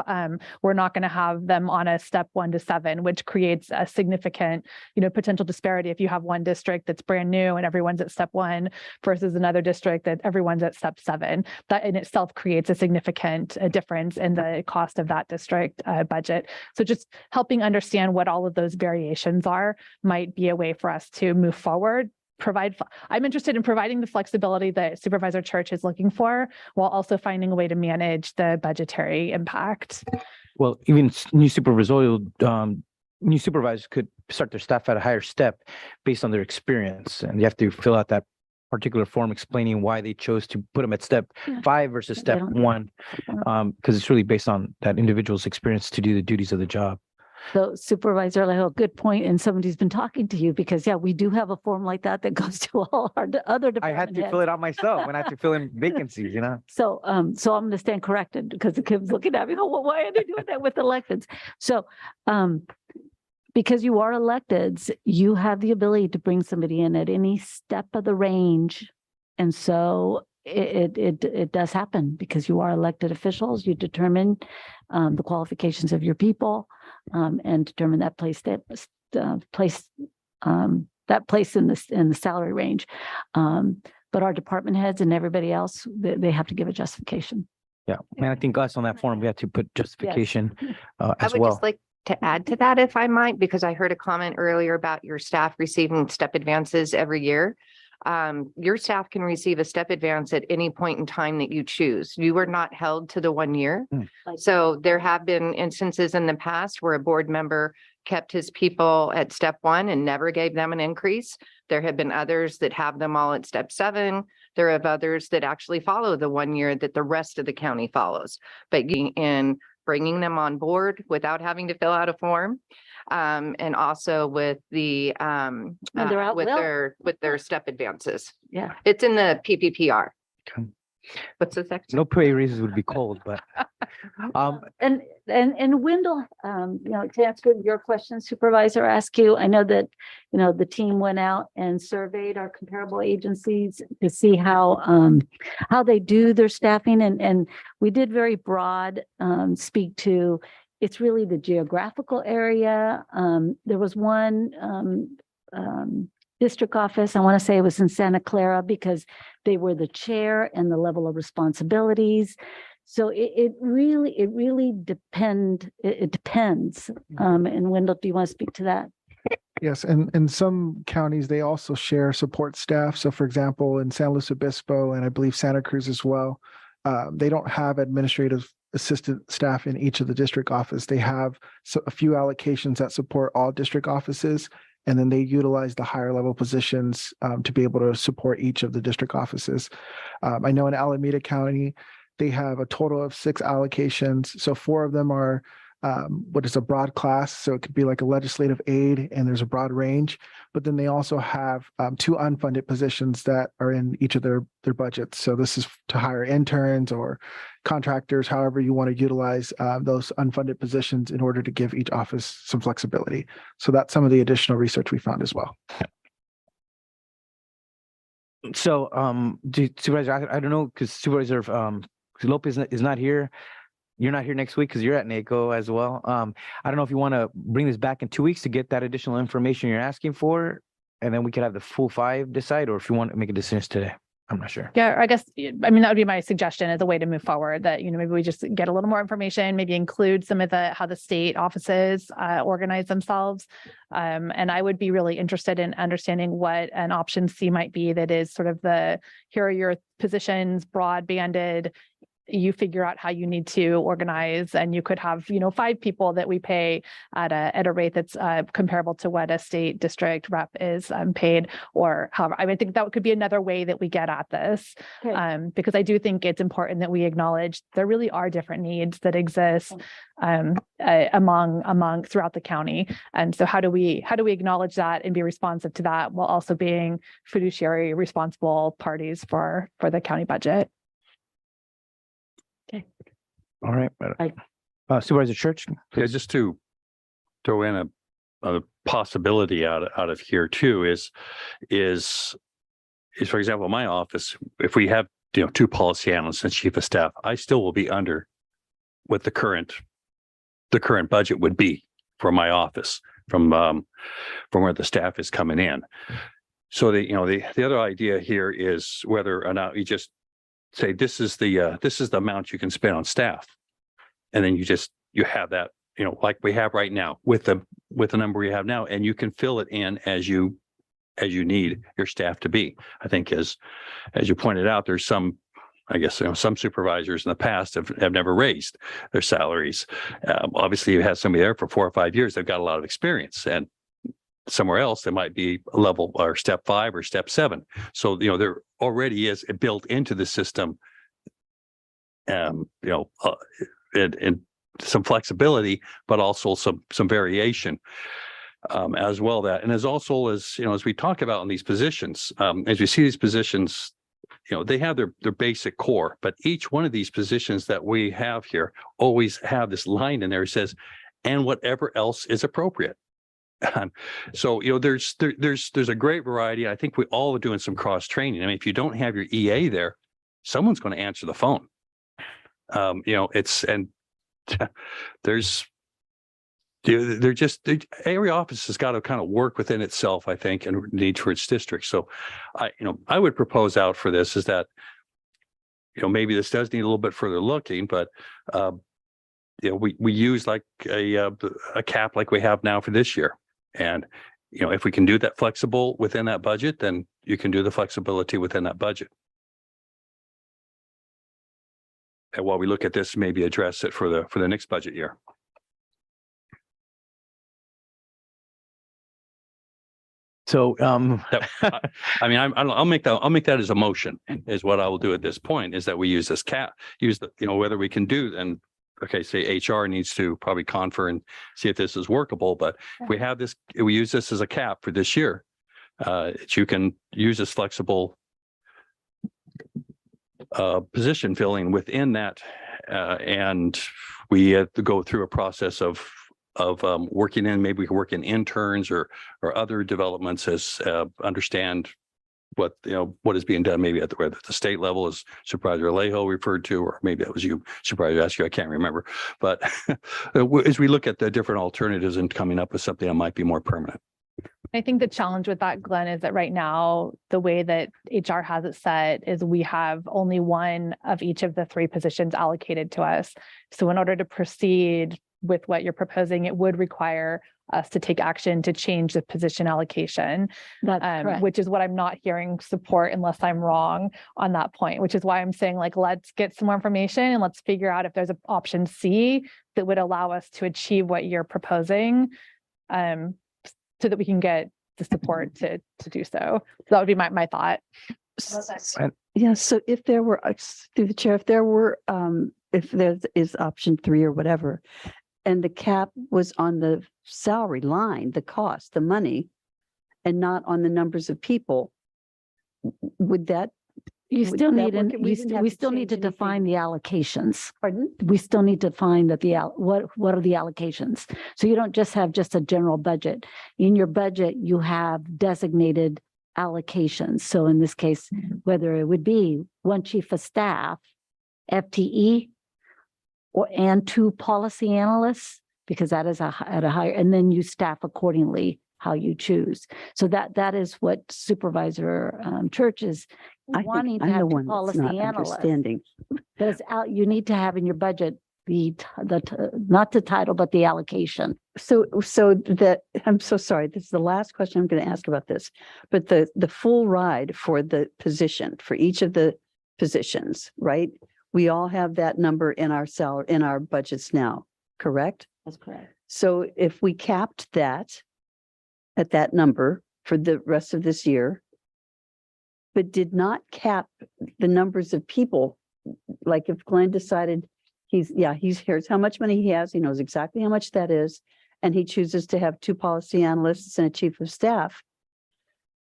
we're not going to have them on a step 1 to 7, which creates a significant, potential disparity if you have one district that's brand new and everyone's at step 1 versus another district that everyone's at step 7. That in itself creates a significant difference in the cost of that district budget. So just helping understand what all of those variations are might be a way for us to move forward. I'm interested in providing the flexibility that Supervisor Church is looking for, while also finding a way to manage the budgetary impact. Well, even new supervisors could start their staff at a higher step based on their experience, and you have to fill out that particular form explaining why they chose to put them at step 5 versus step 1, because it's really based on that individual's experience to do the duties of the job. So Supervisor Alejo, good point. And somebody's been talking to you because we do have a form like that goes to all our other department I had to heads. fill it out myself when I had to fill in vacancies, So, I'm going to stand corrected because the kid's looking at me. Oh, well, why are they doing that with electeds? So, because you are electeds, you have the ability to bring somebody in at any step of the range. And so it does happen because you are elected officials. You determine the qualifications of your people and determine that place in the salary range. But our department heads and everybody else, they have to give a justification. Yeah, and I think us on that form, we have to put justification I as would well. just like to add to that, if I might, because I heard a comment earlier about your staff receiving step advances every year. Your staff can receive a step advance at any point in time that you choose. You are not held to the 1 year. So there have been instances in the past where a board member kept his people at step 1 and never gave them an increase. There have been others that have them all at step 7. There are others that actually follow the 1 year that the rest of the county follows. But in bringing them on board without having to fill out a form, and also with the with their step advances. Yeah, it's in the PPPR. Okay. What's the section? No pay raises would be cold, but And Wendell, to answer your question, Supervisor asked you, I know that, the team went out and surveyed our comparable agencies to see how they do their staffing. And we did very broad speak to, it's really the geographical area. There was one district office, I want to say it was in Santa Clara, because they were the chair and the level of responsibilities. So it really depends. And Wendell, do you want to speak to that? Yes, and in some counties, they also share support staff. So for example, in San Luis Obispo and I believe Santa Cruz as well, they don't have administrative assistant staff in each of the district office. They have a few allocations that support all district offices, and then they utilize the higher level positions to be able to support each of the district offices. I know in Alameda County, they have a total of 6 allocations. So 4 of them are what is a broad class. So it could be like a legislative aid, and there's a broad range. But then they also have two unfunded positions that are in each of their budgets. So this is to hire interns or contractors, however you want to utilize those unfunded positions in order to give each office some flexibility. So that's some of the additional research we found as well. So, Supervisor, I don't know, because Supervisor Lopez is not here. You're not here next week because you're at NACO as well. I don't know if you want to bring this back in 2 weeks to get that additional information you're asking for, and then we could have the full 5 decide, or if you want to make a decision today. I'm not sure. Yeah, I guess, I mean, that would be my suggestion as a way to move forward, that, maybe we just get a little more information, maybe include some of how the state offices organize themselves. And I would be really interested in understanding what an option C might be that is sort of here are your positions, broad banded. You figure out how you need to organize, and you could have, 5 people that we pay at a rate that's comparable to what a state district rep is paid, or however. I think that could be another way that we get at this, because I do think it's important that we acknowledge there really are different needs that exist among throughout the county. And so how do we acknowledge that and be responsive to that while also being fiduciary responsible parties for the county budget? Okay. All right. Supervisor Church. Yeah, just to throw in a possibility out of here too is for example, my office, if we have 2 policy analysts and chief of staff, I still will be under what the current budget would be for my office from where the staff is coming in. So the other idea here is whether or not you just say this is the amount you can spend on staff, and then you have that like we have right now with the number we have now, and you can fill it in as you need your staff to be. I think as you pointed out, there's some, I guess, some supervisors in the past have never raised their salaries. Obviously, you have somebody there for 4 or 5 years; they've got a lot of experience, and somewhere else there might be a level or step 5 or step 7. So there already is built into the system and some flexibility, but also some variation as well. That, and as also as we talk about in these positions, as we see these positions, they have their basic core, but each one of these positions that we have here always have this line in there that says, and whatever else is appropriate. So there's a great variety. I think we all are doing some cross training. I mean, if you don't have your EA there, someone's going to answer the phone. Every office has got to kind of work within itself, I think, and need for its district. So I would propose out for this is that maybe this does need a little bit further looking, but we use like a cap like we have now for this year. And, if we can do that flexible within that budget, then you can do the flexibility within that budget. And while we look at this, maybe address it for the next budget year. So, I'll make that as a motion is what I will do at this point, is that we use this cap, whether we can do, and okay, say HR needs to probably confer and see if this is workable, but if we have this, we use this as a cap for this year. You can use this flexible position filling within that, and we have to go through a process of working in, maybe we can work in interns or other developments as understand what is being done, maybe at the state level, as Supervisor Alejo referred to, or maybe that was you, Supervisor Askew, I can't remember. But as we look at the different alternatives and coming up with something that might be more permanent. I think the challenge with that, Glenn, is that right now, the way that HR has it set is we have only one of each of the 3 positions allocated to us. So in order to proceed with what you're proposing, it would require us to take action to change the position allocation. That's correct. Which is what I'm not hearing support, unless I'm wrong on that point, which is why I'm saying, like, let's get some more information and let's figure out if there's an option C that would allow us to achieve what you're proposing, so that we can get the support to do so. So that would be my thought. Yeah, so if there were, through the chair, if there is option 3 or whatever, and the cap was on the salary line, the cost, the money, and not on the numbers of people, would that, You Would still that need, work? We didn't have we to still need change to define the allocations. pardon? We still need to find that what are the allocations? So you don't just have just a general budget. In your budget, you have designated allocations. So in this case, whether it would be one chief of staff, FTE, and 2 policy analysts, because that is at a higher, and then you staff accordingly how you choose. So that is what Supervisor Church is I think wanting to I'm the have 2 one that's policy not analysts. understanding. But it's out, you need to have in your budget not the title, but the allocation. So that, I'm so sorry, this is the last question I'm going to ask about this, but the full ride for the position, for each of the positions, right? We all have that number in our salary, in our budgets now, correct? That's correct. So if we capped that at that number for the rest of this year, but did not cap the numbers of people, like if Glenn decided here's how much money he has, he knows exactly how much that is, and he chooses to have 2 policy analysts and a chief of staff,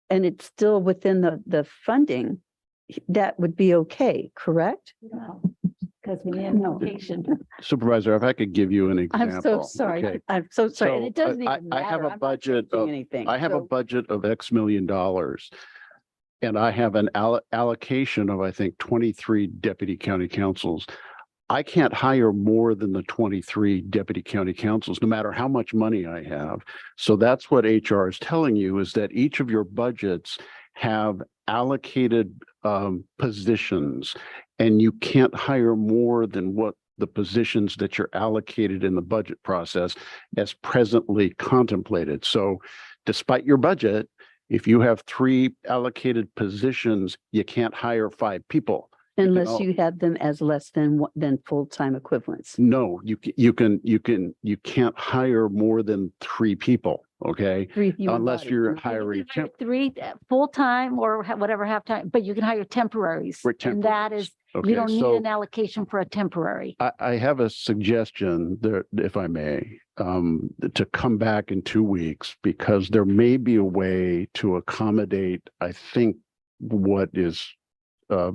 and it's still within the funding, that would be okay, correct? Because we need an allocation. Supervisor, if I could give you an example. I'm so sorry. Okay. I'm so sorry. And So, it doesn't I even have matter. a I'm not budget changing of, anything. I have a So- budget of X million dollars. And I have an allocation of, I think, 23 deputy county councils. I can't hire more than the 23 deputy county councils, no matter how much money I have. So that's what HR is telling you, is that each of your budgets have allocated positions, and you can't hire more than what the positions that you're allocated in the budget process as presently contemplated. So despite your budget, if you have 3 allocated positions, you can't hire 5 people. Unless you have them as less than full-time equivalents. No, you can't hire more than 3 people, okay? 3 human Unless bodies. you're You can hiring hire 3 full-time or whatever half-time, but you can hire temporaries. For And that is, Okay, you don't need so- an allocation for a temporary. I have a suggestion there, if I may, to come back in 2 weeks, because there may be a way to accommodate, I think, what is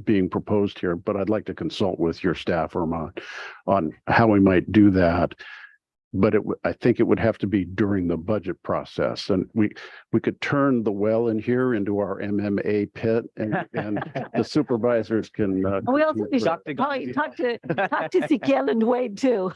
being proposed here, but I'd like to consult with your staff, Irma, on how we might do that. But I think it would have to be during the budget process, and we could turn the well in here into our MMA pit, and the supervisors can. We also compete with- probably talk to Ezekiel and Wade too.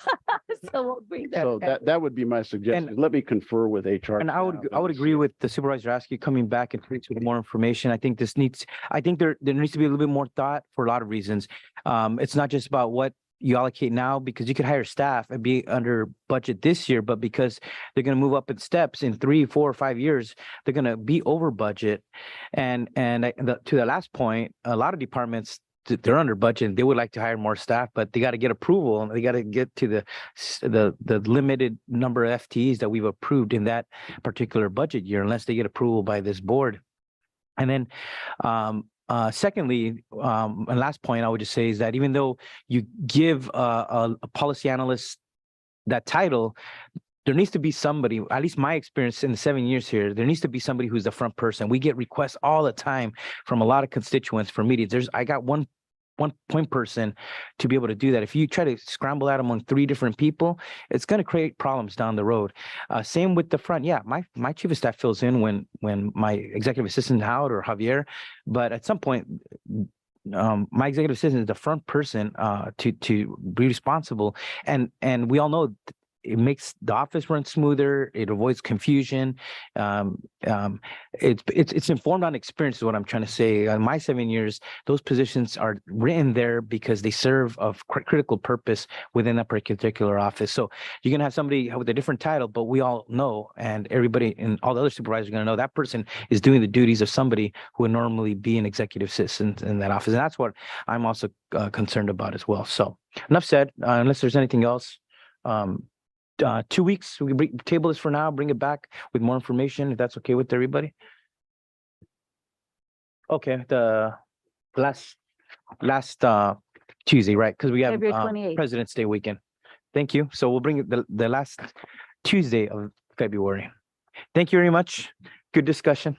So we'll bring that. So that would be my suggestion. Let me confer with HR. And I staff would and agree see. with the Supervisor Askew coming back and with more information. I think there needs to be a little bit more thought for a lot of reasons. It's not just about what you allocate now, because you could hire staff and be under budget this year, but because they're going to move up in steps in 3, 4, or 5 years, they're going to be over budget. And to the last point, a lot of departments, they're under budget. They would like to hire more staff, but they got to get approval, and they got to get to the limited number of FTEs that we've approved in that particular budget year, unless they get approval by this board. And then secondly, and last point I would just say is that even though you give a policy analyst that title, there needs to be somebody, at least my experience in the 7 years here, there needs to be somebody who's the front person. We get requests all the time from a lot of constituents for meetings. I got one point person to be able to do that. If you try to scramble that among 3 different people, it's going to create problems down the road. Same with the front. Yeah, my chief of staff fills in when my executive assistant Howard or Javier, but at some point, my executive assistant is the front person to be responsible, and we all know it makes the office run smoother. It avoids confusion. It's informed on experience is what I'm trying to say. In my 7 years, those positions are written there because they serve a critical purpose within that particular office. So you're going to have somebody with a different title, but we all know, and everybody and all the other supervisors are going to know that person is doing the duties of somebody who would normally be an executive assistant in that office. And that's what I'm also concerned about as well. So enough said, unless there's anything else. 2 weeks, we can table this for now, bring it back with more information, if that's okay with everybody. Okay, the last Tuesday, right? Because we have February 28th. President's Day weekend. Thank you. So we'll bring it the last Tuesday of February. Thank you very much. Good discussion.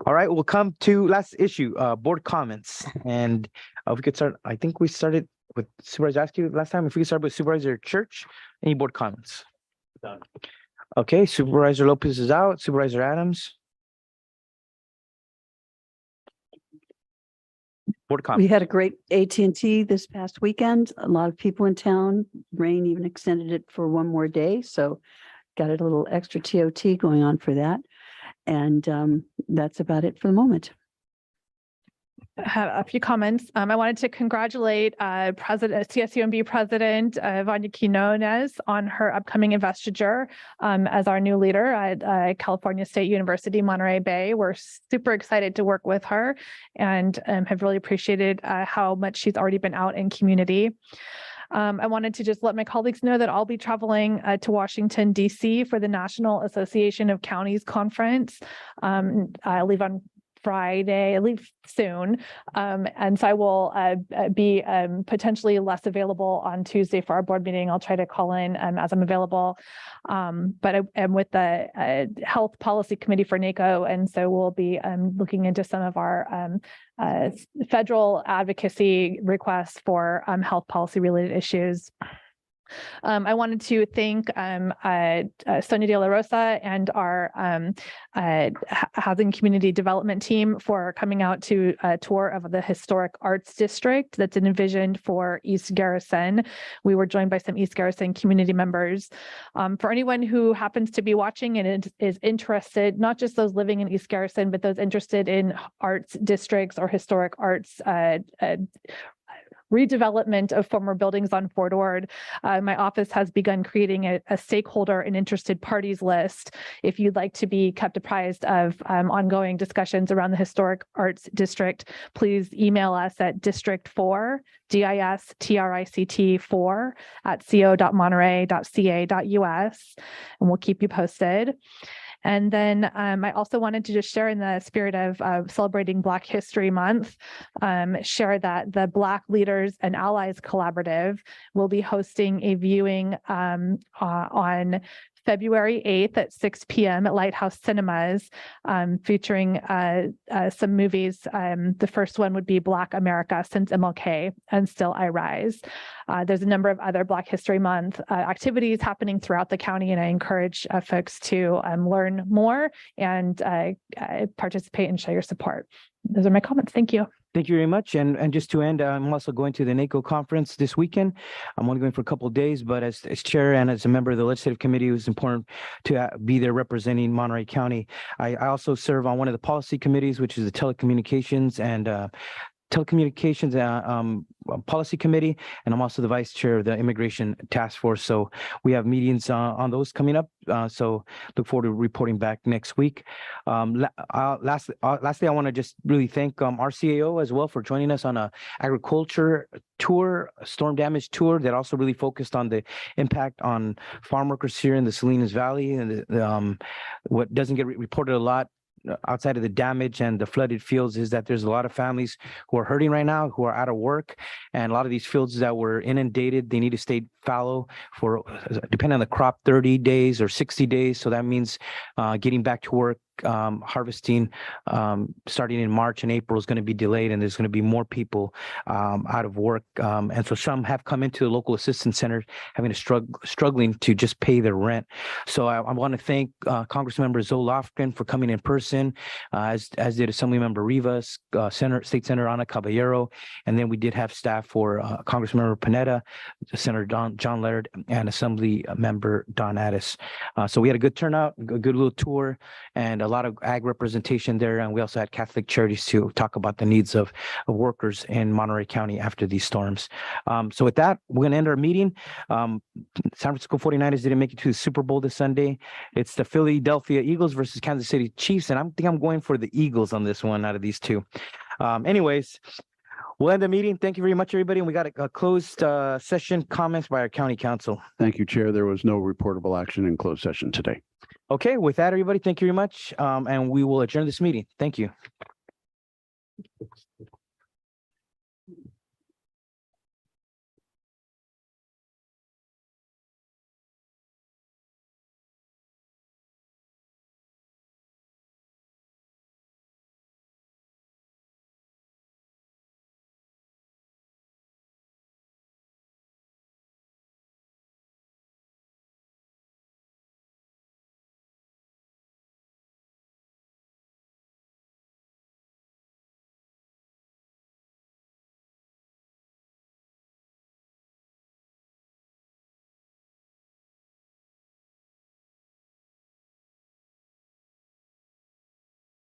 All right, we'll come to last issue, board comments. And we could start, I think we started with Supervisor Askew last time. If we could start with Supervisor Church, any board comments? Done. Okay, Supervisor Lopez is out. Supervisor Adams. Board comments. We had a great AT&T this past weekend. A lot of people in town. Rain even extended it for one more day. So got a little extra TOT going on for that. And that's about it for the moment. I have a few comments. I wanted to congratulate CSUMB President Vanya Quinones on her upcoming investiture as our new leader at California State University, Monterey Bay. We're super excited to work with her and have really appreciated how much she's already been out in community. I wanted to just let my colleagues know that I'll be traveling to Washington, D.C. for the National Association of Counties Conference. I leave on Friday, I leave soon. And so I will be potentially less available on Tuesday for our board meeting. I'll try to call in as I'm available. But I am with the Health Policy Committee for NACO. And so we'll be looking into some of our federal advocacy requests for health policy related issues. I wanted to thank Sonia De La Rosa and our Housing Community Development team for coming out to a tour of the Historic Arts District that's envisioned for East Garrison. We were joined by some East Garrison community members. For anyone who happens to be watching and is interested, not just those living in East Garrison, but those interested in arts districts or historic arts redevelopment of former buildings on Fort Ord. My office has begun creating a stakeholder and interested parties list. If you'd like to be kept apprised of ongoing discussions around the Historic Arts District, please email us at district4, district4 at co.monterey.ca.us, and we'll keep you posted. And then I also wanted to just share, in the spirit of celebrating Black History Month, share that the Black Leaders and Allies Collaborative will be hosting a viewing on February 8th at 6 p.m. at Lighthouse Cinemas, featuring some movies. The first one would be Black America Since MLK and Still I Rise. There's a number of other Black History Month activities happening throughout the county, and I encourage folks to learn more and participate and show your support. Those are my comments. Thank you. Thank you very much. And just to end, I'm also going to the NACO conference this weekend. I'm only going for a couple of days, but as chair and as a member of the legislative committee, it was important to be there representing Monterey County. I also serve on one of the policy committees, which is the telecommunications policy committee, and I'm also the vice chair of the immigration task force. So we have meetings on those coming up. So look forward to reporting back next week. Lastly, I want to just really thank our CAO as well for joining us on a agriculture tour, storm damage tour that also really focused on the impact on farm workers here in the Salinas Valley, and what doesn't get reported a lot outside of the damage and the flooded fields is that there's a lot of families who are hurting right now, who are out of work, and a lot of these fields that were inundated, they need to stay fallow for, depending on the crop, 30 days or 60 days. So that means getting back to work, harvesting starting in March and April is going to be delayed, and there's going to be more people out of work. And so some have come into the local assistance center having to struggling to just pay their rent. So I want to thank Congressmember Zoe Lofgren for coming in person, as did Assemblymember Rivas, State Senator Ana Caballero, and then we did have staff for Congressmember Panetta, Senator John Laird, and Assembly Member Don Addis. So we had a good turnout, a good little tour, and a lot of ag representation there. And we also had Catholic Charities to talk about the needs of workers in Monterey County after these storms. So with that, we're going to end our meeting. San Francisco 49ers didn't make it to the Super Bowl this Sunday. It's the Philadelphia Eagles versus Kansas City Chiefs, and I think I'm going for the Eagles on this one out of these two. Anyways, we'll end the meeting. Thank you very much, everybody. And we got a closed session comments by our county council. Thank you, Chair. There was no reportable action in closed session today. Okay, with that, everybody, thank you very much. And we will adjourn this meeting. Thank you.